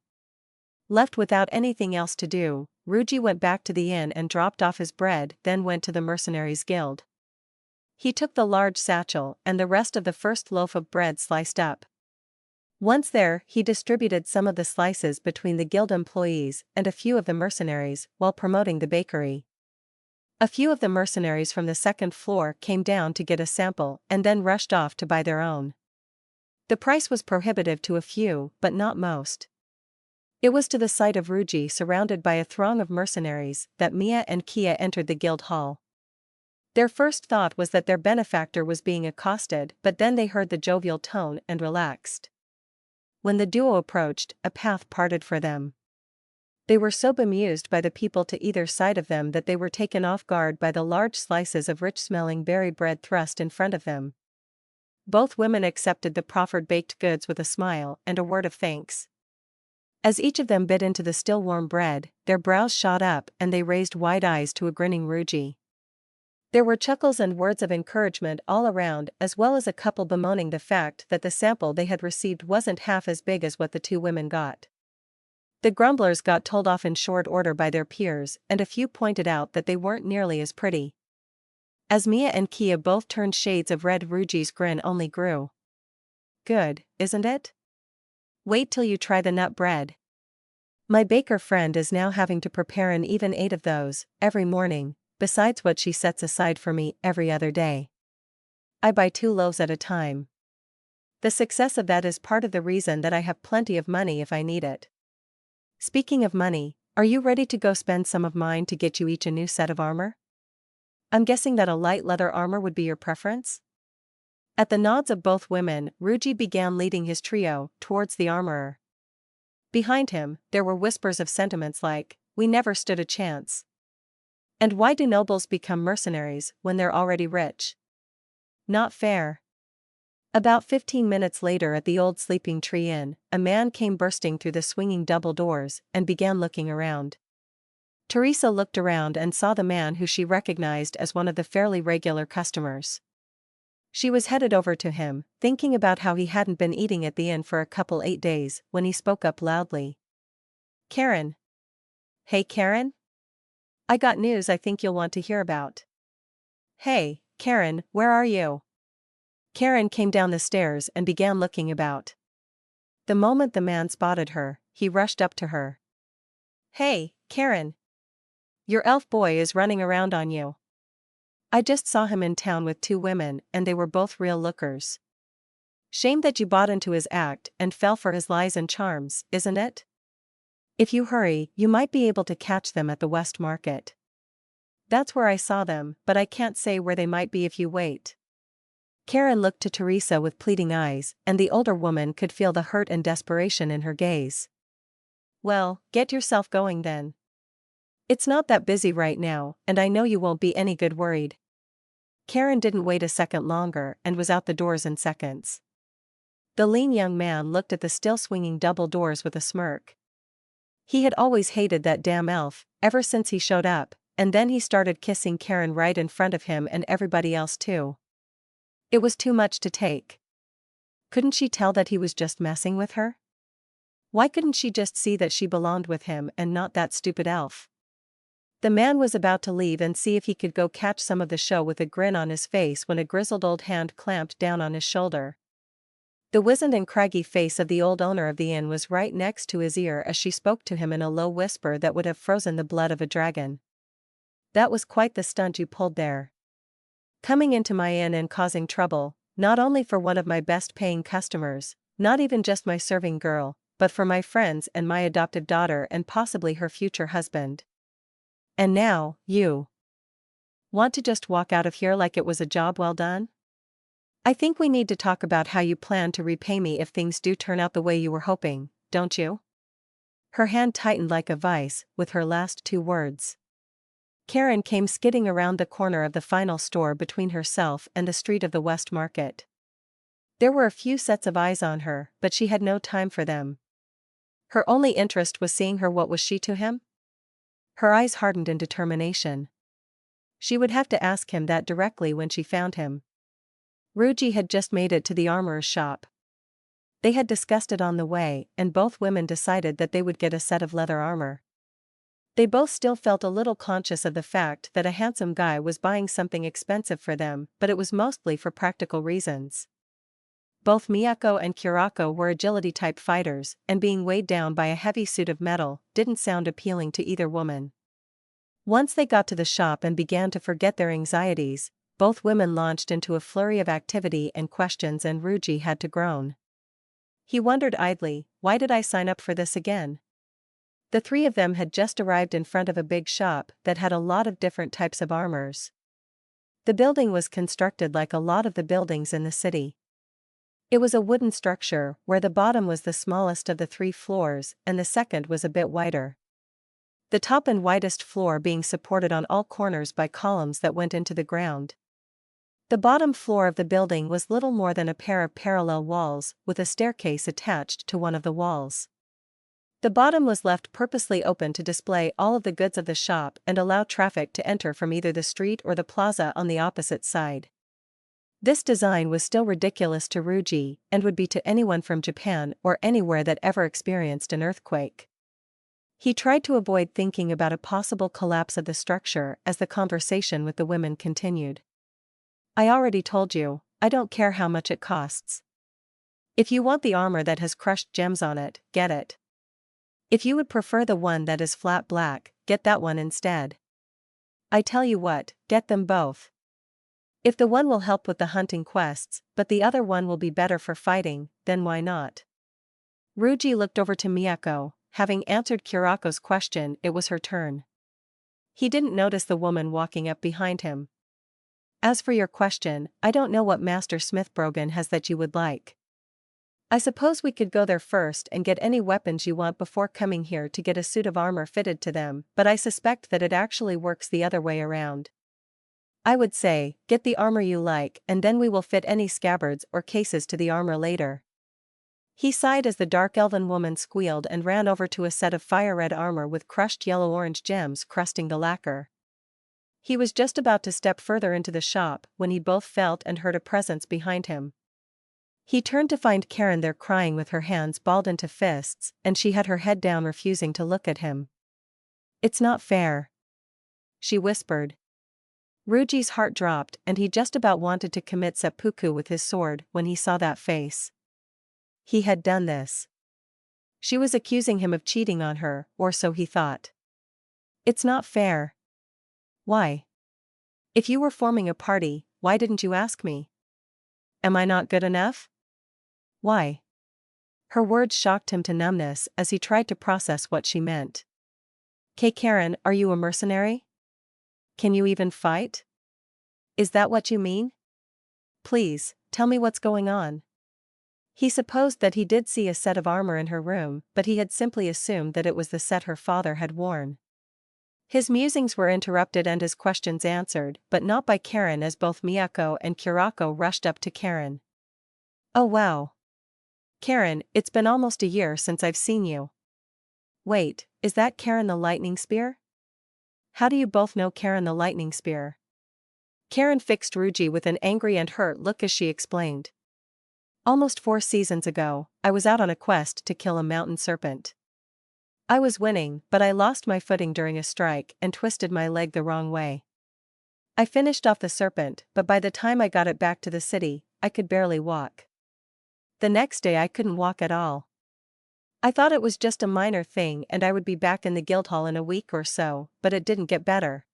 A: Left without anything else to do, Ruji went back to the inn and dropped off his bread, then went to the Mercenaries' Guild. He took the large satchel and the rest of the first loaf of bread sliced up. Once there, he distributed some of the slices between the guild employees and a few of the mercenaries, while promoting the bakery. A few of the mercenaries from the second floor came down to get a sample and then rushed off to buy their own. The price was prohibitive to a few, but not most. It was to the sight of Ruji surrounded by a throng of mercenaries that Mia and Kia entered the guild hall. Their first thought was that their benefactor was being accosted, but then they heard the jovial tone and relaxed. When the duo approached, a path parted for them. They were so bemused by the people to either side of them that they were taken off guard by the large slices of rich-smelling berry bread thrust in front of them. Both women accepted the proffered baked goods with a smile and a word of thanks. As each of them bit into the still warm bread, their brows shot up and they raised wide eyes to a grinning Ruji. There were chuckles and words of encouragement all around, as well as a couple bemoaning the fact that the sample they had received wasn't half as big as what the 2 women got. The grumblers got told off in short order by their peers, and a few pointed out that they weren't nearly as pretty. As Mia and Kia both turned shades of red, Ruji's grin only grew. Good, isn't it? Wait till you try the nut bread. My baker friend is now having to prepare an even 8 of those, every morning, besides what she sets aside for me every other day. I buy 2 loaves at a time. The success of that is part of the reason that I have plenty of money if I need it. Speaking of money, are you ready to go spend some of mine to get you each a new set of armor? I'm guessing that a light leather armor would be your preference? At the nods of both women, Ruji began leading his trio towards the armorer. Behind him, there were whispers of sentiments like, "We never stood a chance." And "Why do nobles become mercenaries when they're already rich? Not fair." About 15 minutes later at the old Sleeping Tree Inn, a man came bursting through the swinging double doors and began looking around. Teresa looked around and saw the man who she recognized as one of the fairly regular customers. She was headed over to him, thinking about how he hadn't been eating at the inn for a couple 8 days, when he spoke up loudly. "Karen. Hey Karen? I got news I think you'll want to hear about." "Hey, Karen, where are you?" Karen came down the stairs and began looking about. The moment the man spotted her, he rushed up to her. "Hey, Karen. Your elf boy is running around on you. I just saw him in town with 2 women and they were both real lookers. Shame that you bought into his act and fell for his lies and charms, isn't it? If you hurry, you might be able to catch them at the West Market. That's where I saw them, but I can't say where they might be if you wait." Karen looked to Teresa with pleading eyes, and the older woman could feel the hurt and desperation in her gaze. "Well, get yourself going then. It's not that busy right now, and I know you won't be any good worried." Karen didn't wait a second longer and was out the doors in seconds. The lean young man looked at the still swinging double doors with a smirk. He had always hated that damn elf, ever since he showed up, and then he started kissing Karen right in front of him and everybody else too. It was too much to take. Couldn't she tell that he was just messing with her? Why couldn't she just see that she belonged with him and not that stupid elf? The man was about to leave and see if he could go catch some of the show with a grin on his face when a grizzled old hand clamped down on his shoulder. The wizened and craggy face of the old owner of the inn was right next to his ear as she spoke to him in a low whisper that would have frozen the blood of a dragon. "That was quite the stunt you pulled there. Coming into my inn and causing trouble, not only for one of my best paying customers, not even just my serving girl, but for my friends and my adopted daughter and possibly her future husband. And now, you want to just walk out of here like it was a job well done? I think we need to talk about how you plan to repay me if things do turn out the way you were hoping, don't you? Her hand tightened like a vice, with her last two words. Karen came skidding around the corner of the final store between herself and the street of the West Market. There were a few sets of eyes on her, but she had no time for them. Her only interest was seeing her. What was she to him? Her eyes hardened in determination. She would have to ask him that directly when she found him. Ruji had just made it to the armorer's shop. They had discussed it on the way, and both women decided that they would get a set of leather armor. They both still felt a little conscious of the fact that a handsome guy was buying something expensive for them, but it was mostly for practical reasons. Both Miyako and Kurako were agility-type fighters, and being weighed down by a heavy suit of metal didn't sound appealing to either woman. Once they got to the shop and began to forget their anxieties, both women launched into a flurry of activity and questions, and Ruji had to groan. He wondered idly, why did I sign up for this again? The three of them had just arrived in front of a big shop that had a lot of different types of armors. The building was constructed like a lot of the buildings in the city. It was a wooden structure where the bottom was the smallest of the 3 floors and the second was a bit wider. The top and widest floor being supported on all corners by columns that went into the ground. The bottom floor of the building was little more than a pair of parallel walls, with a staircase attached to one of the walls. The bottom was left purposely open to display all of the goods of the shop and allow traffic to enter from either the street or the plaza on the opposite side. This design was still ridiculous to Ruji, and would be to anyone from Japan or anywhere that ever experienced an earthquake. He tried to avoid thinking about a possible collapse of the structure as the conversation with the women continued. I already told you, I don't care how much it costs. If you want the armor that has crushed gems on it, get it. If you would prefer the one that is flat black, get that one instead. I tell you what, get them both. If the one will help with the hunting quests, but the other one will be better for fighting, then why not? Ruji looked over to Miyako. Having answered Kurako's question, it was her turn. He didn't notice the woman walking up behind him. As for your question, I don't know what Master Smithbrogan has that you would like. I suppose we could go there first and get any weapons you want before coming here to get a suit of armor fitted to them, but I suspect that it actually works the other way around. I would say, get the armor you like and then we will fit any scabbards or cases to the armor later. He sighed as the dark elven woman squealed and ran over to a set of fire-red armor with crushed yellow-orange gems crusting the lacquer. He was just about to step further into the shop when he both felt and heard a presence behind him. He turned to find Karen there crying with her hands balled into fists, and she had her head down refusing to look at him. It's not fair, she whispered. Ruji's heart dropped and he just about wanted to commit seppuku with his sword when he saw that face. He had done this. She was accusing him of cheating on her, or so he thought. It's not fair. Why? If you were forming a party, why didn't you ask me? Am I not good enough? Why? Her words shocked him to numbness as he tried to process what she meant. Karen, are you a mercenary? Can you even fight? Is that what you mean? Please, tell me what's going on. He supposed that he did see a set of armor in her room, but he had simply assumed that it was the set her father had worn. His musings were interrupted and his questions answered, but not by Karen, as both Miyako and Kurako rushed up to Karen. Oh wow. Karen, it's been almost a year since I've seen you. Wait, is that Karen the Lightning Spear? How do you both know Karen the Lightning Spear? Karen fixed Ruji with an angry and hurt look as she explained. Almost 4 seasons ago, I was out on a quest to kill a mountain serpent. I was winning, but I lost my footing during a strike and twisted my leg the wrong way. I finished off the serpent, but by the time I got it back to the city, I could barely walk. The next day I couldn't walk at all. I thought it was just a minor thing and I would be back in the guildhall in a week or so, but it didn't get better.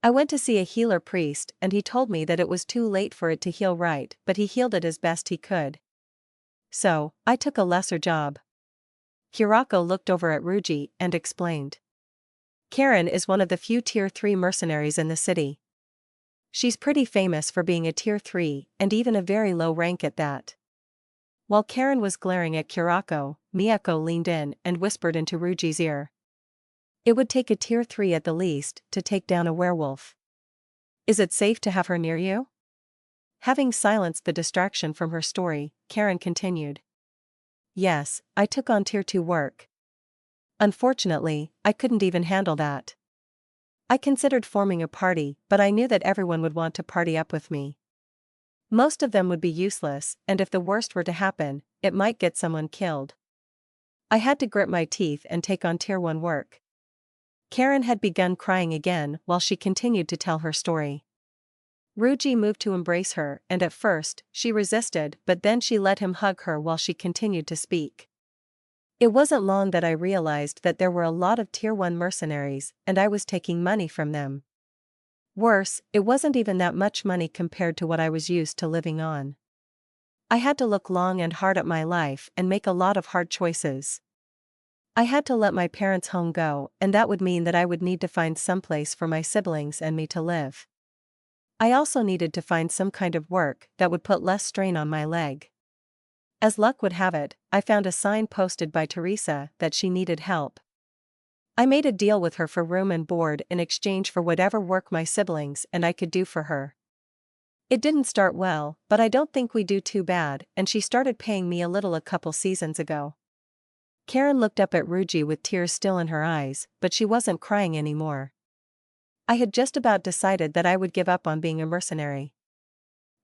A: I went to see a healer priest and he told me that it was too late for it to heal right, but he healed it as best he could. So, I took a lesser job. Kurako looked over at Ruji and explained. Karen is one of the few Tier 3 mercenaries in the city. She's pretty famous for being a tier 3, and even a very low rank at that. While Karen was glaring at Kurako, Miyako leaned in and whispered into Ruji's ear. It would take a tier 3 at the least to take down a werewolf. Is it safe to have her near you? Having silenced the distraction from her story, Karen continued. Yes, I took on tier 2 work. Unfortunately, I couldn't even handle that. I considered forming a party, but I knew that everyone would want to party up with me. Most of them would be useless, and if the worst were to happen, it might get someone killed. I had to grit my teeth and take on tier 1 work. Karen had begun crying again while she continued to tell her story. Ruji moved to embrace her, and at first, she resisted, but then she let him hug her while she continued to speak. It wasn't long that I realized that there were a lot of tier 1 mercenaries, and I was taking money from them. Worse, it wasn't even that much money compared to what I was used to living on. I had to look long and hard at my life and make a lot of hard choices. I had to let my parents' home go, and that would mean that I would need to find someplace for my siblings and me to live. I also needed to find some kind of work that would put less strain on my leg. As luck would have it, I found a sign posted by Teresa that she needed help. I made a deal with her for room and board in exchange for whatever work my siblings and I could do for her. It didn't start well, but I don't think we do too bad, and she started paying me a little a couple seasons ago. Karen looked up at Ruji with tears still in her eyes, but she wasn't crying anymore. I had just about decided that I would give up on being a mercenary.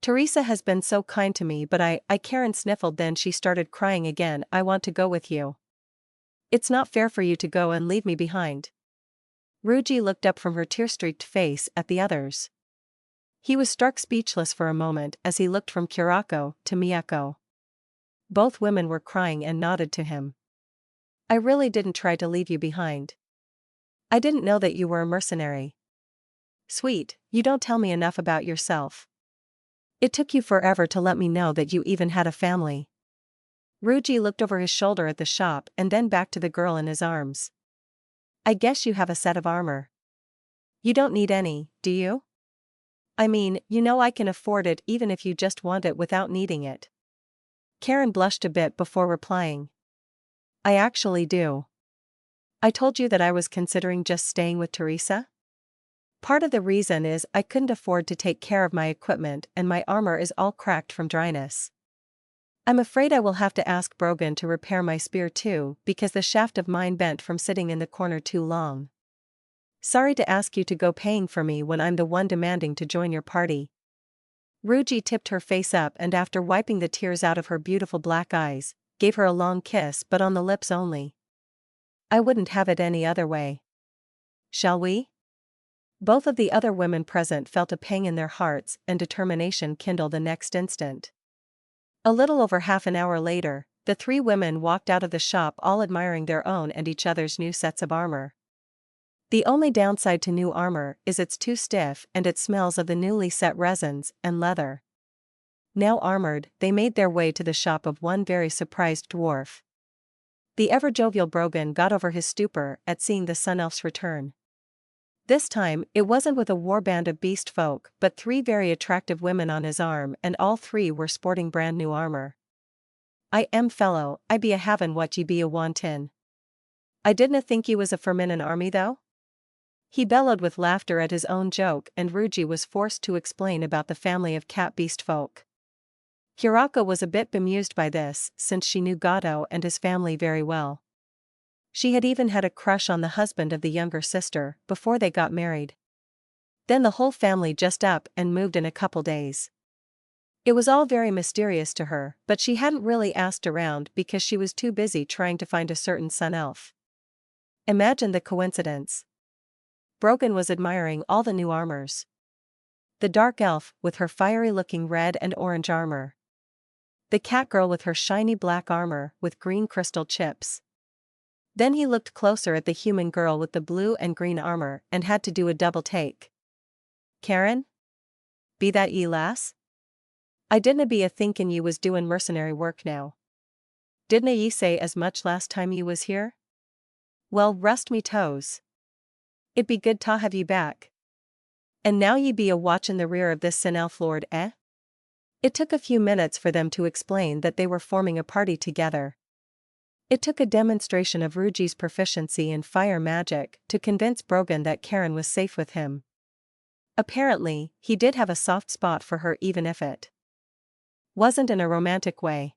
A: Teresa has been so kind to me, but Karen sniffled, then she started crying again. I want to go with you. It's not fair for you to go and leave me behind. Ruji looked up from her tear-streaked face at the others. He was struck speechless for a moment as he looked from Kurako to Miyako. Both women were crying and nodded to him. I really didn't try to leave you behind. I didn't know that you were a mercenary. Sweet, you don't tell me enough about yourself. It took you forever to let me know that you even had a family. Ruji looked over his shoulder at the shop and then back to the girl in his arms. I guess you have a set of armor. You don't need any, do you? I mean, you know I can afford it even if you just want it without needing it. Karen blushed a bit before replying. I actually do. I told you that I was considering just staying with Teresa? Part of the reason is I couldn't afford to take care of my equipment and my armor is all cracked from dryness. I'm afraid I will have to ask Brogan to repair my spear too, because the shaft of mine bent from sitting in the corner too long. Sorry to ask you to go paying for me when I'm the one demanding to join your party. Ruji tipped her face up and after wiping the tears out of her beautiful black eyes, gave her a long kiss, but on the lips only. I wouldn't have it any other way. Shall we? Both of the other women present felt a pang in their hearts and determination kindled the next instant. A little over half an hour later, the three women walked out of the shop all admiring their own and each other's new sets of armor. The only downside to new armor is it's too stiff and it smells of the newly set resins and leather. Now armored, they made their way to the shop of one very surprised dwarf. The ever-jovial Brogan got over his stupor at seeing the Sun Elf's return. This time, it wasn't with a warband of beast folk, but three very attractive women on his arm, and all three were sporting brand new armor. I am fellow, I be a havin' what ye be a wantin'. I didna think ye was a firmin an army though? He bellowed with laughter at his own joke, and Ruji was forced to explain about the family of cat beast folk. Kurako was a bit bemused by this, since she knew Gato and his family very well. She had even had a crush on the husband of the younger sister before they got married. Then the whole family just up and moved in a couple days. It was all very mysterious to her, but she hadn't really asked around because she was too busy trying to find a certain sun elf. Imagine the coincidence. Brogan was admiring all the new armors. The dark elf with her fiery-looking red and orange armor. The cat girl with her shiny black armor with green crystal chips. Then he looked closer at the human girl with the blue and green armor and had to do a double take. Karen? Be that ye lass? I didna be a thinkin' ye was doin' mercenary work now. Didna ye say as much last time ye was here? Well, rust me toes. It be good ta have ye back. And now ye be a watch in the rear of this sin elf lord, eh? It took a few minutes for them to explain that they were forming a party together. It took a demonstration of Ruji's proficiency in fire magic to convince Brogan that Karen was safe with him. Apparently, he did have a soft spot for her even if it wasn't in a romantic way.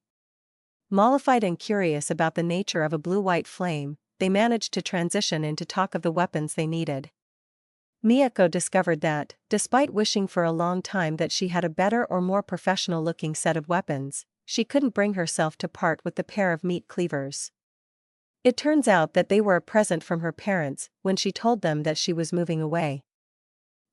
A: Mollified and curious about the nature of a blue-white flame, they managed to transition into talk of the weapons they needed. Miyako discovered that, despite wishing for a long time that she had a better or more professional-looking set of weapons, she couldn't bring herself to part with the pair of meat cleavers. It turns out that they were a present from her parents when she told them that she was moving away.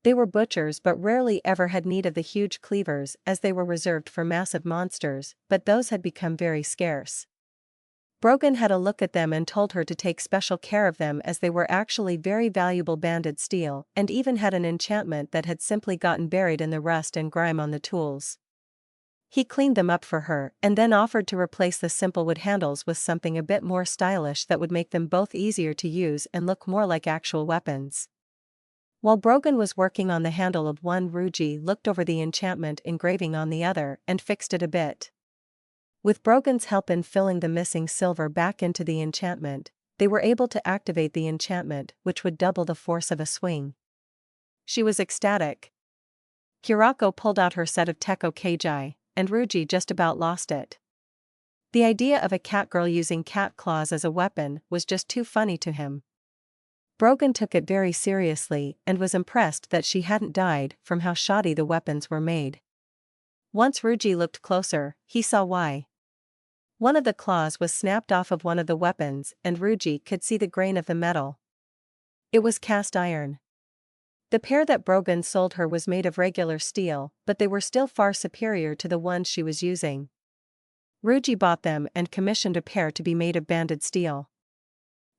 A: They were butchers but rarely ever had need of the huge cleavers as they were reserved for massive monsters, but those had become very scarce. Brogan had a look at them and told her to take special care of them as they were actually very valuable banded steel and even had an enchantment that had simply gotten buried in the rust and grime on the tools. He cleaned them up for her and then offered to replace the simple wood handles with something a bit more stylish that would make them both easier to use and look more like actual weapons. While Brogan was working on the handle of one, Ruji looked over the enchantment engraving on the other and fixed it a bit. With Brogan's help in filling the missing silver back into the enchantment, they were able to activate the enchantment, which would double the force of a swing. She was ecstatic. Kurako pulled out her set of Teko Keiji, and Ruji just about lost it. The idea of a catgirl using cat claws as a weapon was just too funny to him. Brogan took it very seriously and was impressed that she hadn't died from how shoddy the weapons were made. Once Ruji looked closer, he saw why. One of the claws was snapped off of one of the weapons and Ruji could see the grain of the metal. It was cast iron. The pair that Brogan sold her was made of regular steel, but they were still far superior to the ones she was using. Ruji bought them and commissioned a pair to be made of banded steel.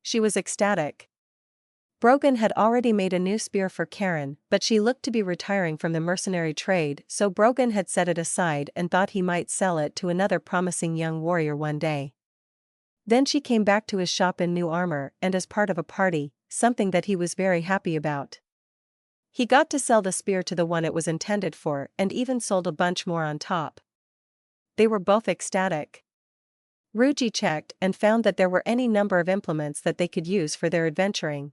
A: She was ecstatic. Brogan had already made a new spear for Karen, but she looked to be retiring from the mercenary trade, so Brogan had set it aside and thought he might sell it to another promising young warrior one day. Then she came back to his shop in new armor and as part of a party, something that he was very happy about. He got to sell the spear to the one it was intended for and even sold a bunch more on top. They were both ecstatic. Ruji checked and found that there were any number of implements that they could use for their adventuring.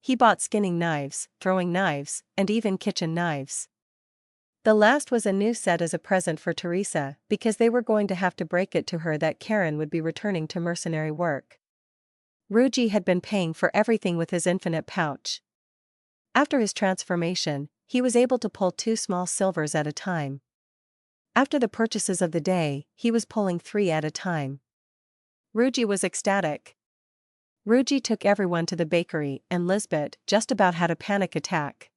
A: He bought skinning knives, throwing knives, and even kitchen knives. The last was a new set as a present for Teresa, because they were going to have to break it to her that Karen would be returning to mercenary work. Ruji had been paying for everything with his infinite pouch. After his transformation, he was able to pull 2 small silvers at a time. After the purchases of the day, he was pulling 3 at a time. Ruji was ecstatic. Ruji took everyone to the bakery and Lisbeth just about had a panic attack.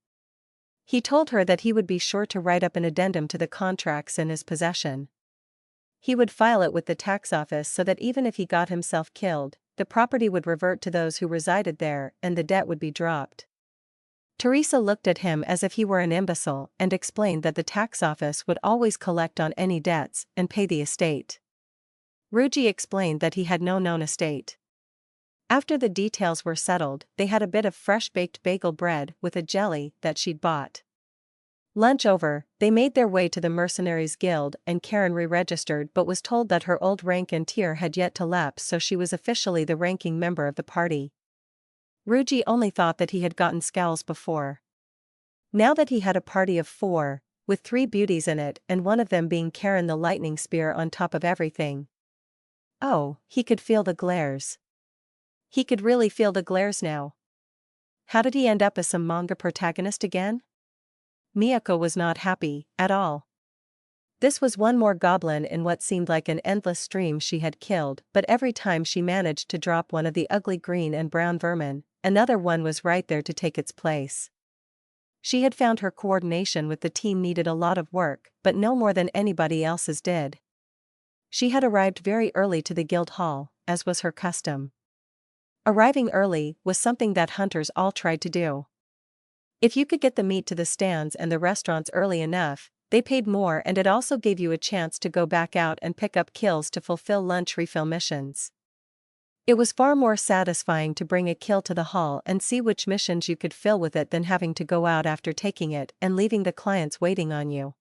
A: He told her that he would be sure to write up an addendum to the contracts in his possession. He would file it with the tax office so that even if he got himself killed, the property would revert to those who resided there and the debt would be dropped. Teresa looked at him as if he were an imbecile and explained that the tax office would always collect on any debts and pay the estate. Ruji explained that he had no known estate. After the details were settled, they had a bit of fresh-baked bagel bread with a jelly that she'd bought. Lunch over, they made their way to the Mercenaries Guild and Karen re-registered but was told that her old rank and tier had yet to lapse, so she was officially the ranking member of the party. Ruji only thought that he had gotten scowls before. Now that he had a party of 4, with 3 beauties in it and one of them being Karen the lightning spear on top of everything. Oh, he could feel the glares. He could really feel the glares now. How did he end up as some manga protagonist again? Miyako was not happy, at all. This was one more goblin in what seemed like an endless stream she had killed, but every time she managed to drop one of the ugly green and brown vermin, another one was right there to take its place. She had found her coordination with the team needed a lot of work, but no more than anybody else's did. She had arrived very early to the guild hall, as was her custom. Arriving early was something that hunters all tried to do. If you could get the meat to the stands and the restaurants early enough, they paid more and it also gave you a chance to go back out and pick up kills to fulfill lunch refill missions. It was far more satisfying to bring a kill to the hall and see which missions you could fill with it than having to go out after taking it and leaving the clients waiting on you.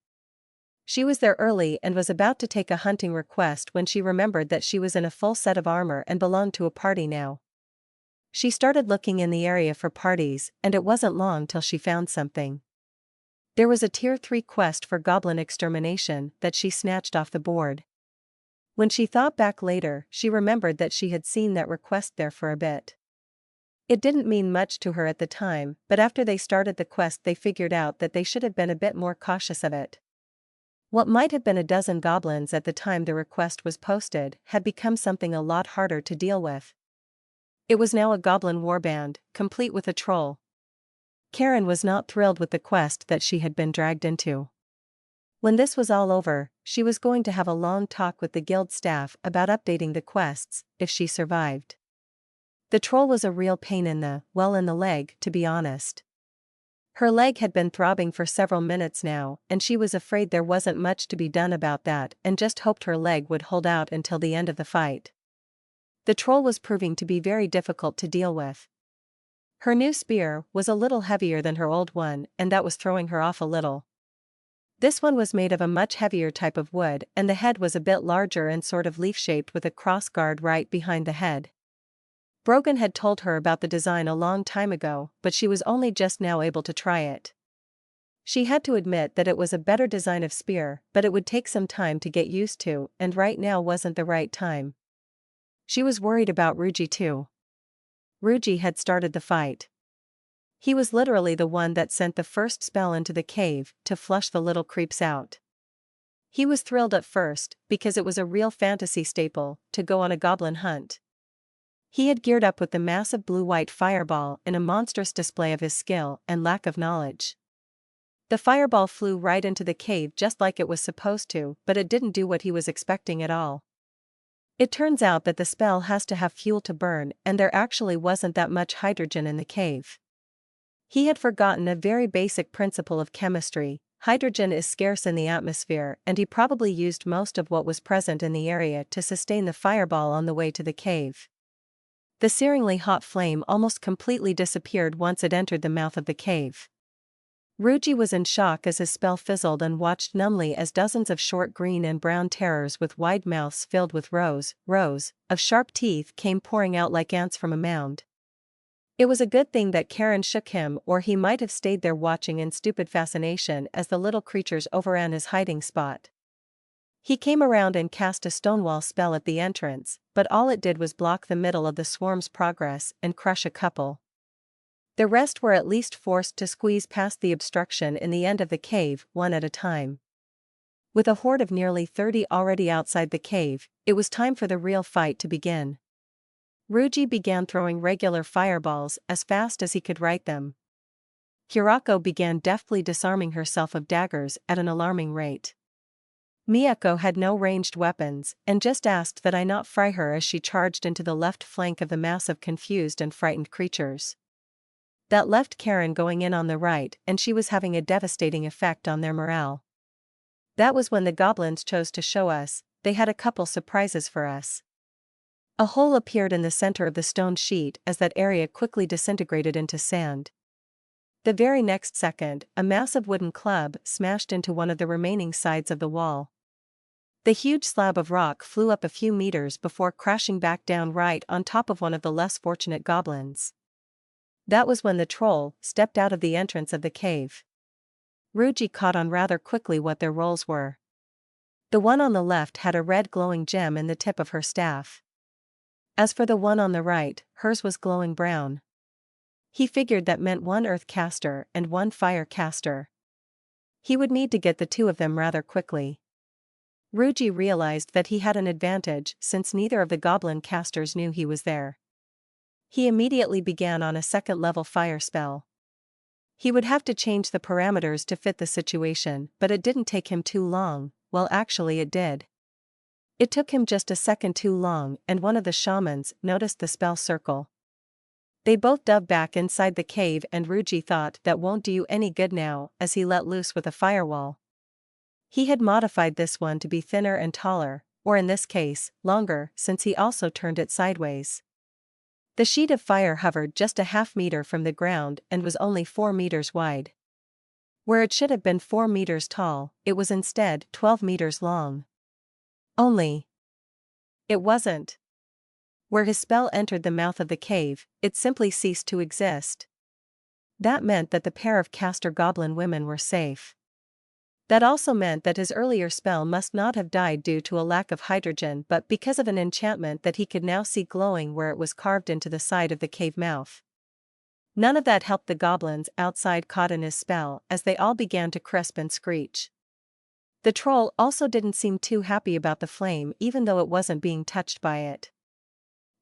A: She was there early and was about to take a hunting request when she remembered that she was in a full set of armor and belonged to a party now. She started looking in the area for parties, and it wasn't long till she found something. There was a Tier 3 quest for goblin extermination that she snatched off the board. When she thought back later, she remembered that she had seen that request there for a bit. It didn't mean much to her at the time, but after they started the quest they figured out that they should have been a bit more cautious of it. What might have been a dozen goblins at the time the request was posted had become something a lot harder to deal with. It was now a goblin warband, complete with a troll. Karen was not thrilled with the quest that she had been dragged into. When this was all over, she was going to have a long talk with the guild staff about updating the quests, if she survived. The troll was a real pain in the leg, to be honest. Her leg had been throbbing for several minutes now, and she was afraid there wasn't much to be done about that and just hoped her leg would hold out until the end of the fight. The troll was proving to be very difficult to deal with. Her new spear was a little heavier than her old one, and that was throwing her off a little. This one was made of a much heavier type of wood, and the head was a bit larger and sort of leaf-shaped with a cross guard right behind the head. Brogan had told her about the design a long time ago, but she was only just now able to try it. She had to admit that it was a better design of spear, but it would take some time to get used to, and right now wasn't the right time. She was worried about Ruji too. Ruji had started the fight. He was literally the one that sent the first spell into the cave to flush the little creeps out. He was thrilled at first, because it was a real fantasy staple to go on a goblin hunt. He had geared up with the massive blue-white fireball in a monstrous display of his skill and lack of knowledge. The fireball flew right into the cave just like it was supposed to, but it didn't do what he was expecting at all. It turns out that the spell has to have fuel to burn, and there actually wasn't that much hydrogen in the cave. He had forgotten a very basic principle of chemistry. Hydrogen is scarce in the atmosphere, and he probably used most of what was present in the area to sustain the fireball on the way to the cave. The searingly hot flame almost completely disappeared once it entered the mouth of the cave. Ruji was in shock as his spell fizzled and watched numbly as dozens of short green and brown terrors with wide mouths filled with rows of sharp teeth came pouring out like ants from a mound. It was a good thing that Karen shook him, or he might have stayed there watching in stupid fascination as the little creatures overran his hiding spot. He came around and cast a stonewall spell at the entrance, but all it did was block the middle of the swarm's progress and crush a couple. The rest were at least forced to squeeze past the obstruction in the end of the cave, one at a time. With a horde of nearly 30 already outside the cave, it was time for the real fight to begin. Ruji began throwing regular fireballs as fast as he could write them. Hirako began deftly disarming herself of daggers at an alarming rate. Miyako had no ranged weapons, and just asked that I not fry her as she charged into the left flank of the mass of confused and frightened creatures. That left Karen going in on the right, and she was having a devastating effect on their morale. That was when the goblins chose to show us. They had a couple surprises for us. A hole appeared in the center of the stone sheet as that area quickly disintegrated into sand. The very next second, a massive wooden club smashed into one of the remaining sides of the wall. The huge slab of rock flew up a few meters before crashing back down right on top of one of the less fortunate goblins. That was when the troll stepped out of the entrance of the cave. Ruji caught on rather quickly what their roles were. The one on the left had a red glowing gem in the tip of her staff. As for the one on the right, hers was glowing brown. He figured that meant one earth caster and one fire caster. He would need to get the two of them rather quickly. Ruji realized that he had an advantage since neither of the goblin casters knew he was there. He immediately began on a second-level fire spell. He would have to change the parameters to fit the situation, but it didn't take him too long. Well, actually it did. It took him just a second too long, and one of the shamans noticed the spell circle. They both dove back inside the cave, and Ruji thought that won't do you any good now, as he let loose with a firewall. He had modified this one to be thinner and taller, or in this case, longer, since he also turned it sideways. The sheet of fire hovered just a half-meter from the ground and was only 4 meters wide. Where it should have been 4 meters tall, it was instead 12 meters long. Only it wasn't. Where his spell entered the mouth of the cave, it simply ceased to exist. That meant that the pair of caster goblin women were safe. That also meant that his earlier spell must not have died due to a lack of hydrogen but because of an enchantment that he could now see glowing where it was carved into the side of the cave mouth. None of that helped the goblins outside caught in his spell as they all began to crisp and screech. The troll also didn't seem too happy about the flame even though it wasn't being touched by it.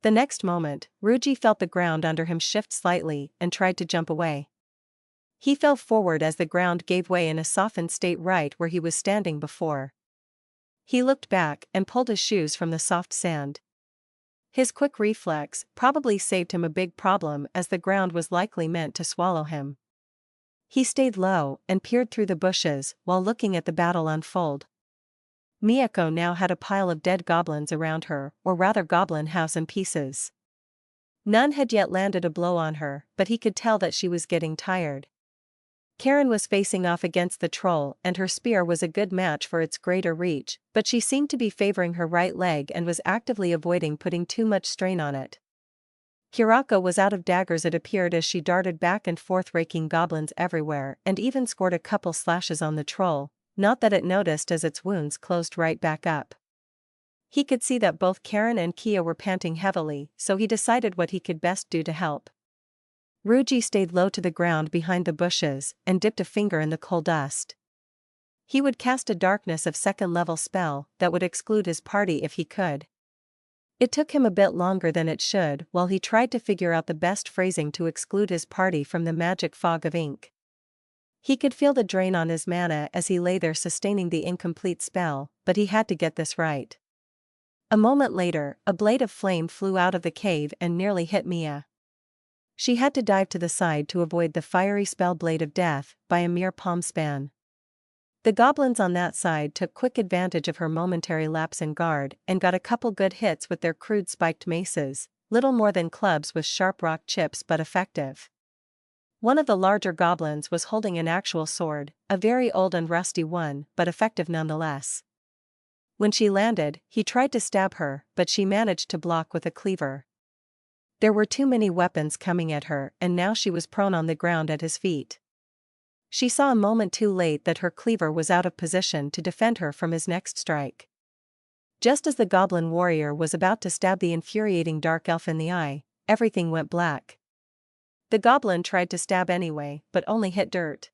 A: The next moment, Ruji felt the ground under him shift slightly and tried to jump away. He fell forward as the ground gave way in a softened state right where he was standing before. He looked back and pulled his shoes from the soft sand. His quick reflex probably saved him a big problem as the ground was likely meant to swallow him. He stayed low and peered through the bushes while looking at the battle unfold. Miyako now had a pile of dead goblins around her, or rather goblin house in pieces. None had yet landed a blow on her, but he could tell that she was getting tired. Karen was facing off against the troll and her spear was a good match for its greater reach, but she seemed to be favoring her right leg and was actively avoiding putting too much strain on it. Hirako was out of daggers it appeared as she darted back and forth raking goblins everywhere and even scored a couple slashes on the troll, not that it noticed as its wounds closed right back up. He could see that both Karen and Kia were panting heavily, so he decided what he could best do to help. Ruji stayed low to the ground behind the bushes and dipped a finger in the coal dust. He would cast a darkness of second-level spell that would exclude his party if he could. It took him a bit longer than it should while he tried to figure out the best phrasing to exclude his party from the magic fog of ink. He could feel the drain on his mana as he lay there sustaining the incomplete spell, but he had to get this right. A moment later, a blade of flame flew out of the cave and nearly hit Mia. She had to dive to the side to avoid the fiery spell blade of death by a mere palm span. The goblins on that side took quick advantage of her momentary lapse in guard and got a couple good hits with their crude spiked maces, little more than clubs with sharp rock chips but effective. One of the larger goblins was holding an actual sword, a very old and rusty one, but effective nonetheless. When she landed, he tried to stab her, but she managed to block with a cleaver. There were too many weapons coming at her and now she was prone on the ground at his feet. She saw a moment too late that her cleaver was out of position to defend her from his next strike. Just as the goblin warrior was about to stab the infuriating dark elf in the eye, everything went black. The goblin tried to stab anyway, but only hit dirt.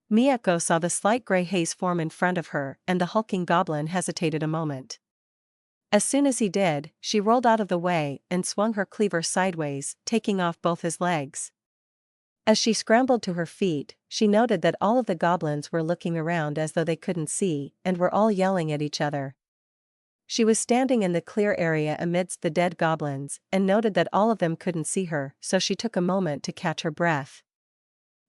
A: Miyako saw the slight gray haze form in front of her and the hulking goblin hesitated a moment. As soon as he did, she rolled out of the way and swung her cleaver sideways, taking off both his legs. As she scrambled to her feet, she noted that all of the goblins were looking around as though they couldn't see and were all yelling at each other. She was standing in the clear area amidst the dead goblins and noted that all of them couldn't see her, so she took a moment to catch her breath.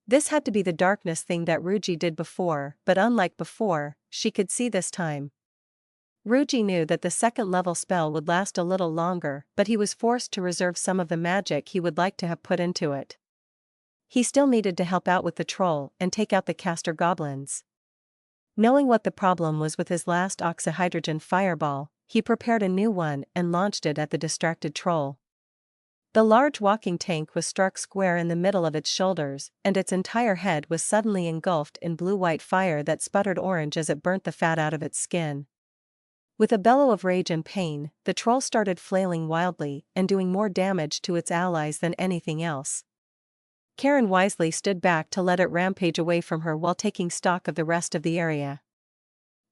A: This had to be the darkness thing that Ruji did before, but unlike before, she could see this time. Ruji knew that the second-level spell would last a little longer, but he was forced to reserve some of the magic he would like to have put into it. He still needed to help out with the troll and take out the caster goblins. Knowing what the problem was with his last oxyhydrogen fireball, he prepared a new one and launched it at the distracted troll. The large walking tank was struck square in the middle of its shoulders, and its entire head was suddenly engulfed in blue-white fire that sputtered orange as it burnt the fat out of its skin. With a bellow of rage and pain, the troll started flailing wildly and doing more damage to its allies than anything else. Karen wisely stood back to let it rampage away from her while taking stock of the rest of the area.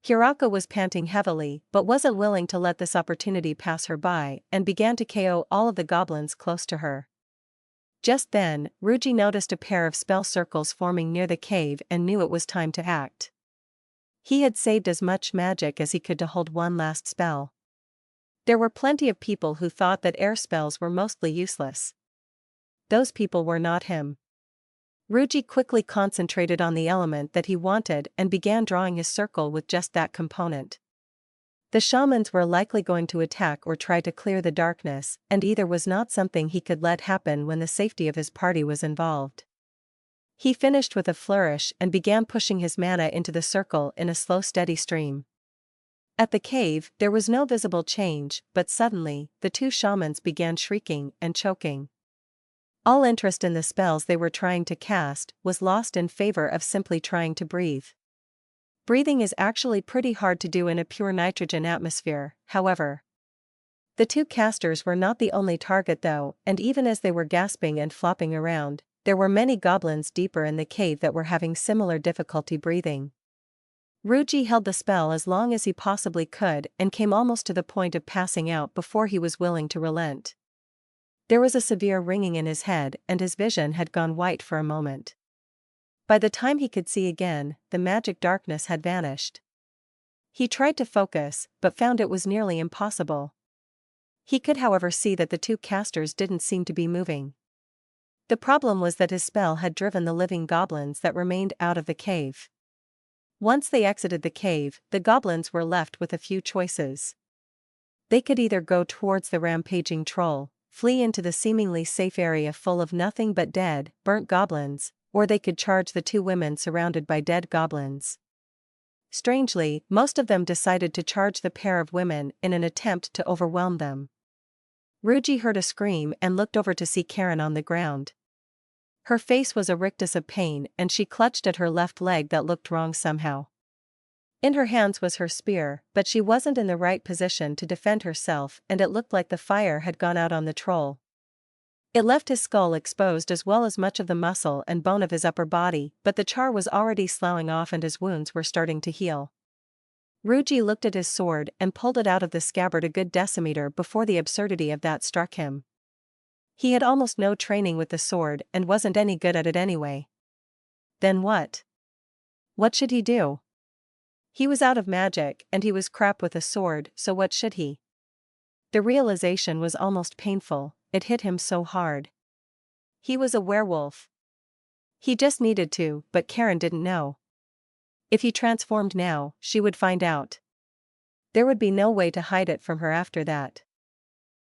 A: Hirako was panting heavily but wasn't willing to let this opportunity pass her by and began to KO all of the goblins close to her. Just then, Ruji noticed a pair of spell circles forming near the cave and knew it was time to act. He had saved as much magic as he could to hold one last spell. There were plenty of people who thought that air spells were mostly useless. Those people were not him. Ruji quickly concentrated on the element that he wanted and began drawing his circle with just that component. The shamans were likely going to attack or try to clear the darkness, and either was not something he could let happen when the safety of his party was involved. He finished with a flourish and began pushing his mana into the circle in a slow steady stream. At the cave, there was no visible change, but suddenly, the two shamans began shrieking and choking. All interest in the spells they were trying to cast was lost in favor of simply trying to breathe. Breathing is actually pretty hard to do in a pure nitrogen atmosphere, however. The two casters were not the only target though, and even as they were gasping and flopping around, there were many goblins deeper in the cave that were having similar difficulty breathing. Ruji held the spell as long as he possibly could and came almost to the point of passing out before he was willing to relent. There was a severe ringing in his head and his vision had gone white for a moment. By the time he could see again, the magic darkness had vanished. He tried to focus, but found it was nearly impossible. He could however see that the two casters didn't seem to be moving. The problem was that his spell had driven the living goblins that remained out of the cave. Once they exited the cave, the goblins were left with a few choices. They could either go towards the rampaging troll, flee into the seemingly safe area full of nothing but dead, burnt goblins, or they could charge the two women surrounded by dead goblins. Strangely, most of them decided to charge the pair of women in an attempt to overwhelm them. Ruji heard a scream and looked over to see Karen on the ground. Her face was a rictus of pain and she clutched at her left leg that looked wrong somehow. In her hands was her spear, but she wasn't in the right position to defend herself and it looked like the fire had gone out on the troll. It left his skull exposed as well as much of the muscle and bone of his upper body, but the char was already sloughing off and his wounds were starting to heal. Ruji looked at his sword and pulled it out of the scabbard a good decimeter before the absurdity of that struck him. He had almost no training with the sword and wasn't any good at it anyway. Then what? What should he do? He was out of magic and he was crap with a sword, so what should he? The realization was almost painful, it hit him so hard. He was a werewolf. He just needed to, but Karen didn't know. If he transformed now, she would find out. There would be no way to hide it from her after that.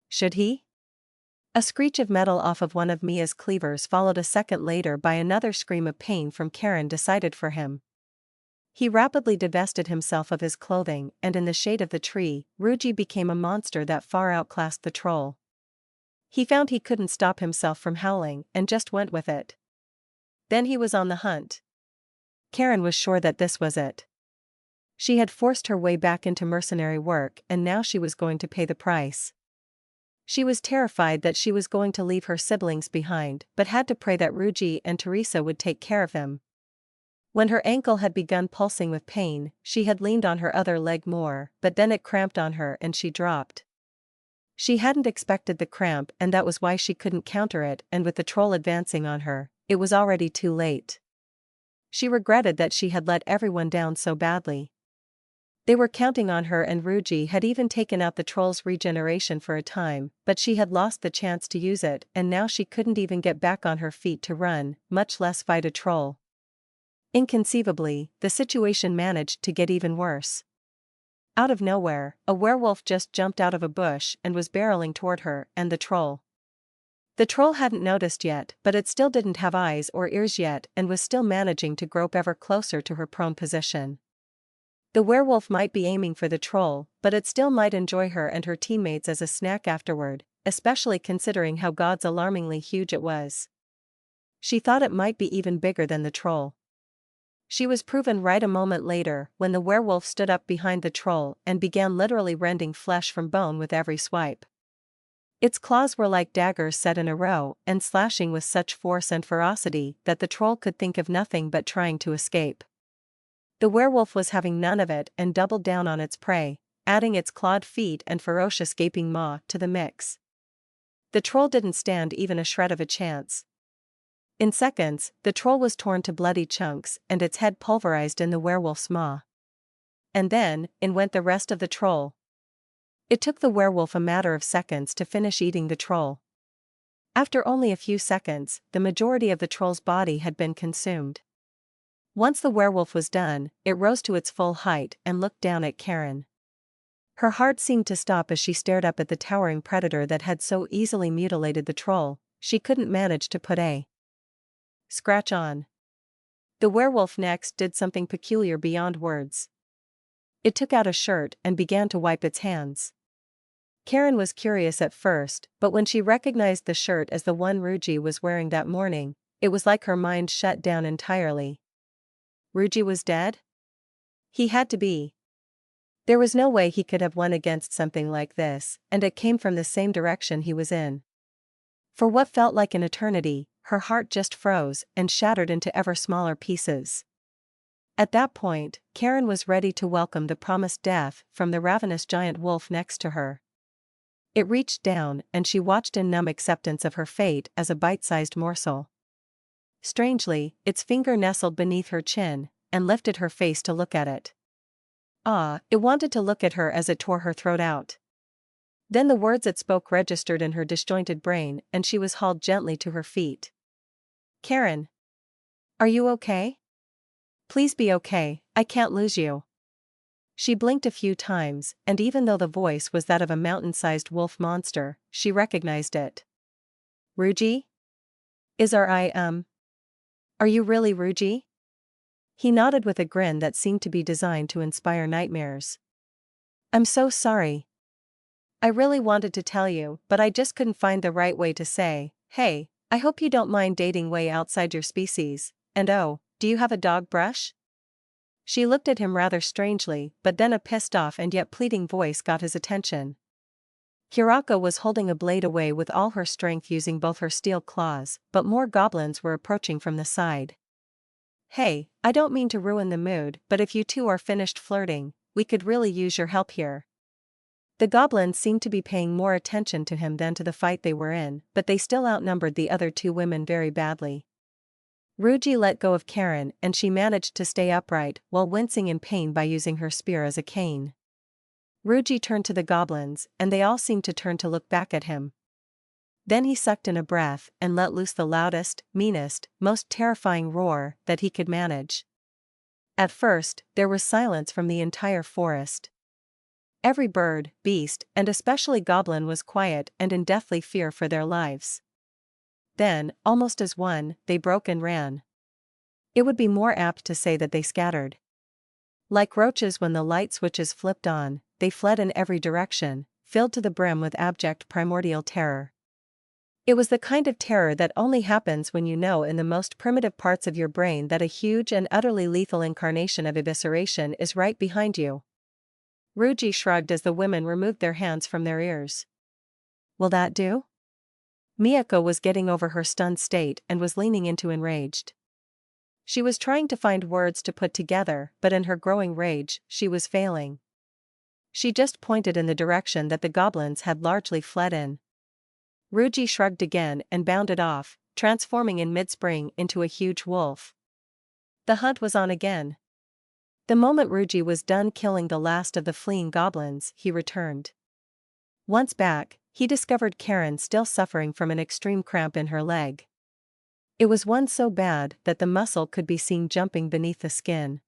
A: Should he? A screech of metal off of one of Mia's cleavers followed a second later by another scream of pain from Karen decided for him. He rapidly divested himself of his clothing and in the shade of the tree, Ruji became a monster that far outclassed the troll. He found he couldn't stop himself from howling and just went with it. Then he was on the hunt. Karen was sure that this was it. She had forced her way back into mercenary work and now she was going to pay the price. She was terrified that she was going to leave her siblings behind but had to pray that Ruji and Teresa would take care of them. When her ankle had begun pulsing with pain, she had leaned on her other leg more, but then it cramped on her and she dropped. She hadn't expected the cramp and that was why she couldn't counter it, and with the troll advancing on her, it was already too late. She regretted that she had let everyone down so badly. They were counting on her and Ruji had even taken out the troll's regeneration for a time, but she had lost the chance to use it and now she couldn't even get back on her feet to run, much less fight a troll. Inconceivably, the situation managed to get even worse. Out of nowhere, a werewolf just jumped out of a bush and was barreling toward her and the troll. The troll hadn't noticed yet, but it still didn't have eyes or ears yet and was still managing to grope ever closer to her prone position. The werewolf might be aiming for the troll, but it still might enjoy her and her teammates as a snack afterward, especially considering how God's alarmingly huge it was. She thought it might be even bigger than the troll. She was proven right a moment later when the werewolf stood up behind the troll and began literally rending flesh from bone with every swipe. Its claws were like daggers set in a row and slashing with such force and ferocity that the troll could think of nothing but trying to escape. The werewolf was having none of it and doubled down on its prey, adding its clawed feet and ferocious gaping maw to the mix. The troll didn't stand even a shred of a chance. In seconds, the troll was torn to bloody chunks and its head pulverized in the werewolf's maw. And then, in went the rest of the troll. It took the werewolf a matter of seconds to finish eating the troll. After only a few seconds, the majority of the troll's body had been consumed. Once the werewolf was done, it rose to its full height and looked down at Karen. Her heart seemed to stop as she stared up at the towering predator that had so easily mutilated the troll. She couldn't manage to put a scratch on. The werewolf next did something peculiar beyond words. It took out a shirt and began to wipe its hands. Karen was curious at first, but when she recognized the shirt as the one Ruji was wearing that morning, it was like her mind shut down entirely. Ruji was dead? He had to be. There was no way he could have won against something like this, and it came from the same direction he was in. For what felt like an eternity, her heart just froze and shattered into ever smaller pieces. At that point, Karen was ready to welcome the promised death from the ravenous giant wolf next to her. It reached down and she watched in numb acceptance of her fate as a bite-sized morsel. Strangely, its finger nestled beneath her chin and lifted her face to look at it. It wanted to look at her as it tore her throat out. Then the words it spoke registered in her disjointed brain and she was hauled gently to her feet. Karen. Are you okay? Please be okay, I can't lose you. She blinked a few times, and even though the voice was that of a mountain-sized wolf monster, she recognized it. Ruji? Are you really Ruji? He nodded with a grin that seemed to be designed to inspire nightmares. I'm so sorry. I really wanted to tell you, but I just couldn't find the right way to say, hey, I hope you don't mind dating way outside your species, and oh, do you have a dog brush? She looked at him rather strangely, but then a pissed off and yet pleading voice got his attention. Hirako was holding a blade away with all her strength using both her steel claws, but more goblins were approaching from the side. Hey, I don't mean to ruin the mood, but if you two are finished flirting, we could really use your help here. The goblins seemed to be paying more attention to him than to the fight they were in, but they still outnumbered the other two women very badly. Ruji let go of Karen and she managed to stay upright while wincing in pain by using her spear as a cane. Ruji turned to the goblins and they all seemed to turn to look back at him. Then he sucked in a breath and let loose the loudest, meanest, most terrifying roar that he could manage. At first, there was silence from the entire forest. Every bird, beast, and especially goblin was quiet and in deathly fear for their lives. Then, almost as one, they broke and ran. It would be more apt to say that they scattered. Like roaches when the light switches flipped on, they fled in every direction, filled to the brim with abject primordial terror. It was the kind of terror that only happens when you know in the most primitive parts of your brain that a huge and utterly lethal incarnation of evisceration is right behind you. Ruji shrugged as the women removed their hands from their ears. Will that do? Miyako was getting over her stunned state and was leaning into enraged. She was trying to find words to put together, but in her growing rage, she was failing. She just pointed in the direction that the goblins had largely fled in. Ruji shrugged again and bounded off, transforming in mid-spring into a huge wolf. The hunt was on again. The moment Ruji was done killing the last of the fleeing goblins, he returned. Once back, he discovered Karen still suffering from an extreme cramp in her leg. It was one so bad that the muscle could be seen jumping beneath the skin.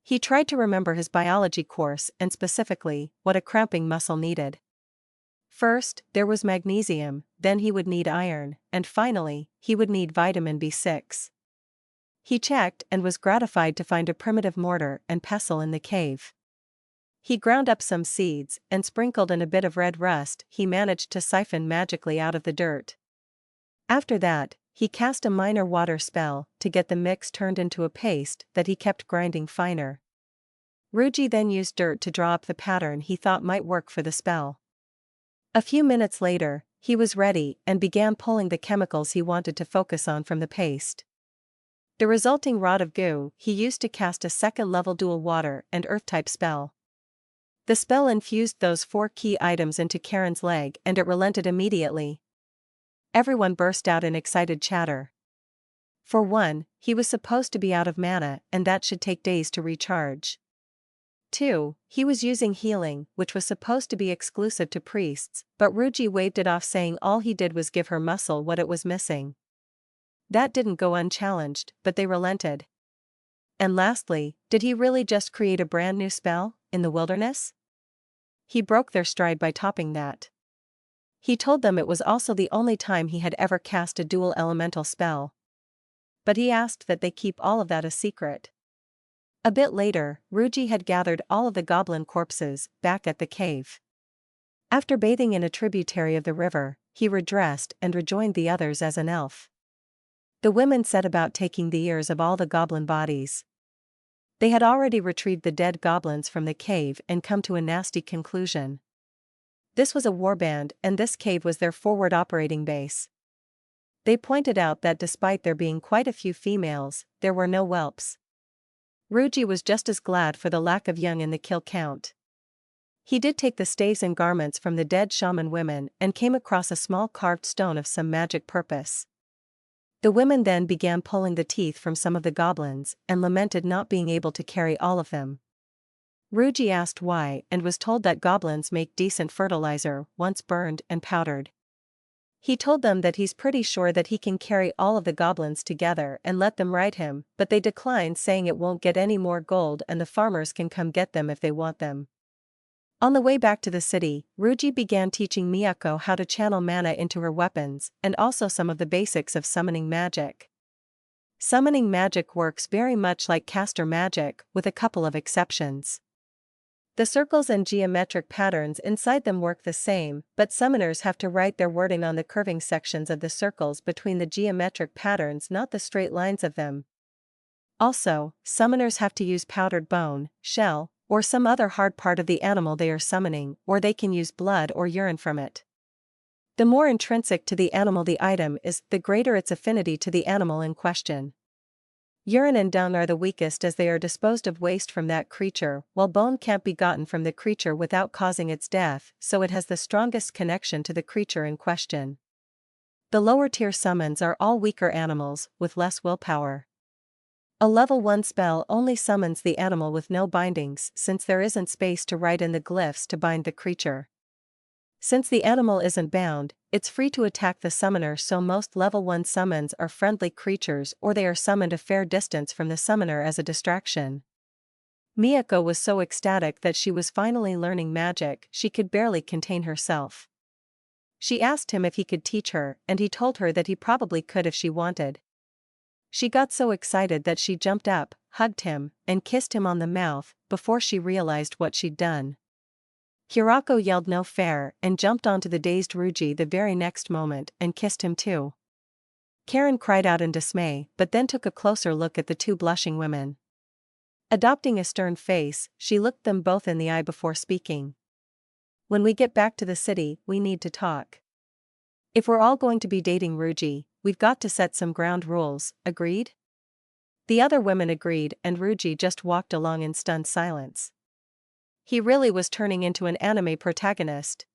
A: He tried to remember his biology course and specifically, what a cramping muscle needed. First, there was magnesium, then he would need iron, and finally, he would need vitamin B6. He checked and was gratified to find a primitive mortar and pestle in the cave. He ground up some seeds and sprinkled in a bit of red rust he managed to siphon magically out of the dirt. After that, he cast a minor water spell to get the mix turned into a paste that he kept grinding finer. Ruji then used dirt to draw up the pattern he thought might work for the spell. A few minutes later, he was ready and began pulling the chemicals he wanted to focus on from the paste. The resulting rod of goo he used to cast a second-level dual water and earth-type spell. The spell infused those 4 key items into Karen's leg and it relented immediately. Everyone burst out in excited chatter. For one, he was supposed to be out of mana and that should take days to recharge. 2, he was using healing, which was supposed to be exclusive to priests, but Ruji waved it off saying all he did was give her muscle what it was missing. That didn't go unchallenged, but they relented. And lastly, did he really just create a brand new spell, in the wilderness? He broke their stride by topping that. He told them it was also the only time he had ever cast a dual elemental spell. But he asked that they keep all of that a secret. A bit later, Ruji had gathered all of the goblin corpses back at the cave. After bathing in a tributary of the river, he redressed and rejoined the others as an elf. The women set about taking the ears of all the goblin bodies. They had already retrieved the dead goblins from the cave and come to a nasty conclusion. This was a warband, and this cave was their forward operating base. They pointed out that despite there being quite a few females, there were no whelps. Ruji was just as glad for the lack of young in the kill count. He did take the staves and garments from the dead shaman women and came across a small carved stone of some magic purpose. The women then began pulling the teeth from some of the goblins and lamented not being able to carry all of them. Ruji asked why and was told that goblins make decent fertilizer once burned and powdered. He told them that he's pretty sure that he can carry all of the goblins together and let them ride him, but they declined, saying it won't get any more gold and the farmers can come get them if they want them. On the way back to the city, Ruji began teaching Miyako how to channel mana into her weapons and also some of the basics of summoning magic. Summoning magic works very much like caster magic, with a couple of exceptions. The circles and geometric patterns inside them work the same, but summoners have to write their wording on the curving sections of the circles between the geometric patterns, not the straight lines of them. Also, summoners have to use powdered bone, shell, or some other hard part of the animal they are summoning, or they can use blood or urine from it. The more intrinsic to the animal the item is, the greater its affinity to the animal in question. Urine and dung are the weakest as they are disposed of waste from that creature, while bone can't be gotten from the creature without causing its death, so it has the strongest connection to the creature in question. The lower tier summons are all weaker animals, with less willpower. A level 1 spell only summons the animal with no bindings, since there isn't space to write in the glyphs to bind the creature. Since the animal isn't bound, it's free to attack the summoner, so most level 1 summons are friendly creatures or they are summoned a fair distance from the summoner as a distraction. Miyako was so ecstatic that she was finally learning magic, she could barely contain herself. She asked him if he could teach her, and he told her that he probably could if she wanted. She got so excited that she jumped up, hugged him, and kissed him on the mouth, before she realized what she'd done. Hirako yelled no fair and jumped onto the dazed Ruji the very next moment and kissed him too. Karen cried out in dismay, but then took a closer look at the two blushing women. Adopting a stern face, she looked them both in the eye before speaking. "When we get back to the city, we need to talk. If we're all going to be dating Ruji, we've got to set some ground rules, agreed?" The other women agreed, and Ruji just walked along in stunned silence. He really was turning into an anime protagonist.